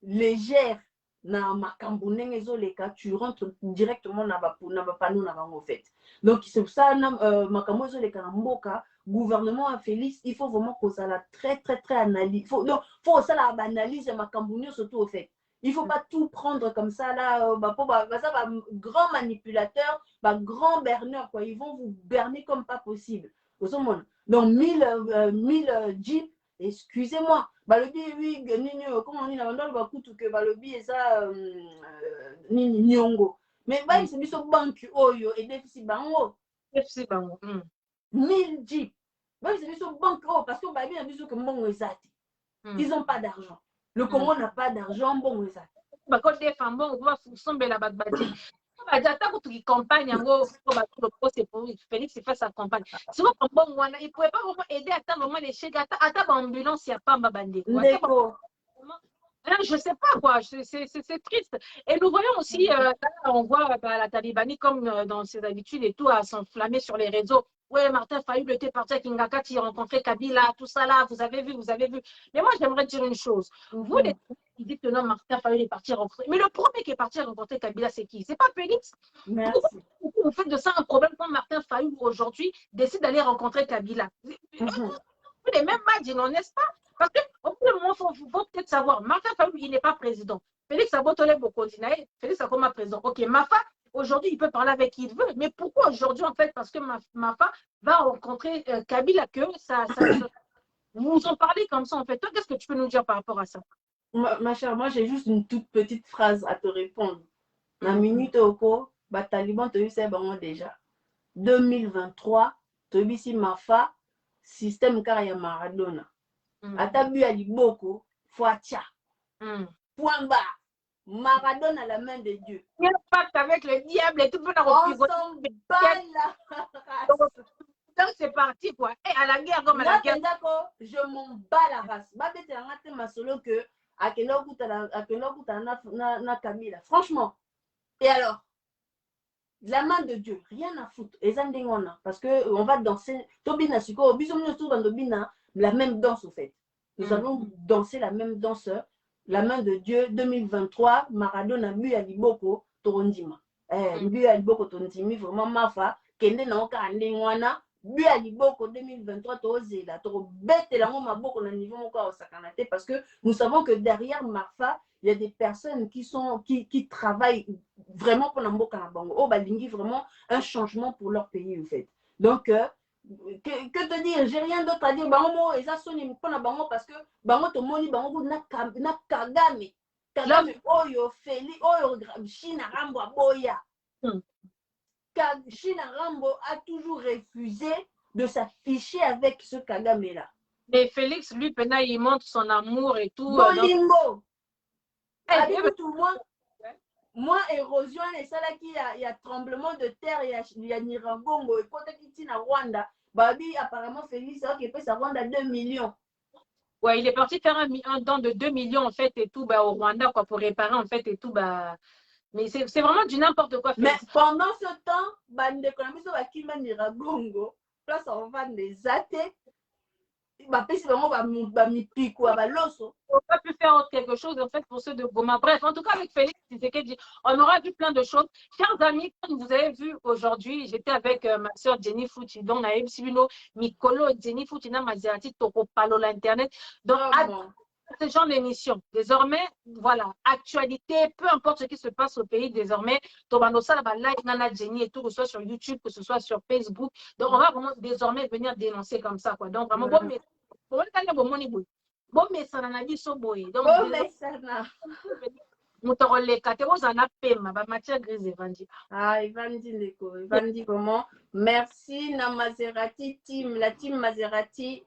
légère na makambo ndenge ezoleka, tu rentres directement na bapano na bango en fait. Donc c'est pour ça makambo ezoleka na mboka, gouvernement à Félix, il faut vraiment que ça la très analyse. Faut ça la analyse makambo surtout au fait. Il faut pas tout prendre comme ça là, grand manipulateur, grand berneur quoi, ils vont vous berner comme pas possible. Donc 1000 jeeps, excusez-moi, balobi oui nini comment on dit na bandalo bakutu que balobi eza nini nyongo, mais ba c'est biso banque oyo et déficit bango 1000 jeeps, ba c'est biso banque oh parce que ba bien biso que mbongo ezati, ils ont pas d'argent, le Congo n'a pas d'argent, mbongo ezati ba ko défend mbongo ba sombela ba badi ata kutuki campagne yango c'est pour Félix fait sa campagne. Sinon il pouvait pas vraiment aider à vraiment les chèques, ata ambulance ya pamba bande. Je sais pas quoi, c'est triste. Et nous voyons aussi, là, on voit la Talibanie comme dans ses habitudes et tout à s'enflammer sur les réseaux. Ouais, Martin Fayulu était parti à Kingakati, il rencontrait Kabila, tout ça là, vous avez vu. Mais moi, j'aimerais dire une chose. Vous, les qui dites que non, Martin Fayulu est parti rencontrer. Mais le premier qui est parti rencontrer Kabila, c'est qui? C'est pas Félix? Merci. Vous faites de ça un problème quand Martin Fayulu aujourd'hui décide d'aller rencontrer Kabila. Les mêmes marginaux, n'est-ce pas? Parce que au bout d'un moment, il faut peut-être savoir, Martin Fayulu, il n'est pas président. Félix Abotole Bokondinae, Félix a comme président. Ok, Mafa, aujourd'hui, il peut parler avec qui il veut. Mais pourquoi aujourd'hui, en fait? Parce que Mafa va rencontrer Kabila, que ça vous en parlez comme ça, en fait. Toi, qu'est-ce que tu peux nous dire par rapport à ça? Ma chère, moi, j'ai juste une toute petite phrase à te répondre. La minute au cours, Taliban te dit déjà. 2023, tu dis si Mafa, système carrière Maradona. Atabu à Liboko, Fouatia. Point barre. Maradona à la main de Dieu. Il y a un pacte avec le diable et tout le monde a repris. On s'en bat la race. Donc c'est parti quoi. Et à la guerre comme à la guerre. D'accord, je m'en bats la race. Babete a raté ma solo que à quel heure na Kabila. Franchement. Et alors, la main de Dieu, rien à foutre. Parce que on va danser. Tobina Siko, bisous tout dans Tobina, la même danse au fait. Nous allons danser la même danse. La main de Dieu, 2023, Maradona bu à Liboko, Torondima. Bu à Liboko, Torondimi, vraiment Mafa, Kende na oka andengwana, bu à Liboko 2023, Torozela, Torobete la maboko na niveau moka au sakanate, parce que nous savons que derrière Mafa, il y a des personnes qui travaillent vraiment pour l'amboka na bango. Oh, balingi vraiment un changement pour leur pays, en fait. Donc, que te dire, j'ai rien d'autre à dire. Bango, et ça sonne pour na bango parce que bango to moni bango na Kagame. Kagame, oyo Feli, oyo China Rambo aboya. China Rambo a toujours refusé de s'afficher avec ce Kagame là. Mais Félix, lui, maintenant, il montre son amour et tout. Bolingo. Moi, érosion, et ça là qui y a tremblement de terre, il y a Nirangongo, et quand il y a Rwanda, Babi, apparemment, Félix, il peut savoir à 2 millions. Ouais, il est parti faire un don de 2 millions, en fait, et tout, au Rwanda, quoi, pour réparer, en fait, et tout, Mais c'est vraiment du n'importe quoi. Félix. Mais pendant ce temps, l'économie, ça va qu'il y a Nirangongo, place on va des athées. On n'a pas pu faire quelque chose en fait pour ceux de Goma. Bref, en tout cas avec Félix, on aura vu plein de choses. Chers amis, comme vous avez vu aujourd'hui, j'étais avec ma soeur Jenny Fouti, donc à Ebsibino, Mikolo Jenny Fouti, na Mazerati, Toko Palo l'Internet. Donc, ce genre d'émission. Désormais, voilà, actualité, peu importe ce qui se passe au pays, désormais, Tobanosa, la live, Nana Jenny et tout, que ce soit sur YouTube, que ce soit sur Facebook. Donc, on va vraiment désormais venir dénoncer comme ça, quoi. Donc, vraiment, bon, mais mais ça n'en a dit so boy. Donc, matière grise evandi. Ah, evandi comment? Merci, na Maserati team, la team Maserati.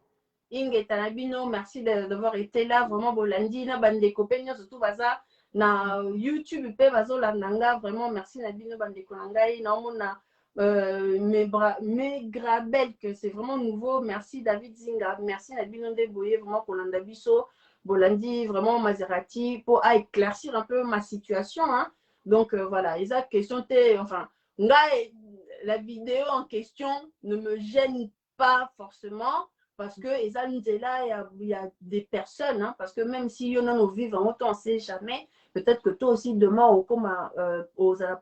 Inge Tanabino, merci d'avoir été là. Vraiment, Bolandi, na bande copains, surtout baza na YouTube, pe bazo landanga. Vraiment, merci Nabino bande konangai. Na mona mes grabel que c'est vraiment nouveau. Merci David Zinga, merci Nabino Deboye vraiment pour l'andabiso. Bolandi, vraiment Maserati pour éclaircir un peu ma situation. Hein. Donc voilà, Isaac, question enfin, la vidéo en question ne me gêne pas forcément. parce que il y a des personnes, hein, parce que même si y en a nos vivants, on ne sait jamais, peut-être que toi aussi demain, aux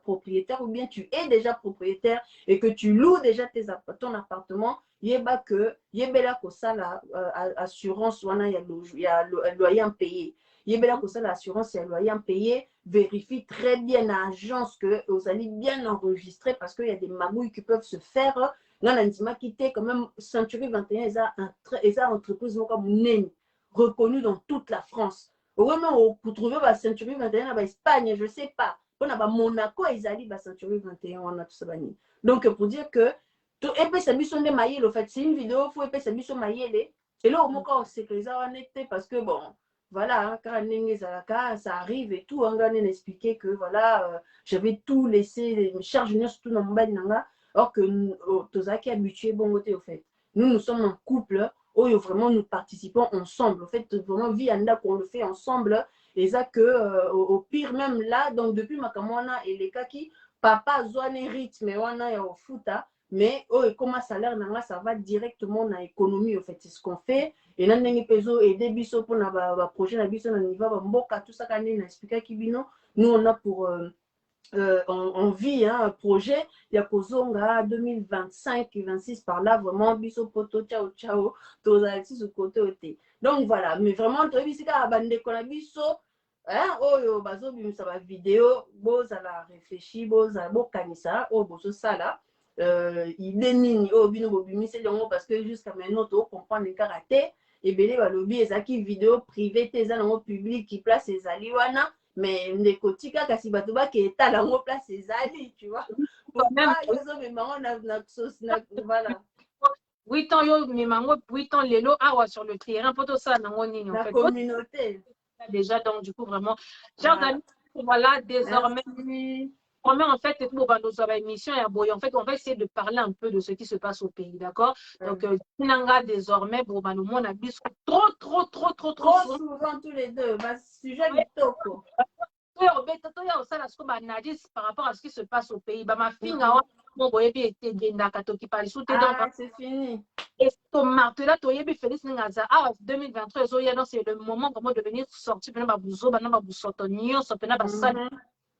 propriétaires, ou bien tu es déjà propriétaire et que tu loues déjà ton appartement, yeba que yebela ko sala assurance wana il y a loyer impayé. Yebela ko sala assurance il y a loyer impayé, vérifie très bien l'agence que vous allez bien enregistrer parce qu'il y a des magouilles qui peuvent se faire. Là, l'Andima quitté quand même Century 21, ils ont entreprise comme reconnue dans toute la France. Vraiment, pour trouver la Century 21 en Espagne, je ne sais pas. On a Monaco, ils allaient la Century 21, on a tout ça. Donc, pour dire que et puis, c'est en fait, c'est une vidéo, il faut et puis c'est mission maillé. Et là, au moins, quand c'est que ça en était, parce que bon, voilà, quand ça arrive et tout, on va expliquer que voilà, j'avais tout laissé, les charges surtout dans mon bain, or que Tozaki est habitué, bon côté, au fait. Nous sommes un couple où vraiment nous participons ensemble. En fait, vraiment, vie anda qu'on le fait ensemble. Et ça que, au pire, même là, donc depuis ma camona et les kaki, papa, zoane rythme, wana ya au futa. Mais comme un salaire, ça va directement dans l'économie. En fait, c'est ce qu'on fait. Et là, nous aider biso pour le projet na biso na niveau mboka tout ça quand on explique kibino. Nous on a pour on vit un projet il y a Kozonga 2025 26 par là vraiment biso poto ciao ciao tous les sur côté côté. Donc voilà, mais vraiment toi ici ka bande ko na biso hein oyo bazo bimisa ba vidéo boza la réfléchir boza bokanisa o bozo sala il est nini o bino bobimisa yango parce que jusqu'à maintenant to comprendre le karaté et belé balobi ezaki vidéo privée tes nango public qui place ezali wana mais ndeko tika kasi bato baketa nango place ezali tu vois pour pas ezomema ngo voilà 8 ans yo memango 8 ans lelo awa sur le terrain pour tout ça nango nini en fait communauté déjà donc du coup vraiment chers amis voilà désormais en fait pour nos émissions en fait on va essayer de parler un peu de ce qui se passe au pays, d'accord? Donc Nanga désormais pour nous on a vu trop souvent tous les deux sujet du toko par rapport à ce qui se passe au pays ma fille c'est fini et là Félix Ningaza 2023 c'est le moment vraiment de venir sortir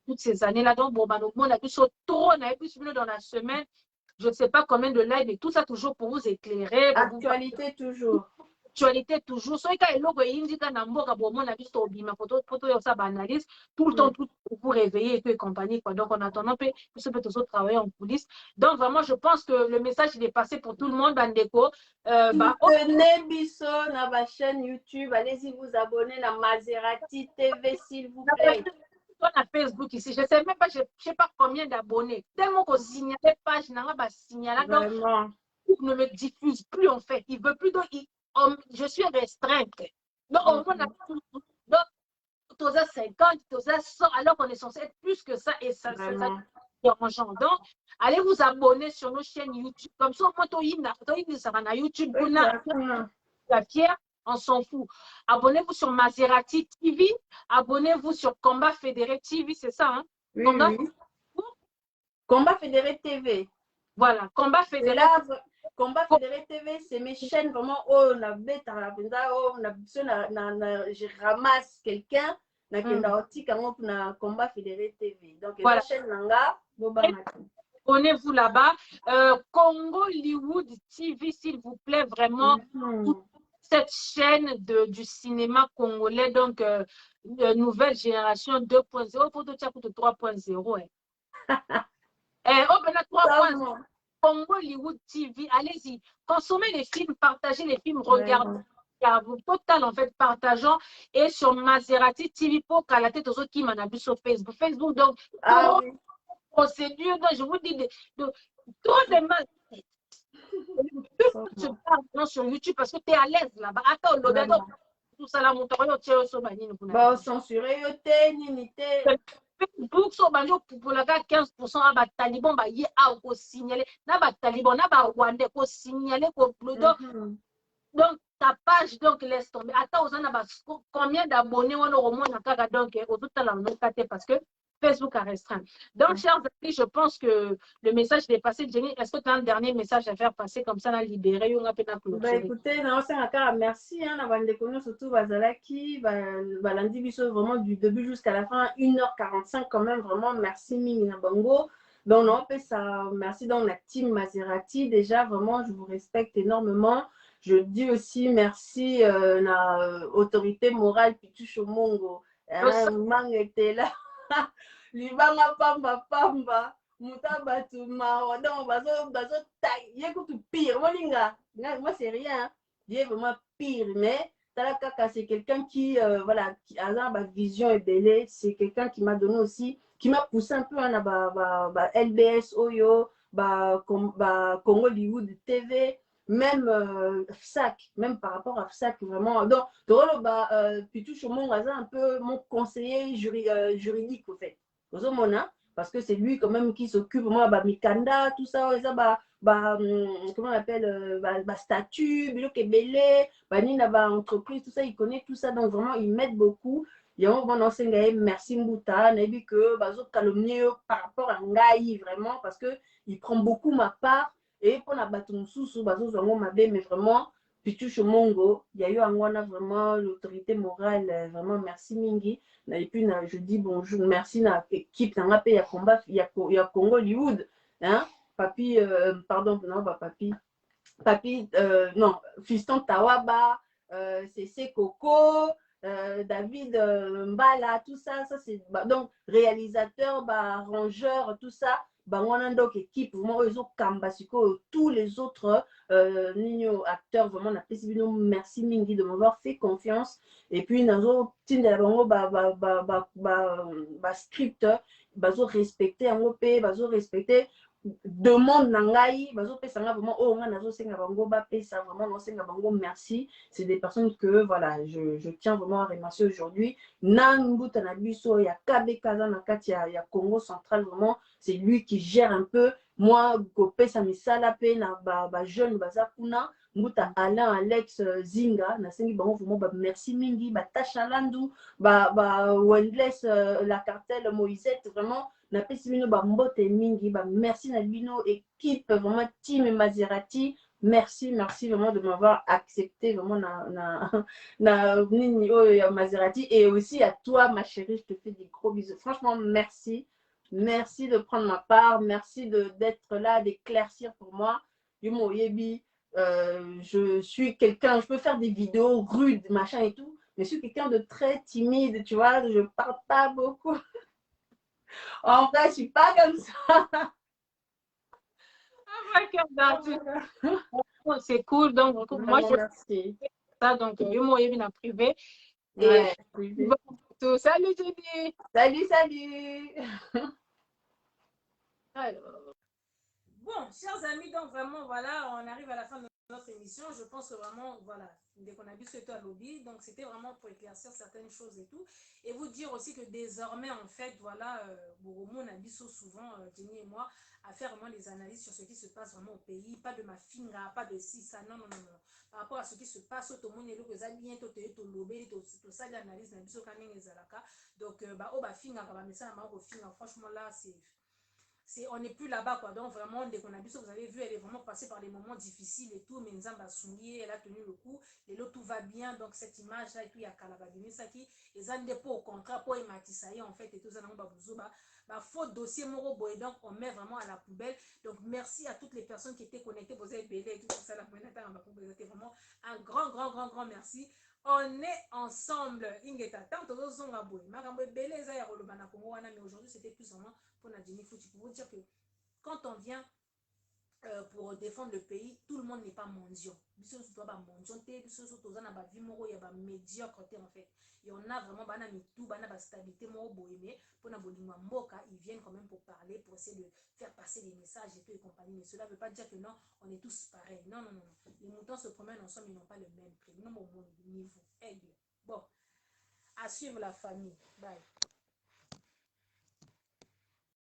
toutes ces années-là. Donc, bon, on a vu trop, on a vu dans la semaine, je ne sais pas combien de live, et tout ça toujours pour vous éclairer. Actualité toujours. Actualité toujours. So, quand il y a on a vu ça analyse tout le temps tout pour vous réveiller et compagnie. Quoi. Donc, en attendant, on peut toujours travailler en coulisses. Donc, vraiment, je pense que le message, il est passé pour tout le monde, Bandeko. Tenez Bisso dans ma chaîne YouTube. Allez-y vous abonner à Maserati TV, s'il vous plaît. À Facebook ici, je ne sais même pas, je ne sais pas combien d'abonnés. Tellement qu'on signalait page, donc il ne le diffuse plus en fait. Il ne veut plus, donc je suis restreinte. Donc on a donc 50, 100, alors qu'on est censé être plus que ça et ça dérangeant. Donc allez vous abonner sur nos chaînes YouTube. Comme ça, moi, ça va YouTube, la fière. On s'en fout. Abonnez-vous sur Maserati TV. Abonnez-vous sur Combat Fédéré TV, c'est ça, hein? Oui, Combat Fédéré TV. Voilà, Combat Fédéré. Combat Fédéré TV, c'est mes chaînes vraiment. Oh, je ramasse quelqu'un. Combat Fédéré TV. Donc, voilà. La chaîne Nanga, abonnez-vous là-bas. Congo Hollywood TV, s'il vous plaît, vraiment. Cette chaîne du cinéma congolais, donc nouvelle génération 2.0 pour 3.0. Maintenant 3.0. Congo Hollywood TV, allez-y, consommez les films, partagez les films, regardez. Total en fait, partageant et sur Maserati TV pour qu'à la tête aux autres qui m'en a vu sur Facebook. Facebook, donc, procédure, donc, je vous dis, trop de mal. Tu parles sur YouTube parce que tu es à l'aise là-bas. Attends, tout ça là, mon bon, censuré, Facebook, pour la 15% à Taliban, il y a signaler. Taliban, Rwandais, signaler. Donc, ta page, donc, laisse tomber. Attends, combien d'abonnés on a au moins donc, au total, parce que Facebook a restreint. Donc, chers amis, je pense que le message est passé. Jenny, est-ce que tu as un dernier message à faire passer comme ça, à libérer ou à Bah écoutez, merci, hein, surtout Bazalaki, Balandi Biso, vraiment du début jusqu'à la fin, 1h45 quand même, vraiment, merci Mimi Bango. Donc, non, ça, merci dans la team Maserati, déjà, vraiment, je vous respecte énormément. Je dis aussi merci la autorité morale Pichu Shomongo. Hein, Mang était là. Libanga Pamba Pamba. Muta batuma donc bazo taille kutu pire molinga moi c'est rien il est vraiment pire mais Talakaka c'est quelqu'un qui voilà qui a la vision et belé c'est quelqu'un qui m'a donné aussi qui m'a poussé un peu à LBS Oyo Congo Hollywood TV même FSAC même par rapport à FSAC vraiment donc Pitou Chomon un peu mon conseiller juridique au fait parce que c'est lui quand même qui s'occupe moi Mikanda tout ça comment on appelle statut belé nina entreprise tout ça il connaît tout ça donc vraiment il m'aide beaucoup il y a un bon enseignant merci Mbouta n'a dit que bazo calomnier par rapport à Ngai vraiment parce que il prend beaucoup ma part et pour la bateau sous bazo zango mabe mais vraiment Pichu Mongo il y a eu un vraiment l'autorité morale vraiment merci Mingi. Et puis, je dis bonjour, merci à l'équipe, il y a combat, il y a Congo Hollywood, hein, papi, pardon, non, pas papi, non, Fiston Tawaba, c'est Coco, David Mbala, tout ça, c'est, donc, réalisateur, arrangeur, tout ça, on a donc équipe, vraiment, eux autres, Kambasiko, tous les autres acteurs, vraiment, merci Mingi de m'avoir fait confiance. Et puis, nazo tinda bango script, bazo respecter en pe, bazo respecter demande nangai, bazo pe sanga vraiment oh nga nazo senga bango ba pe ça vraiment non senga bango merci. C'est des personnes que voilà, je tiens vraiment à remercier aujourd'hui. Nangu Tanabiso, il y a KB Kaza Nakati, il y a Congo central vraiment, c'est lui qui gère un peu. Moi, Gopé Samisala pe na ba jeune bazakuna. Mbuta Alain Alex Zinga nasengi bango vraiment merci mingi Tasha Landu Wendless la cartel Moisette vraiment na pesi bino mbote mingi merci na bino équipe vraiment team Maserati merci vraiment de m'avoir accepté vraiment na nini Maserati et aussi à toi ma chérie je te fais des gros bisous franchement merci de prendre ma part merci d'être là d'éclaircir pour moi Yumo Yebi. Je suis quelqu'un, je peux faire des vidéos rudes, machin et tout, mais je suis quelqu'un de très timide, tu vois, je parle pas beaucoup. En vrai, je suis pas comme ça. C'est cool, donc moi je merci. Ça, donc je m'ai mis en privé. Ouais, et salut Jenny. Salut. Alors. Bon, chers amis, donc vraiment, voilà, on arrive à la fin de notre émission. Je pense que vraiment, voilà, dès qu'on a vu ce à lobby, donc c'était vraiment pour éclaircir certaines choses et tout. Et vous dire aussi que désormais, en fait, voilà, Boromo, on a dit souvent, Jenny et moi, à faire vraiment des analyses sur ce qui se passe vraiment au pays. Pas de ma finga, pas de si, ça, non. Par rapport à ce qui se passe, tout le monde est là, que bien, tout lobby, tout ça, l'analyse, donc, finga, franchement, là, on n'est plus là-bas, quoi. Donc, vraiment, dès qu'on a vu ça, vous avez vu, elle est vraiment passée par des moments difficiles et tout. Mais Nzamba Sungi, elle a tenu le coup. Et là, tout va bien. Donc, cette image-là, et puis, il y a Kalabadini Saki. Et ça, n'est pas au contraire, pour Ematisaï, en fait, et tout ça, faux dossier Moro Boy. Donc, on met vraiment à la poubelle. Donc, merci à toutes les personnes qui étaient connectées. Vous avez belé et tout ça. C'était vraiment un grand merci. On est ensemble. Ingeta, tant que vous avez boy. Mais aujourd'hui, c'était plus vraiment pour Nadine Fouti. Pour vous dire que quand on vient pour défendre le pays, tout le monde n'est pas mendiant. Il y a médiocrité en fait. Et on a vraiment une stabilité, ils viennent quand même pour parler, pour essayer de faire passer des messages et tout et compagnie. Mais cela ne veut pas dire que non, on est tous pareils. Non. Les moutons se promènent ensemble, ils n'ont pas le même prix. Non, mon niveau. Aigle. Bon, à suivre la famille. Bye.